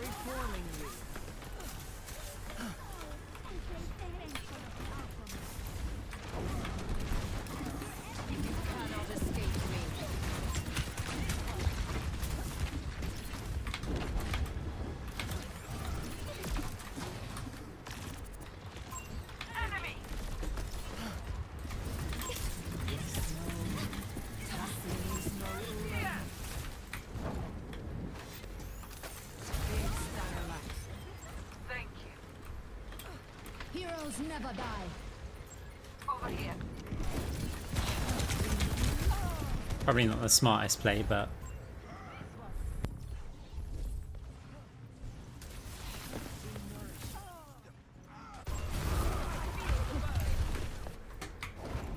Reforming you. You cannot escape me. Enemy. Thank you. Heroes never die. Over here. Probably not the smartest play, but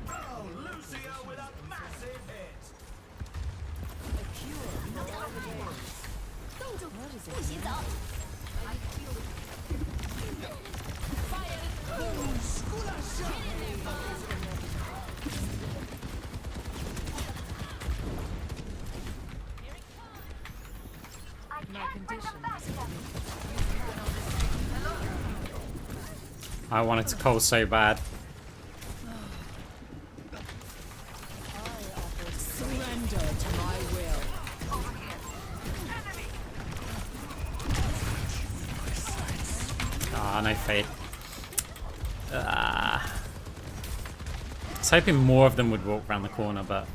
Oh, Lucio with a massive hit. 冻住，不许走！ I wanted to call so bad. Surrender to my will. Ah, no fade. I was hoping more of them would walk around the corner, but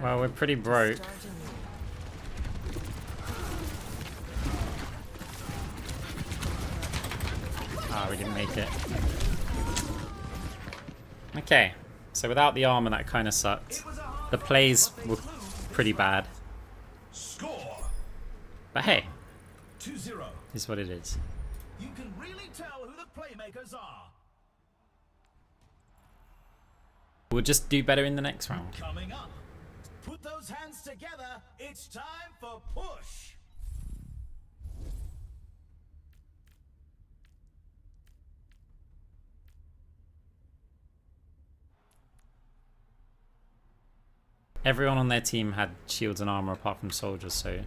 well, we're pretty broke. Ah, we didn't make it. Okay, so without the armor, that kind of sucked. The plays were pretty bad, Score but hey, 2-0. is what it is. You can really tell who the playmakers are. We'll just do better in the next round. Coming up, put those hands together. It's time for push. Everyone on their team had shields and armor apart from soldiers, so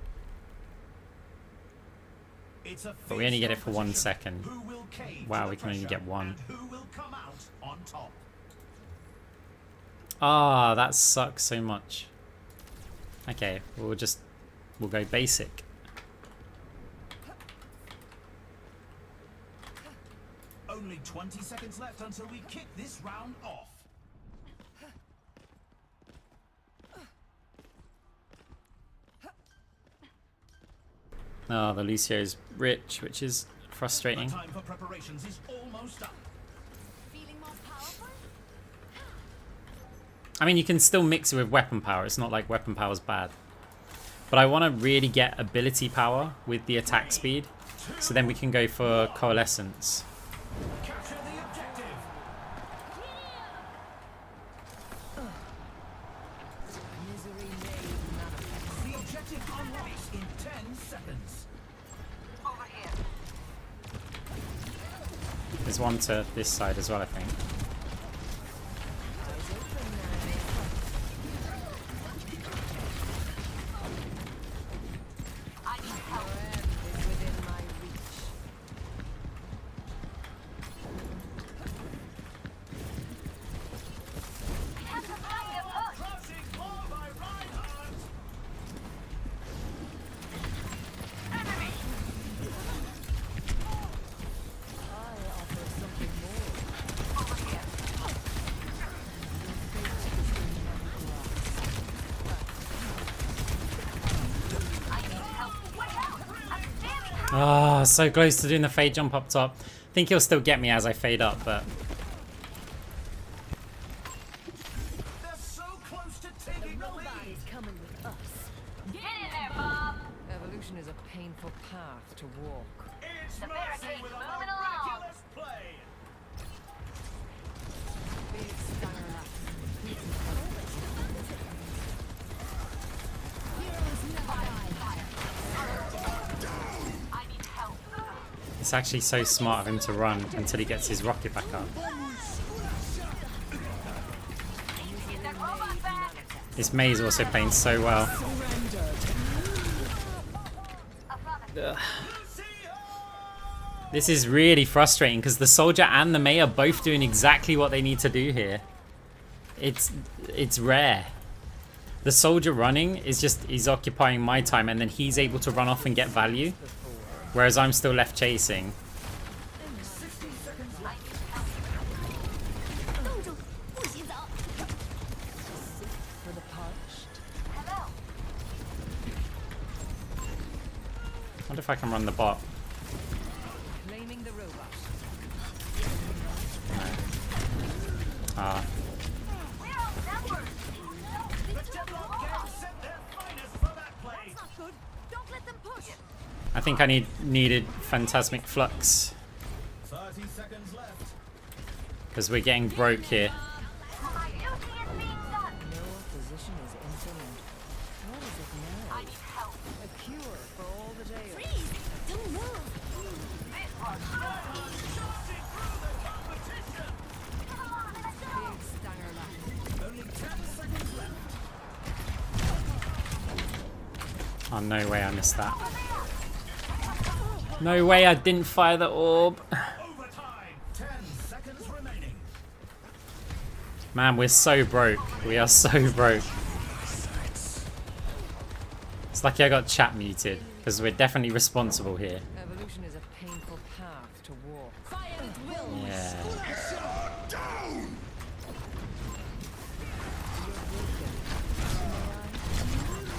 It's a but we only get it fierce for 1 competition. second. Who will cave Wow, to we the can only pressure get one. and who will come out on top? Ah, that sucks so much. Okay, we'll go basic. Only 20 seconds left until we kick this round off. Oh, the Lucio's rich, which is The frustrating. time for preparations is almost up. Feeling more powerful? I mean, you can still mix it with weapon power. It's not like weapon power is bad. But I want to really get ability power with the attack speed. So then we can go for Coalescence. Capture the objective. Misery made manifest. The objective unlocks in 10 seconds. Over here. There's one to this side as well, I think. Eyes open now. I need help. Your end is within my reach. We have to find a push. Crushing ball by Reinhardt. Enemy. I offer something more. Over here. I need help. Watch out. I'm standing high. Ah, so close to doing the fade jump up top. I think he'll still get me as I fade up, but They're so close to taking the lead. Nobody's coming with us. Get in there, Bob. Evolution is a painful path to walk. It's The Mercy barricade's with a moving along. miraculous play. Big Starla. I need help. it's actually so smart of him to run until he gets his rocket back up. Get that robot back. This May's also playing so well. Ugh. This is really frustrating because the soldier and the May are both doing exactly what they need to do here. It's rare. The soldier running is just, he's occupying my time and then he's able to run off and get value. Whereas I'm still left chasing. 冻住，不许走。 For the parched. Hello. I wonder if I can run the bot. Claiming the road. Ah, We're outnumbered. The Deadlock Gang sent their finest for that play. That's not good. Don't let them push. I think I needed Phantasmic Flux 30 seconds left. because we're getting broke here. My duty is being done. No opposition is insurmountable. What is it now? I need help. A cure for all the day. Freeze! Don't move. This one's Shotting through the competition. Come on, let's go. Big stanger lap. Only 10 seconds left. Oh, no way I missed that. No way I didn't fire the orb. Overtime. 10 seconds remaining. Man, we're so broke. We are so broke. It's lucky I got chat muted because we're definitely responsible here. Evolution is a painful path to walk. Fire at will. Yeah.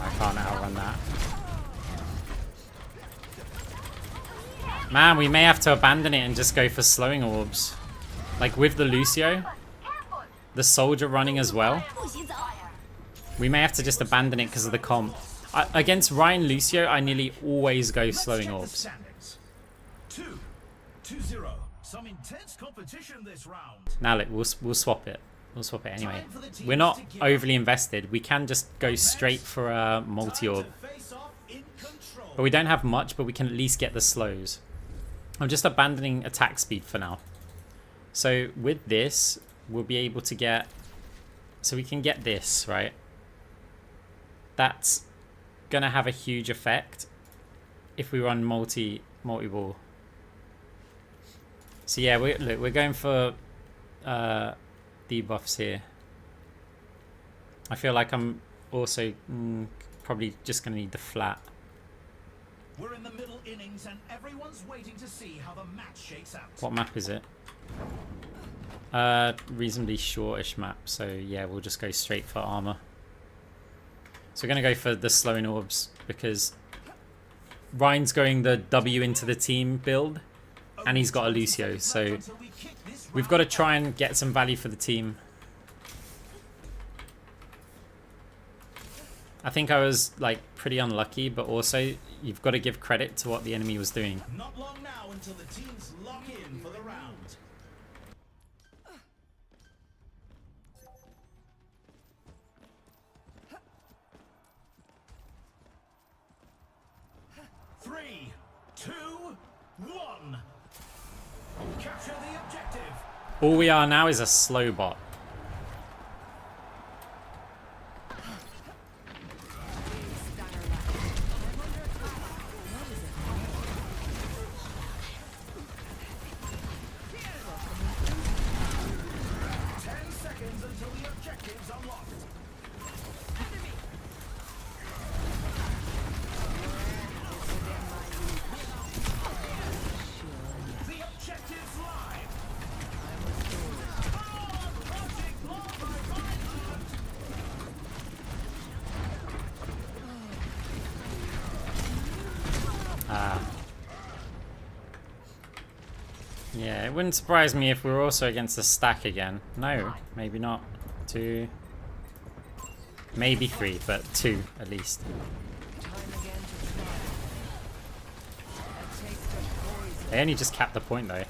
I can't outrun that. Man, we may have to abandon it and just go for slowing orbs. Like with the Lucio, the soldier running as well. We may have to just abandon it because of the comp. Against Ryan Lucio, I nearly always go Let's slowing check the orbs. standings. 2-0. Some intense competition this round. Now look, we'll swap it. We'll swap it anyway. We're not overly invested. We can just go straight for a multi-orb. Time to face off in control. But we don't have much, but we can at least get the slows. I'm just abandoning attack speed for now. So with this, we'll be able to get... So we can get this, right? That's going to have a huge effect if we run multi-ball. So yeah, look, we're going for debuffs here. I feel like I'm also probably just going to need the flat. We're in the middle innings and everyone's waiting to see how the match shakes out. What map is it? Reasonably shortish map, so yeah, we'll just go straight for armor. So we're going to go for the slowing orbs because Ryan's going the W into the team build and he's got a Lucio, so we've got to try and get some value for the team. I think I was like pretty unlucky, but also you've got to give credit to what the enemy was doing. Not long now until the teams lock in for the round. Three, two, one. Capture the objective. All we are now is a slow bot. Stanger lap. I'm under attack. What is it now? 10 seconds until the objective's unlocked. The objective's live. Approaching blow by Violent. Yeah, it wouldn't surprise me if we were also against the stack again. No, maybe not. 2, maybe 3, but 2 at least. Time again to try. A taste of poison. They only just capped the point though.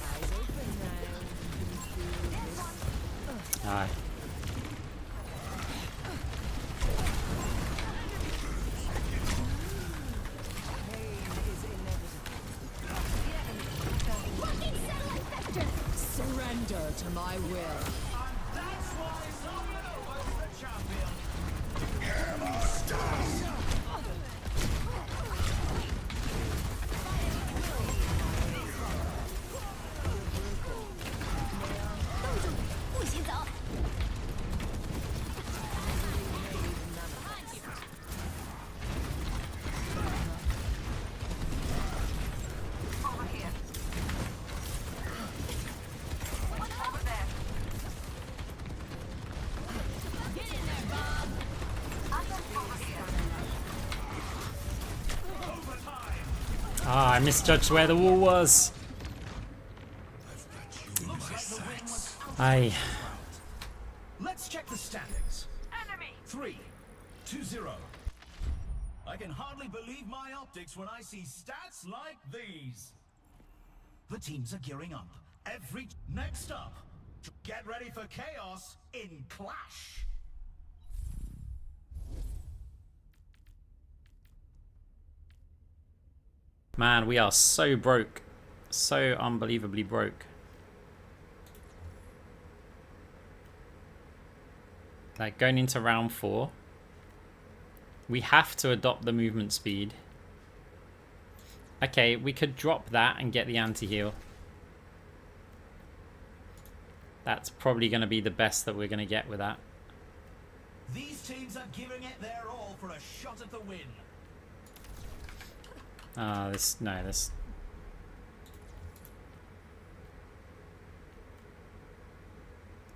Eyes open now. Aye. Surrender to my will. That's why Sonya was the champion. Ah, I misjudged where the wall was. Aye. Let's check the standings. Enemy! 3-2-0. I can hardly believe my optics when I see stats like these. The teams are gearing up. Next up, get ready for chaos in Clash. Man, we are so broke. So unbelievably broke. Like going into round 4. We have to adopt the movement speed. Okay, we could drop that and get the anti-heal. That's probably going to be the best that we're going to get with that. These teams are giving it their all for a shot at the win. This.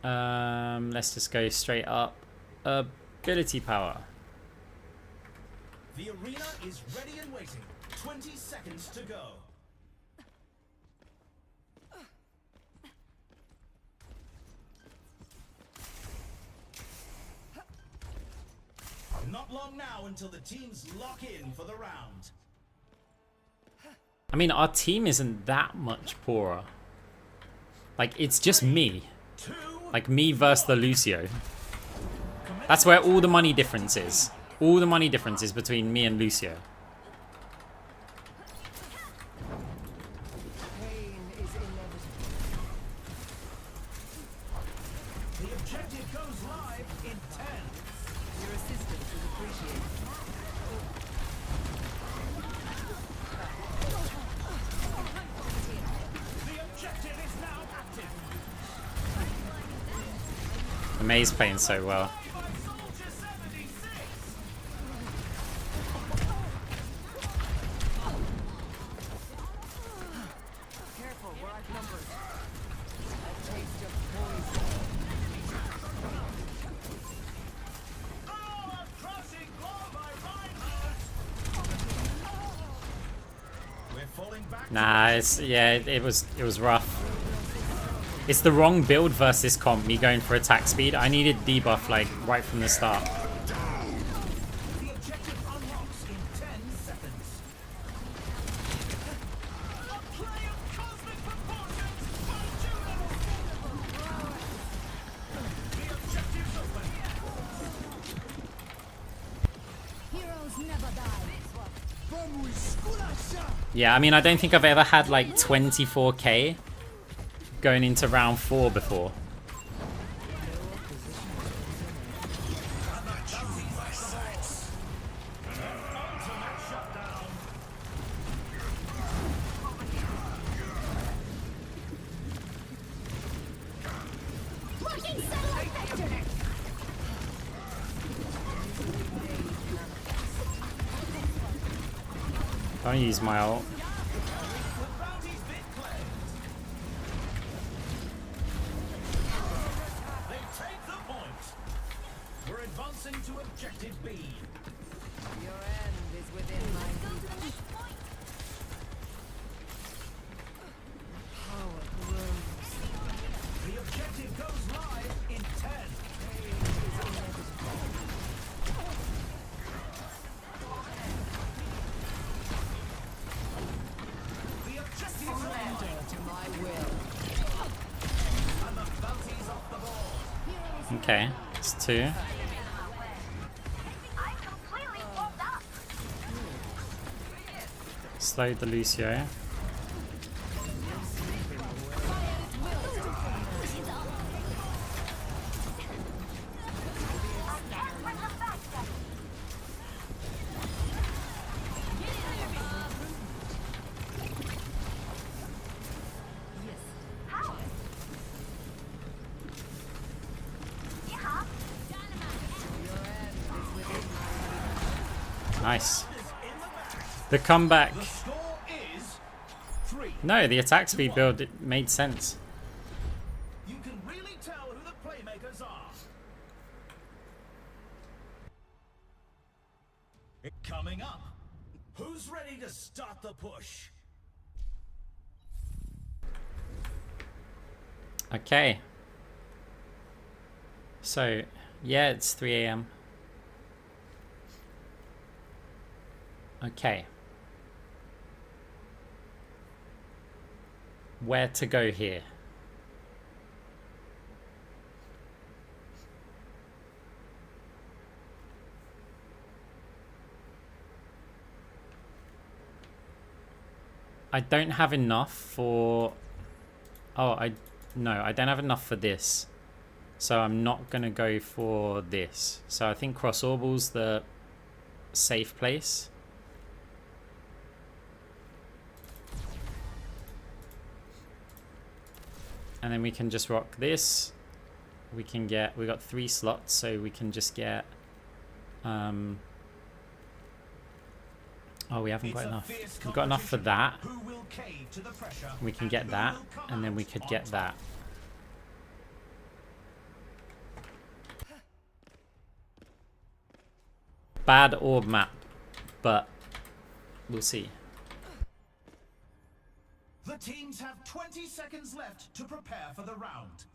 Let's just go straight up. Ability power. The arena is ready and waiting. 20 seconds to go. Not long now until the teams lock in for the round. I mean, our team isn't that much poorer. Like, it's just me. Like, me versus the Lucio. That's where all the money difference is. All the money difference is between me and Lucio. Pain is inevitable. The objective goes live in 10. Your assistance is appreciated. The objective is now active. The May's playing so well. By Soldier 76. Careful, we're outnumbered. A taste of poison. Oh, a crushing blow by Reinhardt. We're falling back. Nah, it was rough. It's the wrong build versus this comp, me going for attack speed. I needed debuff like right from the start. The objective unlocks in 10 seconds. A play of cosmic proportions by Juno. The objective's open. Heroes never die. Yeah, I mean, I don't think I've ever had like 24k going into round 4 before. Looking satellite vector. Don't use my ult. Bounty's been claimed. They take the point. We're advancing to objective B. Your end is within my reach. Power grows. The objective goes live in 10. The objective's Surrender on. to my will. And the bounty's off the board. Okay, it's 2. I'm completely warmed up. Slowed the Lucio. Nice. The comeback. The score is 3. No, the attack speed build, it made sense. You can really tell who the playmakers are. Coming up, who's ready to start the push? Okay. So, yeah, it's 3 a.m. Okay. Where to go here? I don't have enough for... Oh, no, I don't have enough for this. So I'm not going to go for this. So I think Cross Orbal's the safe place. And then we can just rock this. We got 3 slots, so we can just get... Oh, we haven't got enough. We've got enough for that. We can get that, and then we could get that. Bad orb map, but we'll see. The teams have 20 seconds left to prepare for the round.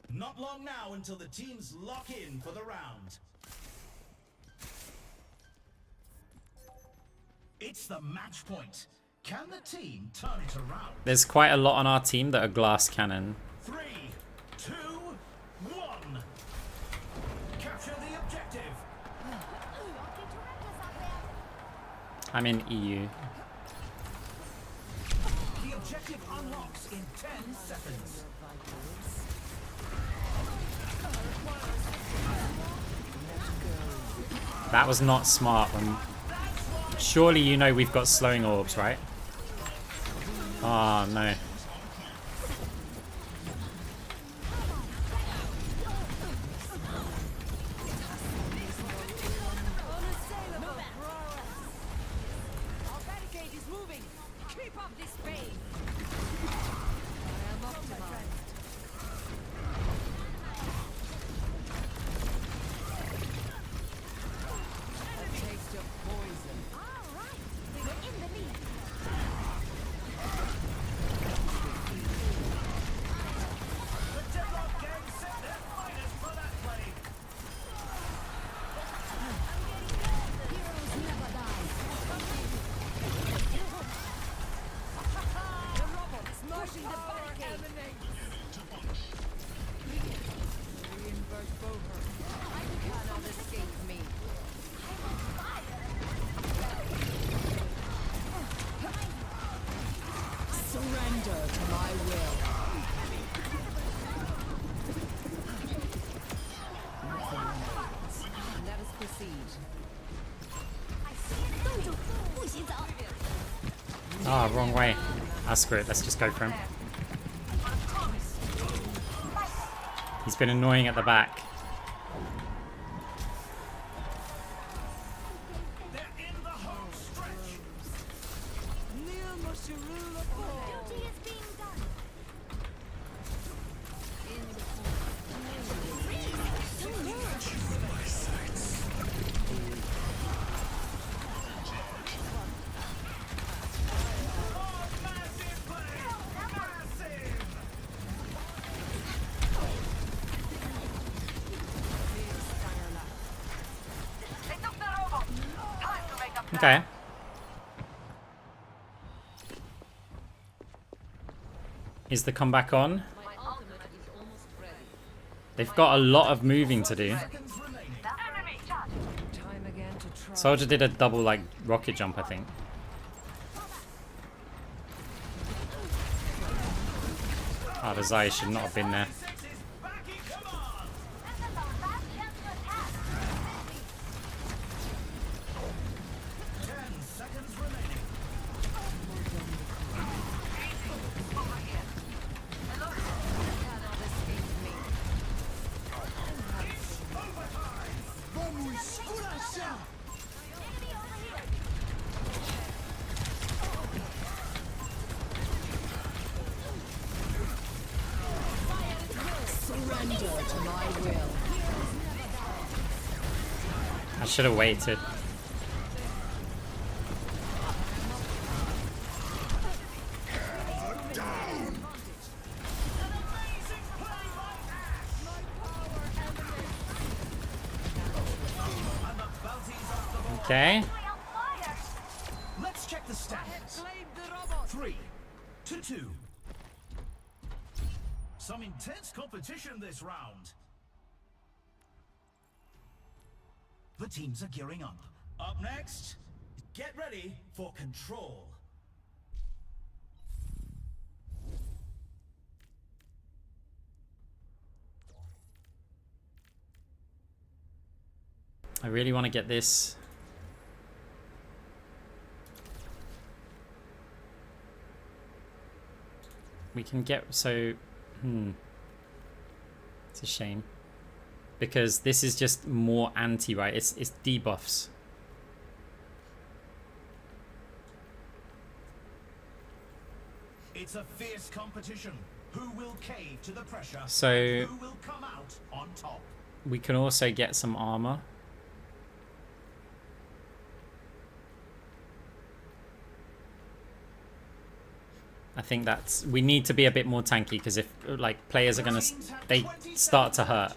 Not long now until the teams lock in for the round. It's the match point. Can the team turn it around? There's quite a lot on our team that are glass cannon. 3, 2, 1. Capture the objective. I'm in EU. The objective unlocks in 10 seconds. That was not smart. Surely you know we've got slowing orbs, right? Oh, no. Ah, wrong way. Ah, screw it. Let's just go for him. He's been annoying at the back. Okay. Is the comeback on? They've got a lot of moving to do. Soldier did a double, like, rocket jump, I think. Oh, the Zai should not have been there. Surrender to my will. I should have waited. Okay. Let's check the standings. 3-2. Some intense competition this round. The teams are gearing up. Up next, get ready for control. I really want to get this. We can get, so, it's a shame. Because this is just more anti, right? It's debuffs. It's a fierce competition. Who will cave to the pressure? So who will come out on top? We can also get some armor. I think that's, we need to be a bit more tanky because if like players are gonna, they start to hurt.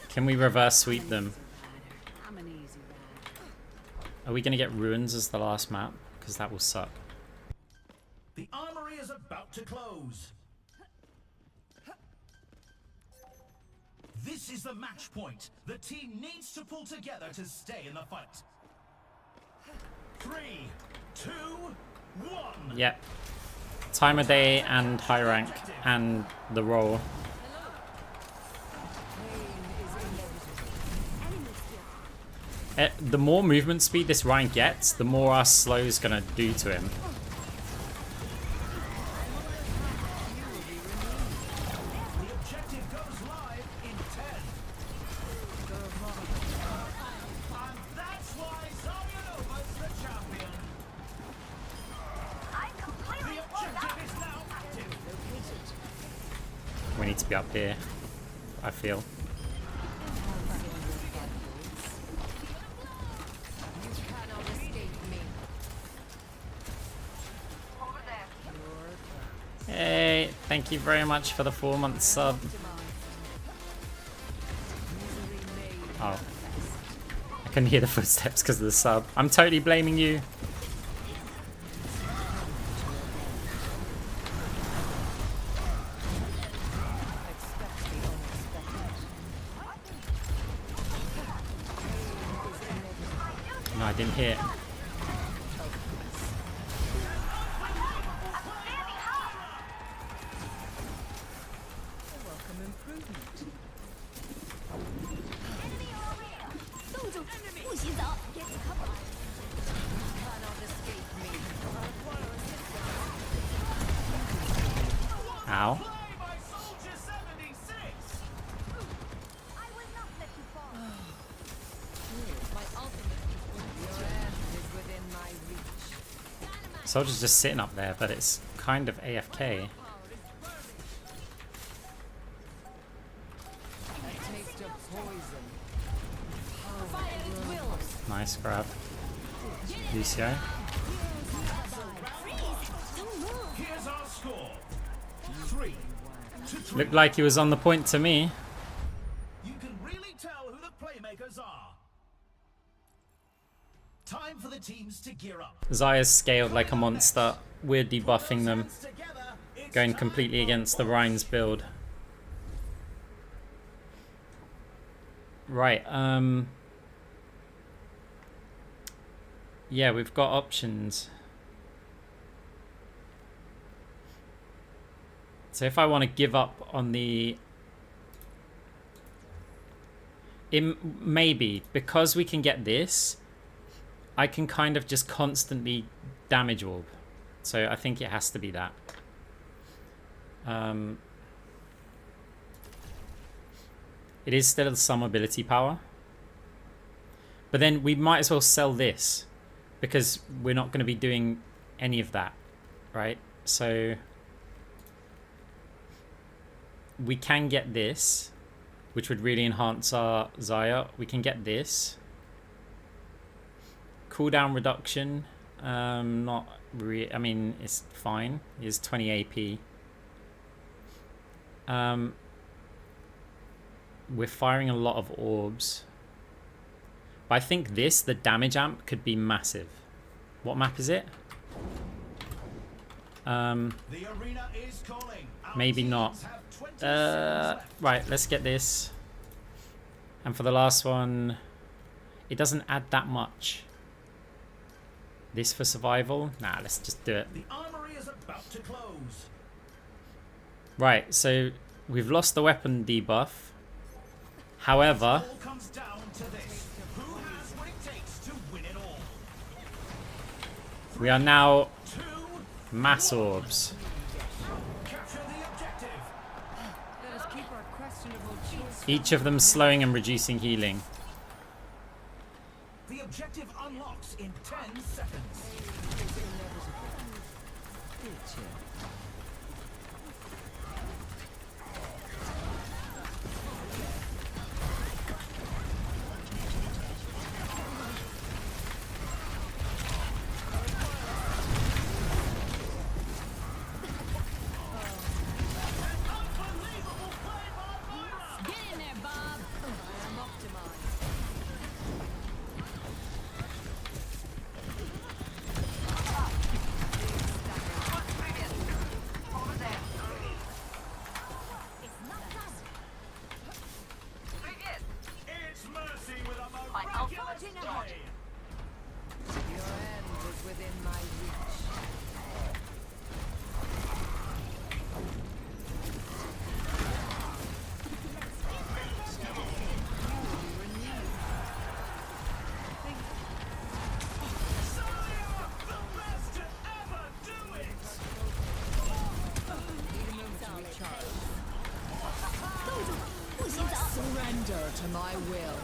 Can we reverse sweep them? Are we gonna get ruins as the last map? Because that will suck. The armory is about to close. This is the match point. The team needs to pull together to stay in the fight. 3, 2, 1. Yep. Time of day and high rank and the role. The more movement speed this Ryan gets, the more our slow's gonna do to him. The objective goes live in 10. And that's why Zaryanovas the champion. The objective is now active. We need to be up here, I feel. Hey, thank you very much for the 4-month sub. Oh. I couldn't hear the footsteps because of the sub. I'm totally blaming you. No, I didn't hear it. Ow. Soldier's just sitting up there, but it's kind of AFK. Nice grab. Lucio. Here's our score. 3 to 3. Looked like he was on the point to me. You can really tell who the playmakers are. Time for the teams to gear up. Zaya's scaled like a monster. We're debuffing them. Going completely against the Rhines build. Right, yeah, we've got options. So if I want to give up on the... maybe, because we can get this, I can kind of just constantly damage orb. So I think it has to be that. It is still some ability power. But then we might as well sell this, because we're not going to be doing any of that, right? So we can get this, which would really enhance our Zaya. We can get this. Cooldown reduction. Not really. I mean, it's fine. It's 20 AP. We're firing a lot of orbs. But I think this, the damage amp, could be massive. What map is it? The arena is calling. Our Maybe teams not. have 20 seconds left. Right, let's get this. And for the last one, it doesn't add that much. This for survival? Nah, let's just do it. The armory is about to close. Right, so we've lost the weapon debuff. However, All comes down to this. Who has what it takes to win it all? we are now 2, mass orbs. capture the objective. Let us keep our questionable choice. Each of them slowing and reducing healing. The objective unlocks in 10 seconds. Unbelievable play by Moira. Get in there, Bob. I am optimized. It's Mercy with a My miraculous ultimate play. Your end is within my reach. Saya, the best to ever do it. Need a moment to recharge. Surrender to my will.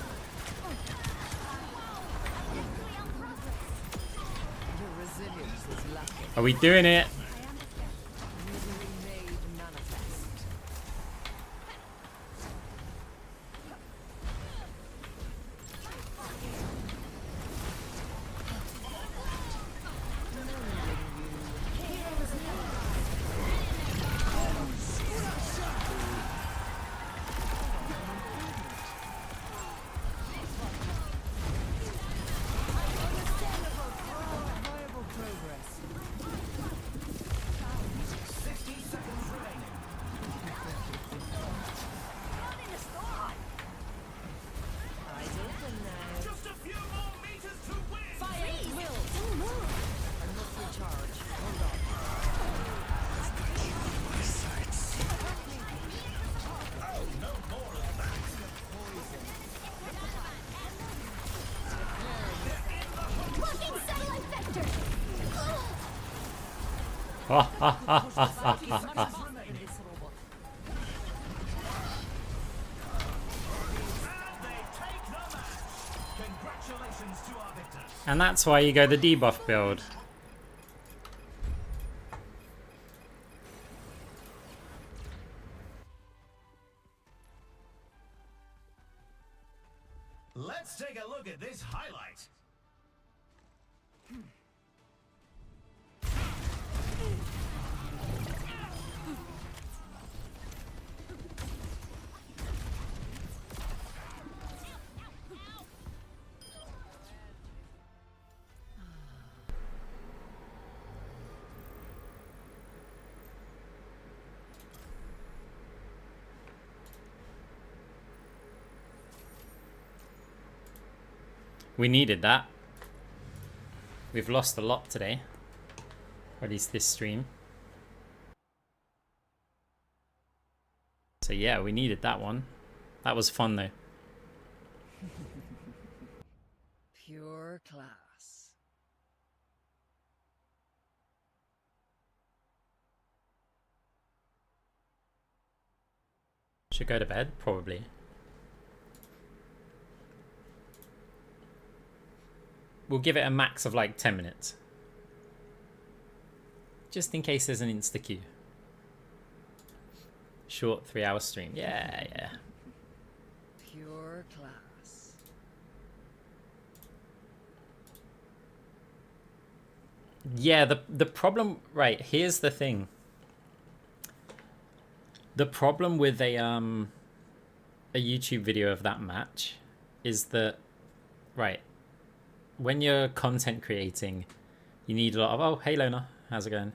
Your resilience is lacking. Are we doing it? Misery made manifest. Viable progress. 60 seconds remaining. Eyes open now. Just a few more meters to win. Fire at will. I must recharge. Hold on. No more of that. Blocking satellite vector. Remaining. And they take the match. Congratulations to our victors. And that's why you go the debuff build. Let's take a look at this highlight. We needed that. We've lost a lot today. Or at least this stream. So yeah, we needed that one. That was fun though. Pure class. Should go to bed? Probably. We'll give it a max of like 10 minutes. Just in case there's an insta-queue. Short 3-hour stream. Yeah, yeah. Pure class. Yeah, the problem, right, here's the thing. The problem with a YouTube video of that match is that, right, when you're content creating, you need a lot of, oh, hey Lona, how's it going?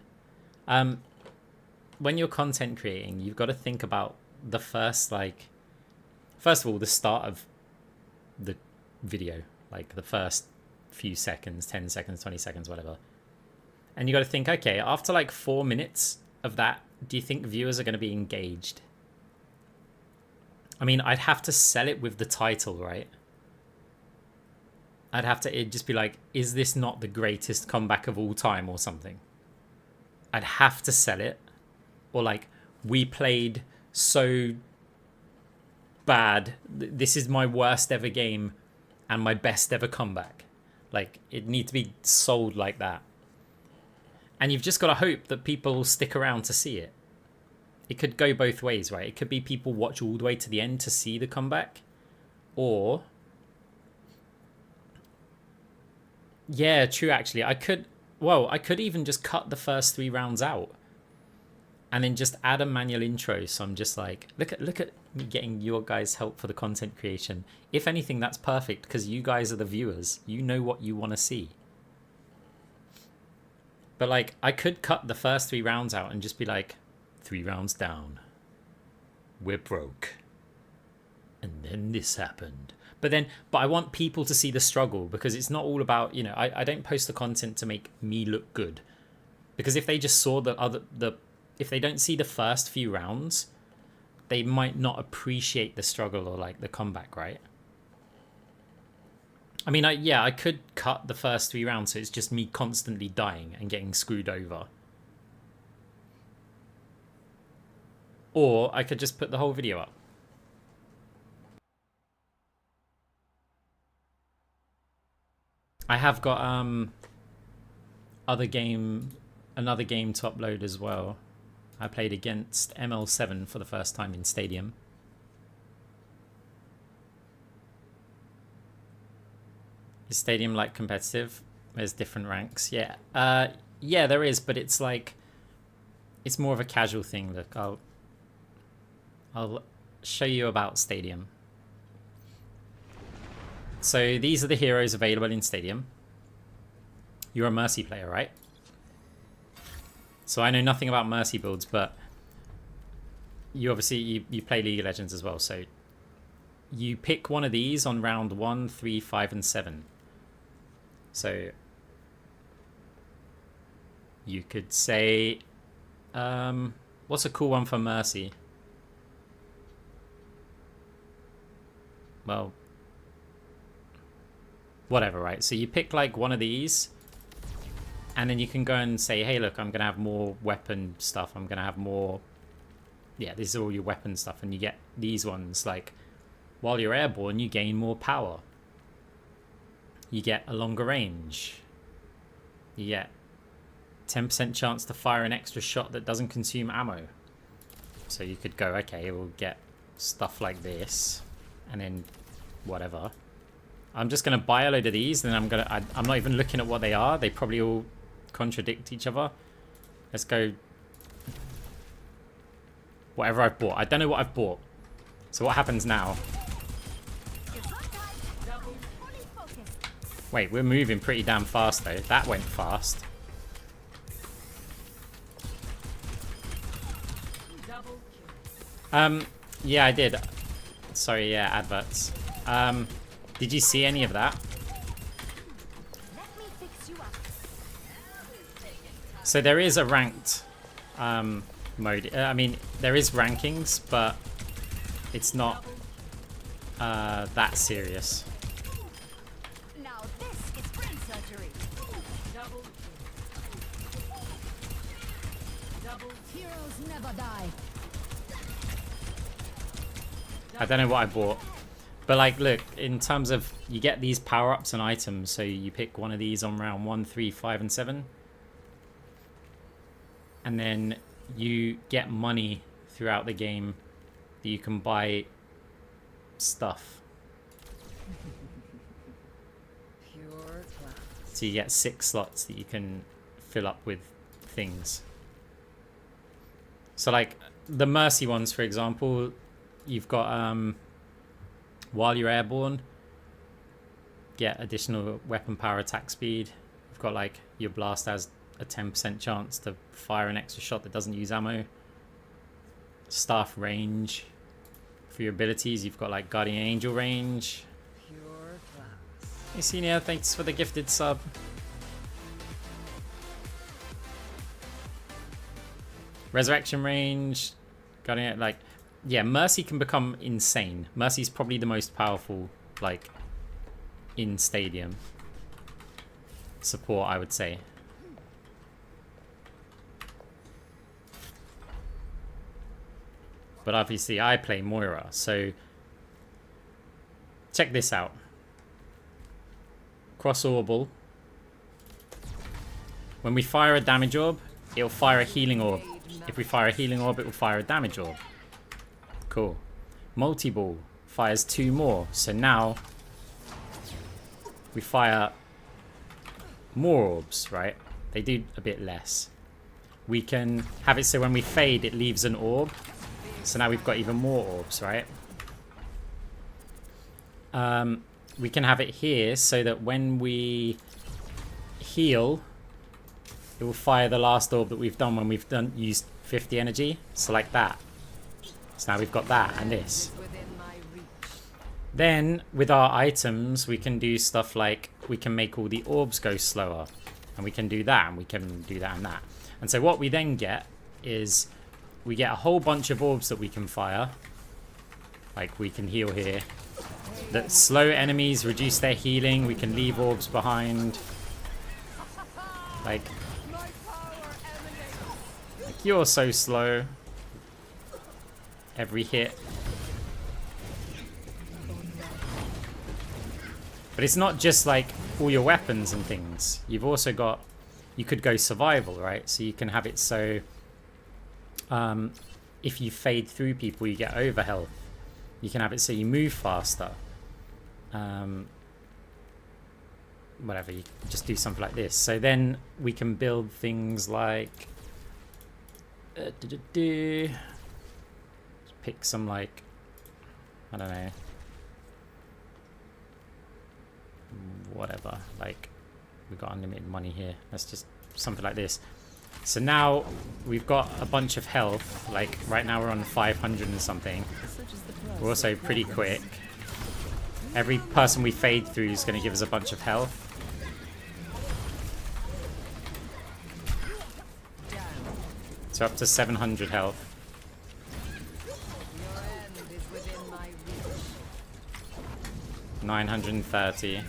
When you're content creating, you've got to think about the first, like, first of all, the start of the video, like the first few seconds, 10 seconds, 20 seconds, whatever. And you got to think, okay, after like 4 minutes of that, do you think viewers are going to be engaged? I mean, I'd have to sell it with the title, right? I'd have to, it'd just be like, is this not the greatest comeback of all time or something? I'd have to sell it. Or like, we played so bad. This is my worst ever game and my best ever comeback. Like, it needs to be sold like that. And you've just got to hope that people will stick around to see it. It could go both ways, right? It could be people watch all the way to the end to see the comeback. Or... yeah, true, actually. I could even just cut the first 3 rounds out. And then just add a manual intro. So I'm just like, look at me getting your guys' help for the content creation. If anything, that's perfect because you guys are the viewers. You know what you want to see. But like, I could cut the first 3 rounds out and just be like, 3 rounds down. We're broke. And then this happened. But I want people to see the struggle because it's not all about, you know, I don't post the content to make me look good. Because if they just saw if they don't see the first few rounds, they might not appreciate the struggle or like the comeback, right? I mean, I could cut the first 3 rounds so it's just me constantly dying and getting screwed over. Or I could just put the whole video up. I have got another game to upload as well. I played against ML7 for the first time in Stadium. Is Stadium like competitive? There's different ranks. Yeah. Yeah, there is, but it's like it's more of a casual thing. Look, I'll show you about Stadium. So these are the heroes available in Stadium. You're a Mercy player, right? So I know nothing about Mercy builds, but you obviously you play League of Legends as well. So you pick one of these on round 1, 3, 5, and 7. So you could say, what's a cool one for Mercy? Well, whatever, right? So you pick like one of these, and then you can go and say, hey, look, I'm going to have more weapon stuff. I'm going to have more... yeah, this is all your weapon stuff. And you get these ones, like, while you're airborne, you gain more power. You get a longer range. You get 10% chance to fire an extra shot that doesn't consume ammo. So you could go, okay, we'll get stuff like this. And then whatever. I'm just going to buy a load of these, and then I'm not even looking at what they are. They probably all contradict each other. Let's go. Whatever I've bought. I don't know what I've bought. So what happens now? Wait, we're moving pretty damn fast though. That went fast. Yeah, I did. Sorry, yeah, adverts. Did you see any of that? So there is a ranked mode. I mean, there is rankings, but it's not that serious. Now this is brain surgery. Heroes never die. I don't know what I bought. But like, look, in terms of, you get these power-ups and items, so you pick one of these on round 1, 3, 5, and 7. And then you get money throughout the game that you can buy stuff. Pure class. So you get 6 slots that you can fill up with things. So like the Mercy ones, for example, you've got while you're airborne, get additional weapon power attack speed. You've got like your blast has a 10% chance to fire an extra shot that doesn't use ammo. Staff range. For your abilities, you've got like Guardian Angel range. Pure class. Hey Senior, thanks for the gifted sub. Resurrection range. Guardian, like, yeah, Mercy can become insane. Mercy's probably the most powerful, like, in Stadium support, I would say. But obviously I play Moira, so check this out. Cross Orbal. When we fire a damage orb, it'll fire a healing orb. If we fire a healing orb, it will fire a damage orb. Cool. Multi-ball fires 2 more, so now we fire more orbs, right? They do a bit less. We can have it so when we fade, it leaves an orb. So now we've got even more orbs, right? We can have it here so that when we heal, it will fire the last orb that we've done when we've used 50 energy. So like that. So now we've got that and this. Within my reach. Then with our items, we can do stuff like we can make all the orbs go slower. And we can do that and we can do that and that. And so what we then get is we get a whole bunch of orbs that we can fire. Like we can heal here. That slow enemies reduce their healing. We can leave orbs behind. Like you're so slow. Every hit. But it's not just like all your weapons and things. You've also got, you could go survival, right? So you can have it so if you fade through people, you get over health. You can have it so you move faster. Whatever, you just do something like this. So then we can build things like just pick some like, I don't know, whatever, like we've got unlimited money here. Let's just something like this. So now we've got a bunch of health. Like right now we're on 500 and something. We're also pretty quick. Every person we fade through is going to give us a bunch of health. So up to 700 health. 930.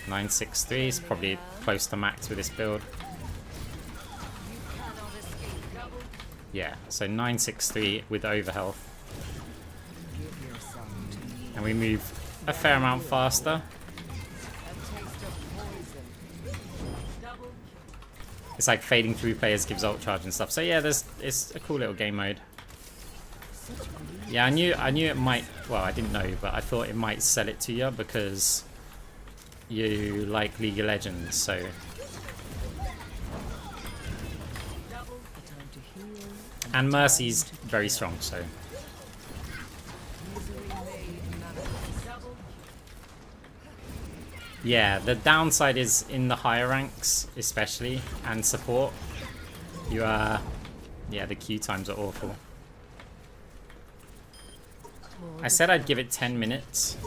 963 is probably close to max with this build. Yeah, so 963 with overhealth. And we move a fair amount faster. It's like fading through players gives ult charge and stuff. So yeah, it's a cool little game mode. Yeah, I knew it might, well, I didn't know, but I thought it might sell it to you because you like League of Legends, so and Mercy's very strong, so yeah, the downside is in the higher ranks especially, and support, you are, yeah, the queue times are awful. I said I'd give it 10 minutes.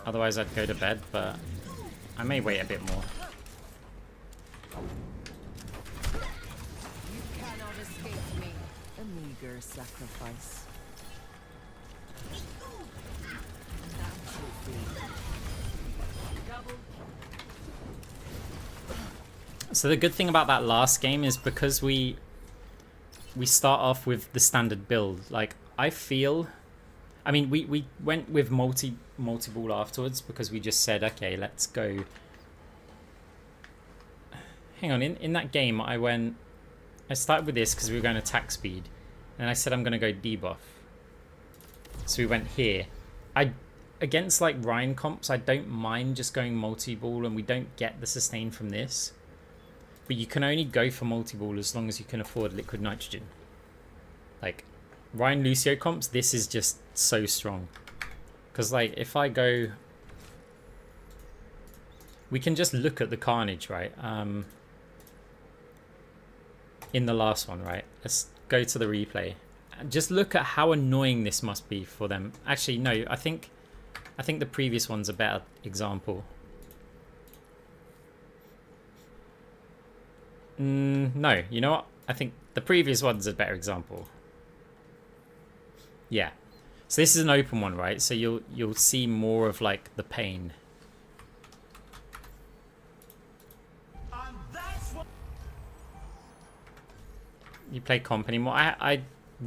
Otherwise I'd go to bed, but I may wait a bit more. You cannot escape me. A meager sacrifice. So the good thing about that last game is because we start off with the standard build. Like I feel I mean, we went with multi-ball afterwards because we just said, okay, let's go. Hang on, in that game, I started with this because we were going attack speed. And I said I'm going to go debuff. So we went here. Against like Ryan comps, I don't mind just going multi-ball and we don't get the sustain from this. But you can only go for multi-ball as long as you can afford liquid nitrogen. Like, Ryan Lucio comps, this is just so strong. Because like, if I go... We can just look at the carnage, right? In the last one, right? Let's go to the replay. Just look at how annoying this must be for them. Actually, no, I think the previous one's a better example. No, you know what? I think the previous one's a better example. Yeah. So this is an open one, right? So you'll see more of like the pain. And that's what You play comp anymore? I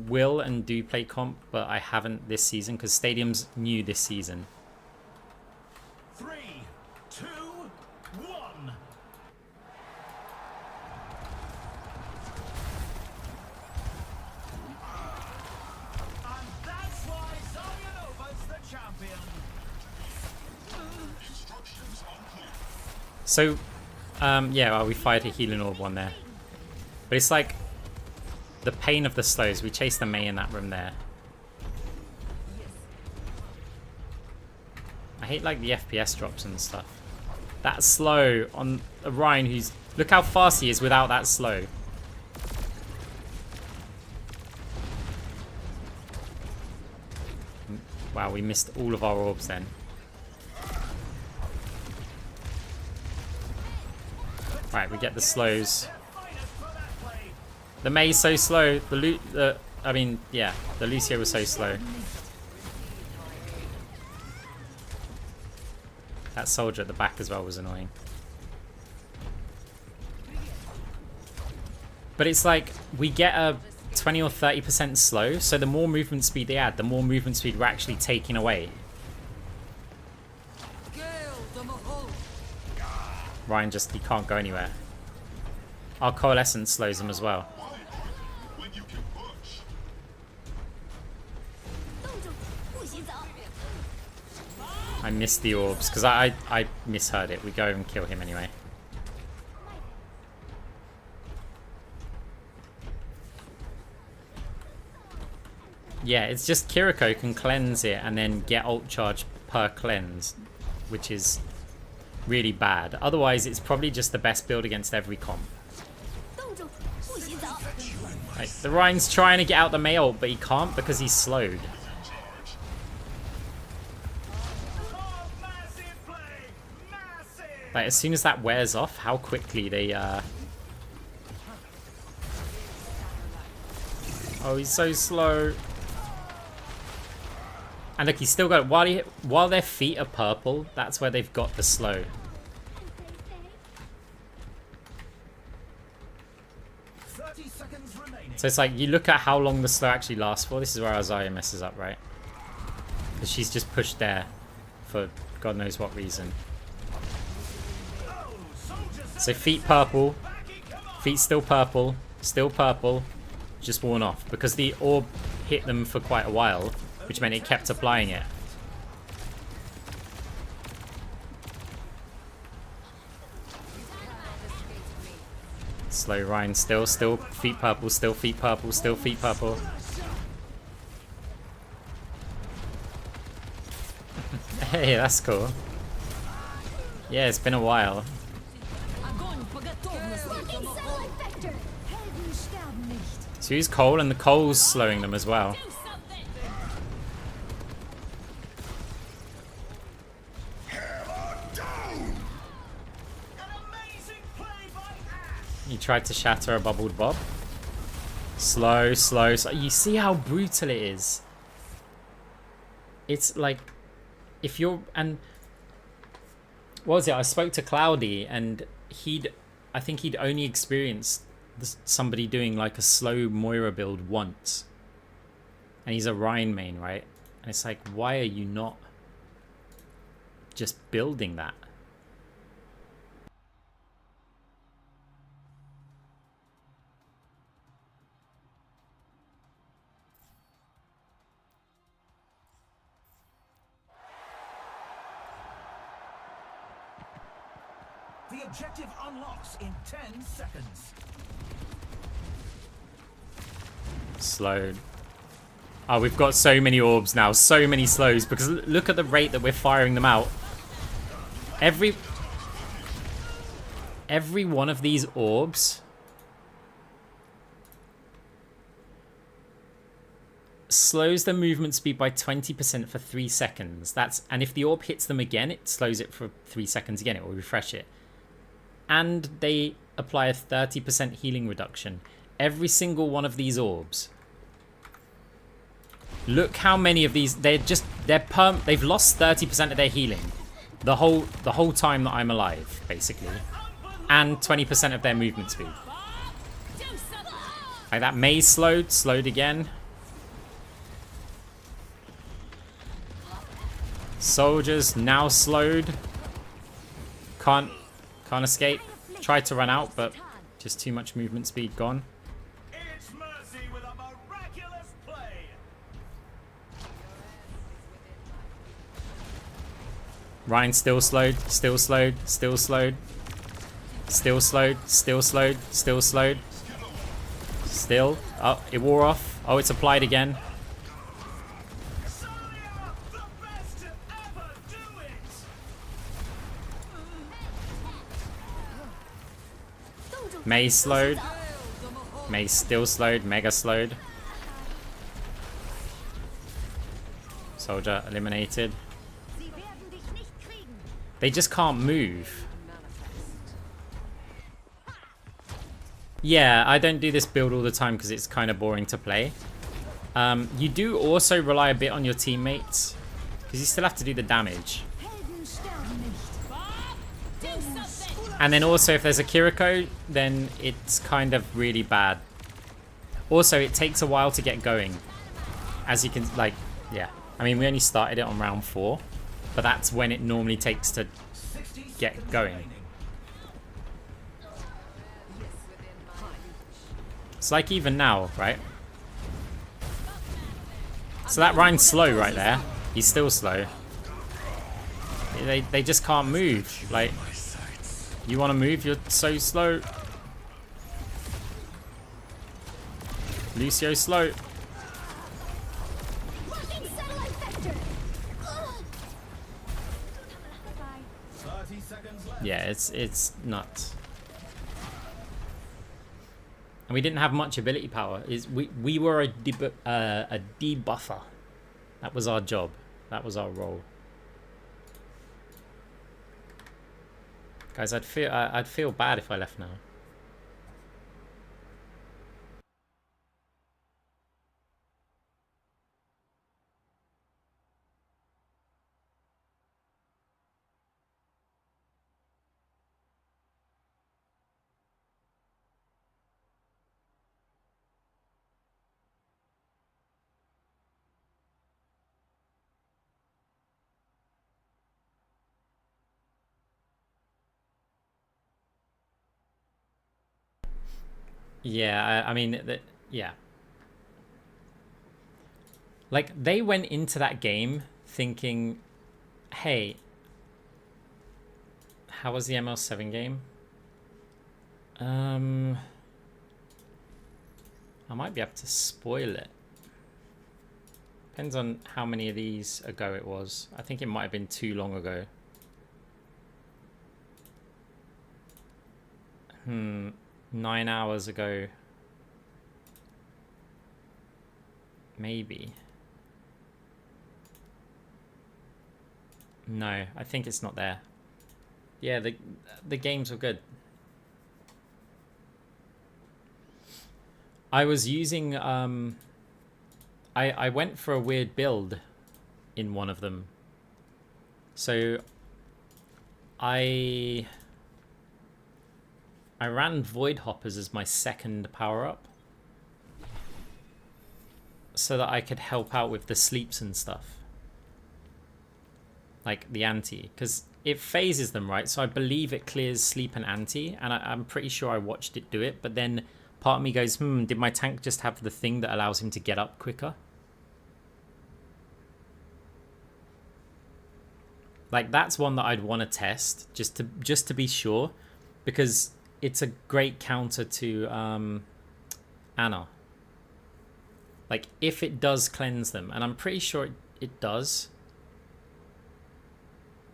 will and do play comp, but I haven't this season because Stadium's new this season. 3, 2, 1. And that's why Zaryanovas the champion. So, yeah, well, we fired a healing orb one there. But it's like the pain of the slows. We chased the Mei in that room there. I hate like the FPS drops and stuff. That slow on a Ryan who's... Look how fast he is without that slow. Wow, we missed all of our orbs then. Right, we get the slows. The Mei's so slow. The Lucio was so slow. That soldier at the back as well was annoying. But it's like we get a 20 or 30% slow, so the more movement speed they add, the more movement speed we're actually taking away. Ryan he can't go anywhere. Our Coalescence slows him as well. I missed the orbs because I misheard it. We go and kill him anyway. Yeah, it's just Kiriko can cleanse it and then get ult charge per cleanse, which is really bad. Otherwise, it's probably just the best build against every comp. Like, the Ryan's trying to get out the Mei ult, but he can't because he's slowed. Like, as soon as that wears off, how quickly they, Oh, he's so slow. And look, he's still got... While their feet are purple, that's where they've got the slow. 30 seconds remaining. So it's like, you look at how long the slow actually lasts for. This is where Azaya messes up, right? Because she's just pushed there for God knows what reason. So feet purple, feet still purple, just worn off. Because the orb hit them for quite a while, which meant it kept applying it. Slow Ryan, still feet purple, still feet purple, still feet purple. Hey, that's cool. Yeah, it's been a while. So he's Cole, and the Cole's slowing them as well. He tried to shatter a bubbled bob. Slow. You see how brutal it is? It's like, if you're... And what was it? I spoke to Cloudy, and I think he'd only experienced somebody doing like a slow Moira build once. And he's a Rhine main, right? And it's like, why are you not just building that? The objective unlocks in 10 seconds. Slowed. Oh, we've got so many orbs now, so many slows, because look at the rate that we're firing them out. Every one of these orbs slows the movement speed by 20% for 3 seconds. And if the orb hits them again, it slows it for 3 seconds again. It will refresh it. And they apply a 30% healing reduction. Every single one of these orbs. Look how many of these. They've lost 30% of their healing the whole time that I'm alive, basically, and 20% of their movement speed. Like that maze slowed again. Soldiers now slowed. Can't escape. Tried to run out, but just too much movement speed gone. It's Mercy with a miraculous play. Ryan still slowed, still slowed, still slowed. Still slowed, still slowed, still slowed. Still. Oh, it wore off. Oh, it's applied again. The best to ever do it. Maze slowed. Maze still slowed. Mega slowed. Soldier eliminated. They just can't move. Yeah, I don't do this build all the time because it's kind of boring to play. You do also rely a bit on your teammates because you still have to do the damage. And then also if there's a Kiriko, then it's kind of really bad. Also, it takes a while to get going. As you can, like, yeah. I mean, we only started it on round 4, but that's when it normally takes to get going. It's like even now, right? So that Ryan's slow right there. He's still slow. They just can't move. Like, you want to move? You're so slow. Lucio slow. Yeah, it's nuts. And we didn't have much ability power. We were a debuffer. That was our job. That was our role. Guys, I'd feel bad if I left now. Yeah, I mean, yeah. Like, they went into that game thinking, hey, how was the ML7 game? I might be able to spoil it. Depends on how many of these ago it was. I think it might have been too long ago. 9 hours ago. Maybe. No, I think it's not there. Yeah, the games were good. I was using I went for a weird build in one of them. So I ran Void Hoppers as my second power-up. so that I could help out with the sleeps and stuff. Like the anti, because it phases them, right? So I believe it clears sleep and anti, and I'm pretty sure I watched it do it, but then part of me goes, did my tank just have the thing that allows him to get up quicker? Like, that's one that I'd want to test, just to be sure, because it's a great counter to Ana. Like, if it does cleanse them, and I'm pretty sure it does.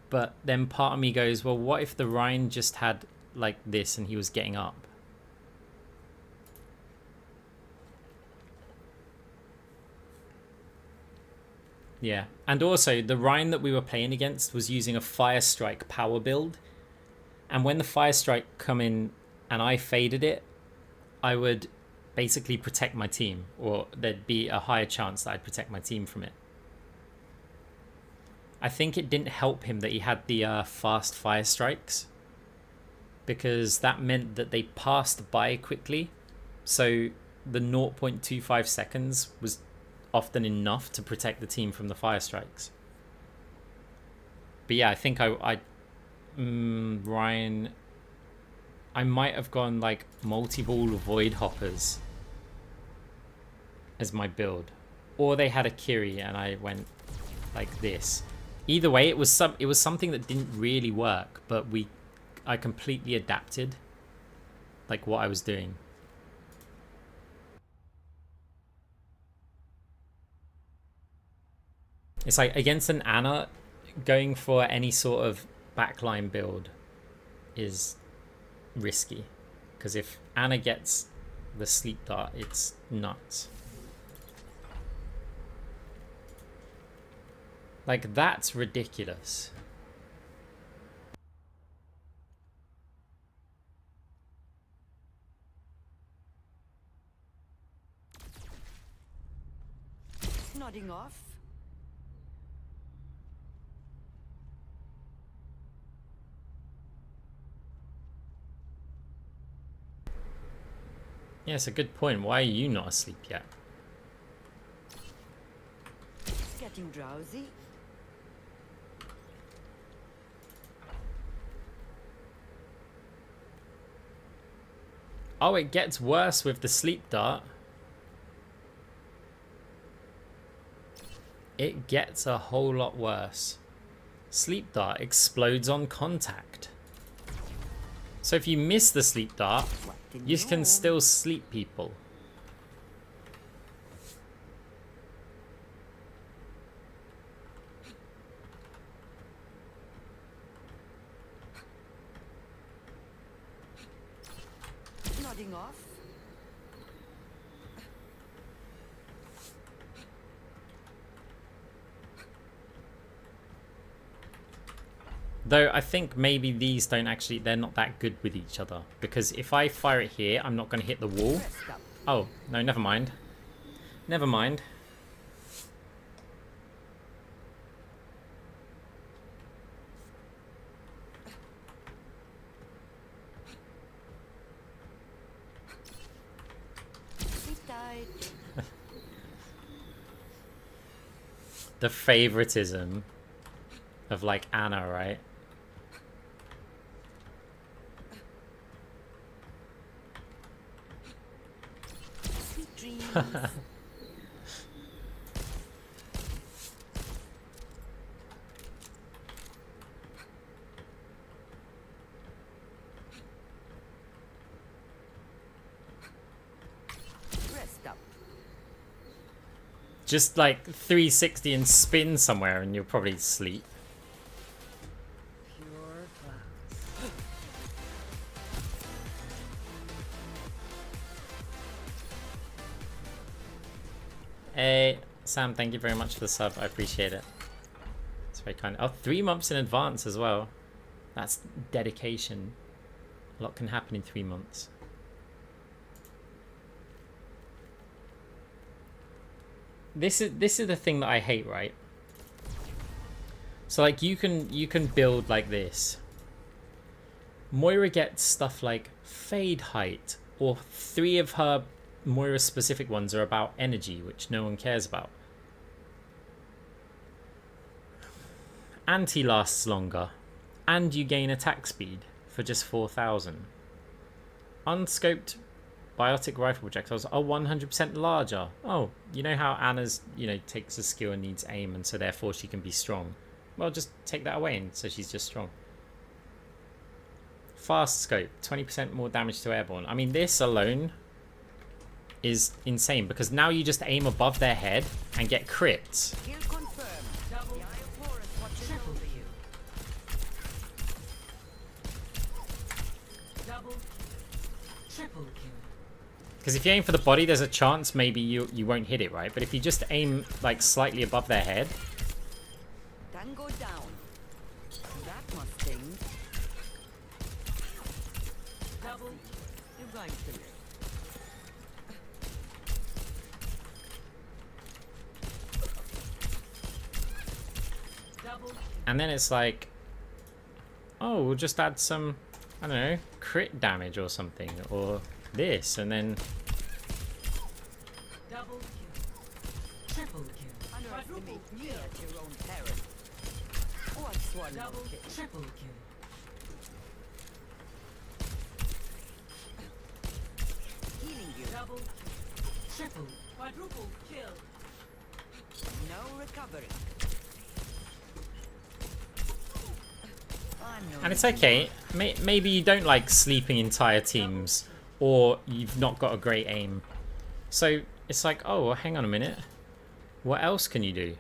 But then part of me goes, well, what if the Rhine just had, like, this and he was getting up? Yeah. And also, the Rhine that we were playing against was using a Fire Strike power build. And when the Fire Strike come in and I faded it, I would basically protect my team. Or there'd be a higher chance that I'd protect my team from it. I think it didn't help him that he had the fast fire strikes, because that meant that they passed by quickly. So the 0.25 seconds was often enough to protect the team from the fire strikes. But yeah, I think Ryan, I might have gone like multi-ball void hoppers as my build, or they had a Kiri and I went like this. Either way, it was something that didn't really work, but I completely adapted, like, what I was doing. It's like against an Ana, going for any sort of backline build is risky, because if Ana gets the sleep dart, it's nuts. Like, that's ridiculous. Nodding off. Yeah, it's a good point. Why are you not asleep yet? Getting drowsy. Oh, it gets worse with the sleep dart. It gets a whole lot worse. Sleep dart explodes on contact. So if you miss the sleep dart, you can still sleep people. Nodding off. Though I think maybe these don't actually, they're not that good with each other. Because if I fire it here, I'm not going to hit the wall. Oh, no, never mind. Never mind. The favoritism of, like, Ana, right? Sweet dreams. Rest up. Just like 360 and spin somewhere and you'll probably sleep. Pure class. Hey, Sam, thank you very much for the sub. I appreciate it. It's very kind. Oh, 3 months in advance as well. That's dedication. A lot can happen in 3 months. This is the thing that I hate, right? So like you can build like this. Moira gets stuff like fade height, or 3 of her Moira specific ones are about energy, which no one cares about. Anti lasts longer, and you gain attack speed for just 4,000. Unscoped biotic rifle projectiles are 100% larger. Oh, you know how Anna's, takes a skill and needs aim, and so therefore she can be strong. Well, just take that away, and so she's just strong. Fast scope, 20% more damage to airborne. I mean, this alone is insane because now you just aim above their head and get crits. Kill confirmed. Double. The Eye of Horus watches over you. Double. Triple kill. Because if you aim for the body, there's a chance maybe you won't hit it, right? But if you just aim like slightly above their head. Tango down. That must sting. Double. You're going to live. Double. And then it's like, oh, we'll just add some, I don't know, crit damage or something. Or this, and then... Double kill. Triple kill. Underestimate me at your own peril. What's one double kill? Triple kill. Healing you. Double kill. Triple. Quadruple kill. No recovery. And it's okay. Maybe you don't like sleeping entire teams, or you've not got a great aim. So it's like, oh, well, hang on a minute. What else can you do?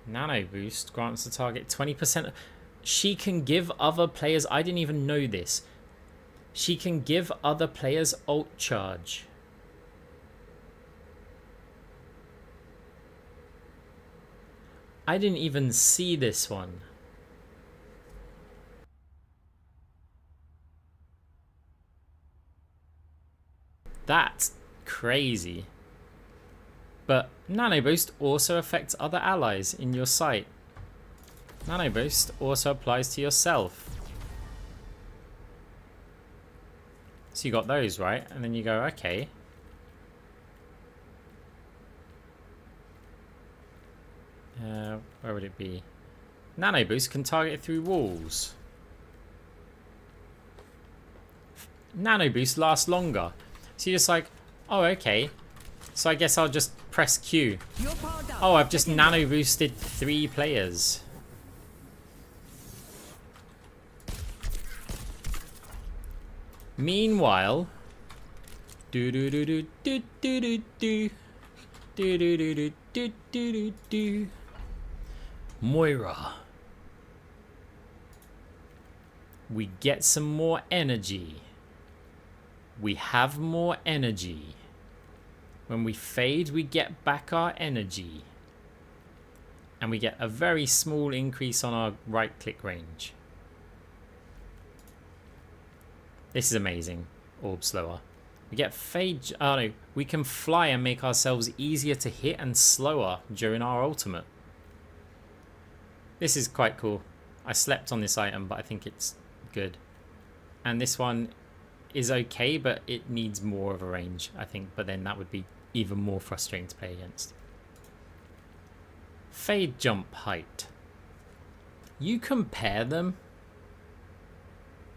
Nano boost grants the target 20%. She can give other players... I didn't even know this. She can give other players ult charge. I didn't even see this one. That's crazy. But Nano Boost also affects other allies in your sight. Nano Boost also applies to yourself. So you got those, right? And then you go, okay. Where would it be? Nano Boost can target through walls. Nano Boost lasts longer. So you're just like, oh, okay. So I guess I'll just press Q. Oh, I've just nano boosted 3 players. Meanwhile, do do do do do do do do do do do do do do. Moira. We get some more energy. We have more energy. When we fade, we get back our energy. And we get a very small increase on our right click range. This is amazing. Orb slower. We get fade... Oh no, we can fly and make ourselves easier to hit and slower during our ultimate. This is quite cool. I slept on this item, but I think it's good. And this one is okay, but it needs more of a range, I think. But then that would be even more frustrating to play against. Fade jump height. You compare them.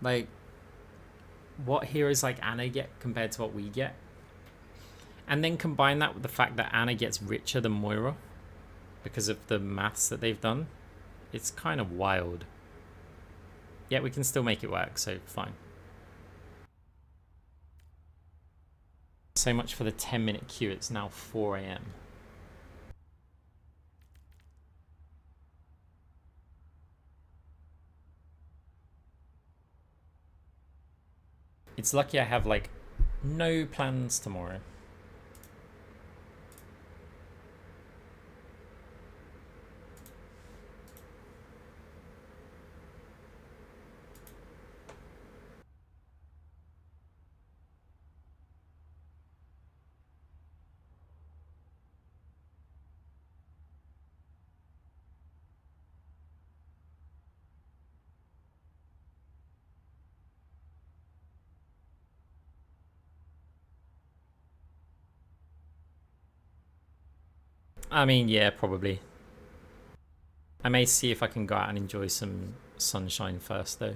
Like, what heroes like Anna get compared to what we get. And then combine that with the fact that Anna gets richer than Moira because of the maths that they've done. It's kind of wild. Yet we can still make it work, so fine. So much for the 10-minute queue. It's now 4 AM. It's lucky I have like no plans tomorrow. I mean, yeah, probably. I may see if I can go out and enjoy some sunshine first, though.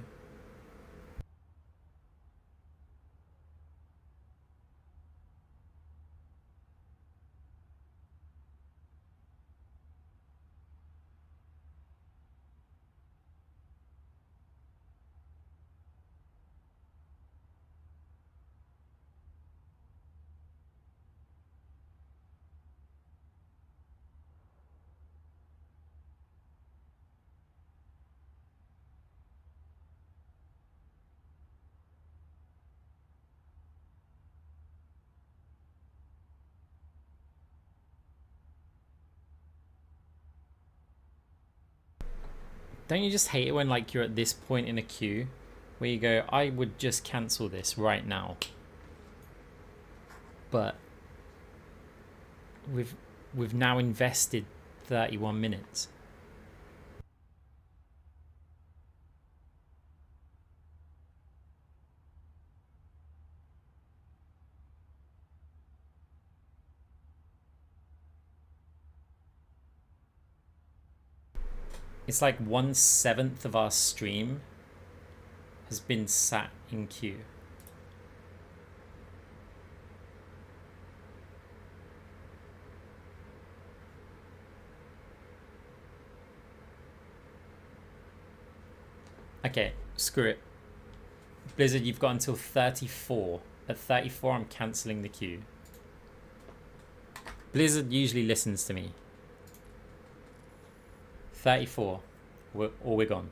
Don't you just hate it when like you're at this point in a queue where you go, I would just cancel this right now, but we've now invested 31 minutes. It's like 1/7 of our stream has been sat in queue. Okay, screw it. Blizzard, you've got until 34. At 34, I'm cancelling the queue. Blizzard usually listens to me. 34. We're gone.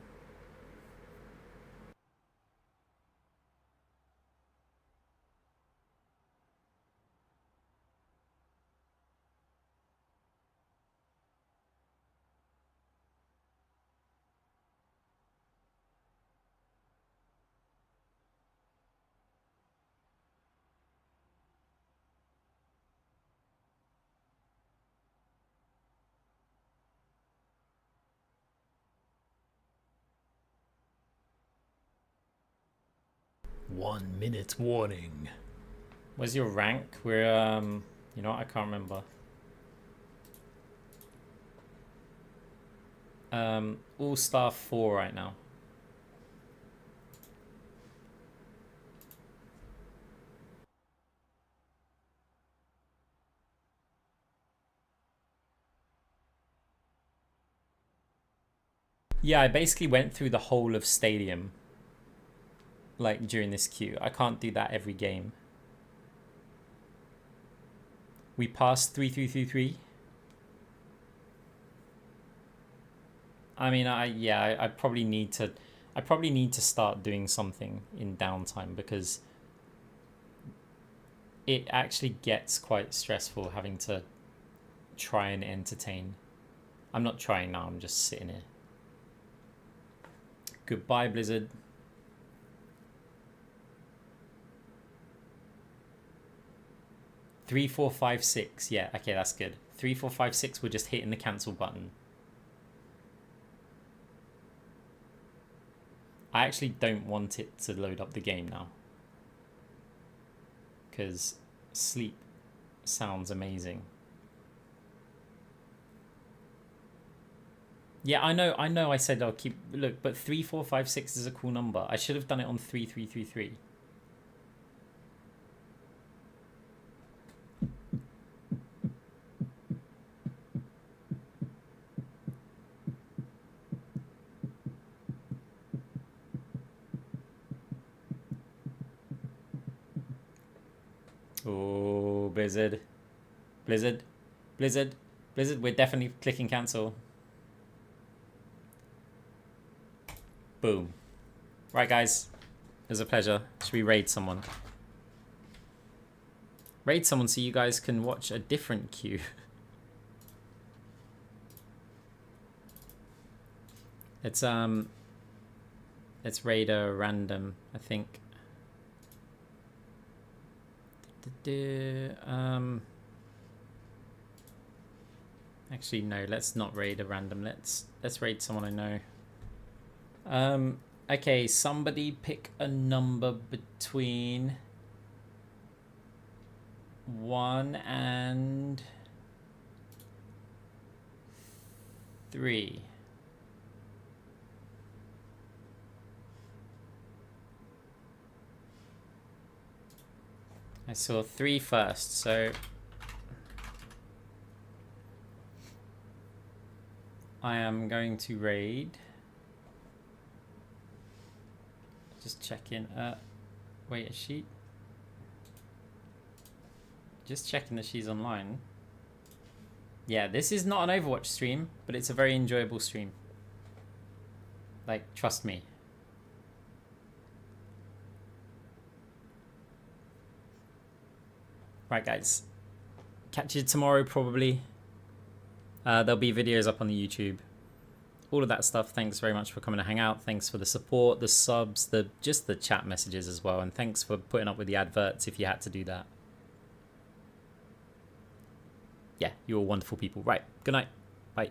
One minute warning. Where's your rank? We're you know what, I can't remember. All-Star 4 right now. Yeah, I basically went through the whole of Stadium like during this queue. I can't do that every game. We passed 3333. I mean, I probably need to start doing something in downtime, because it actually gets quite stressful having to try and entertain. I'm not trying now, I'm just sitting here. Goodbye, Blizzard. Three, four, five, six. Yeah, okay, that's good. 3, 4, 5, 6. We're just hitting the cancel button. I actually don't want it to load up the game now, because sleep sounds amazing. Yeah, I know. I said I'll keep look, but 3, 4, 5, 6 is a cool number. I should have done it on 3, 3, 3, 3. Oh, Blizzard. Blizzard. Blizzard. Blizzard, we're definitely clicking cancel. Boom. Right, guys. It was a pleasure. Should we raid someone? Raid someone so you guys can watch a different queue. Let's raid a random, I think. Actually, no, let's not raid a random. Let's raid someone I know. Okay, somebody pick a number between 1 and 3. I saw 3 first, so I am going to raid. Just check in. Wait, is she? Just checking that she's online. Yeah, this is not an Overwatch stream, but it's a very enjoyable stream. Like, trust me. Right, guys. Catch you tomorrow, probably. There'll be videos up on the YouTube. All of that stuff. Thanks very much for coming to hang out. Thanks for the support, the subs, just the chat messages as well. And thanks for putting up with the adverts if you had to do that. Yeah, you're all wonderful people. Right, good night. Bye.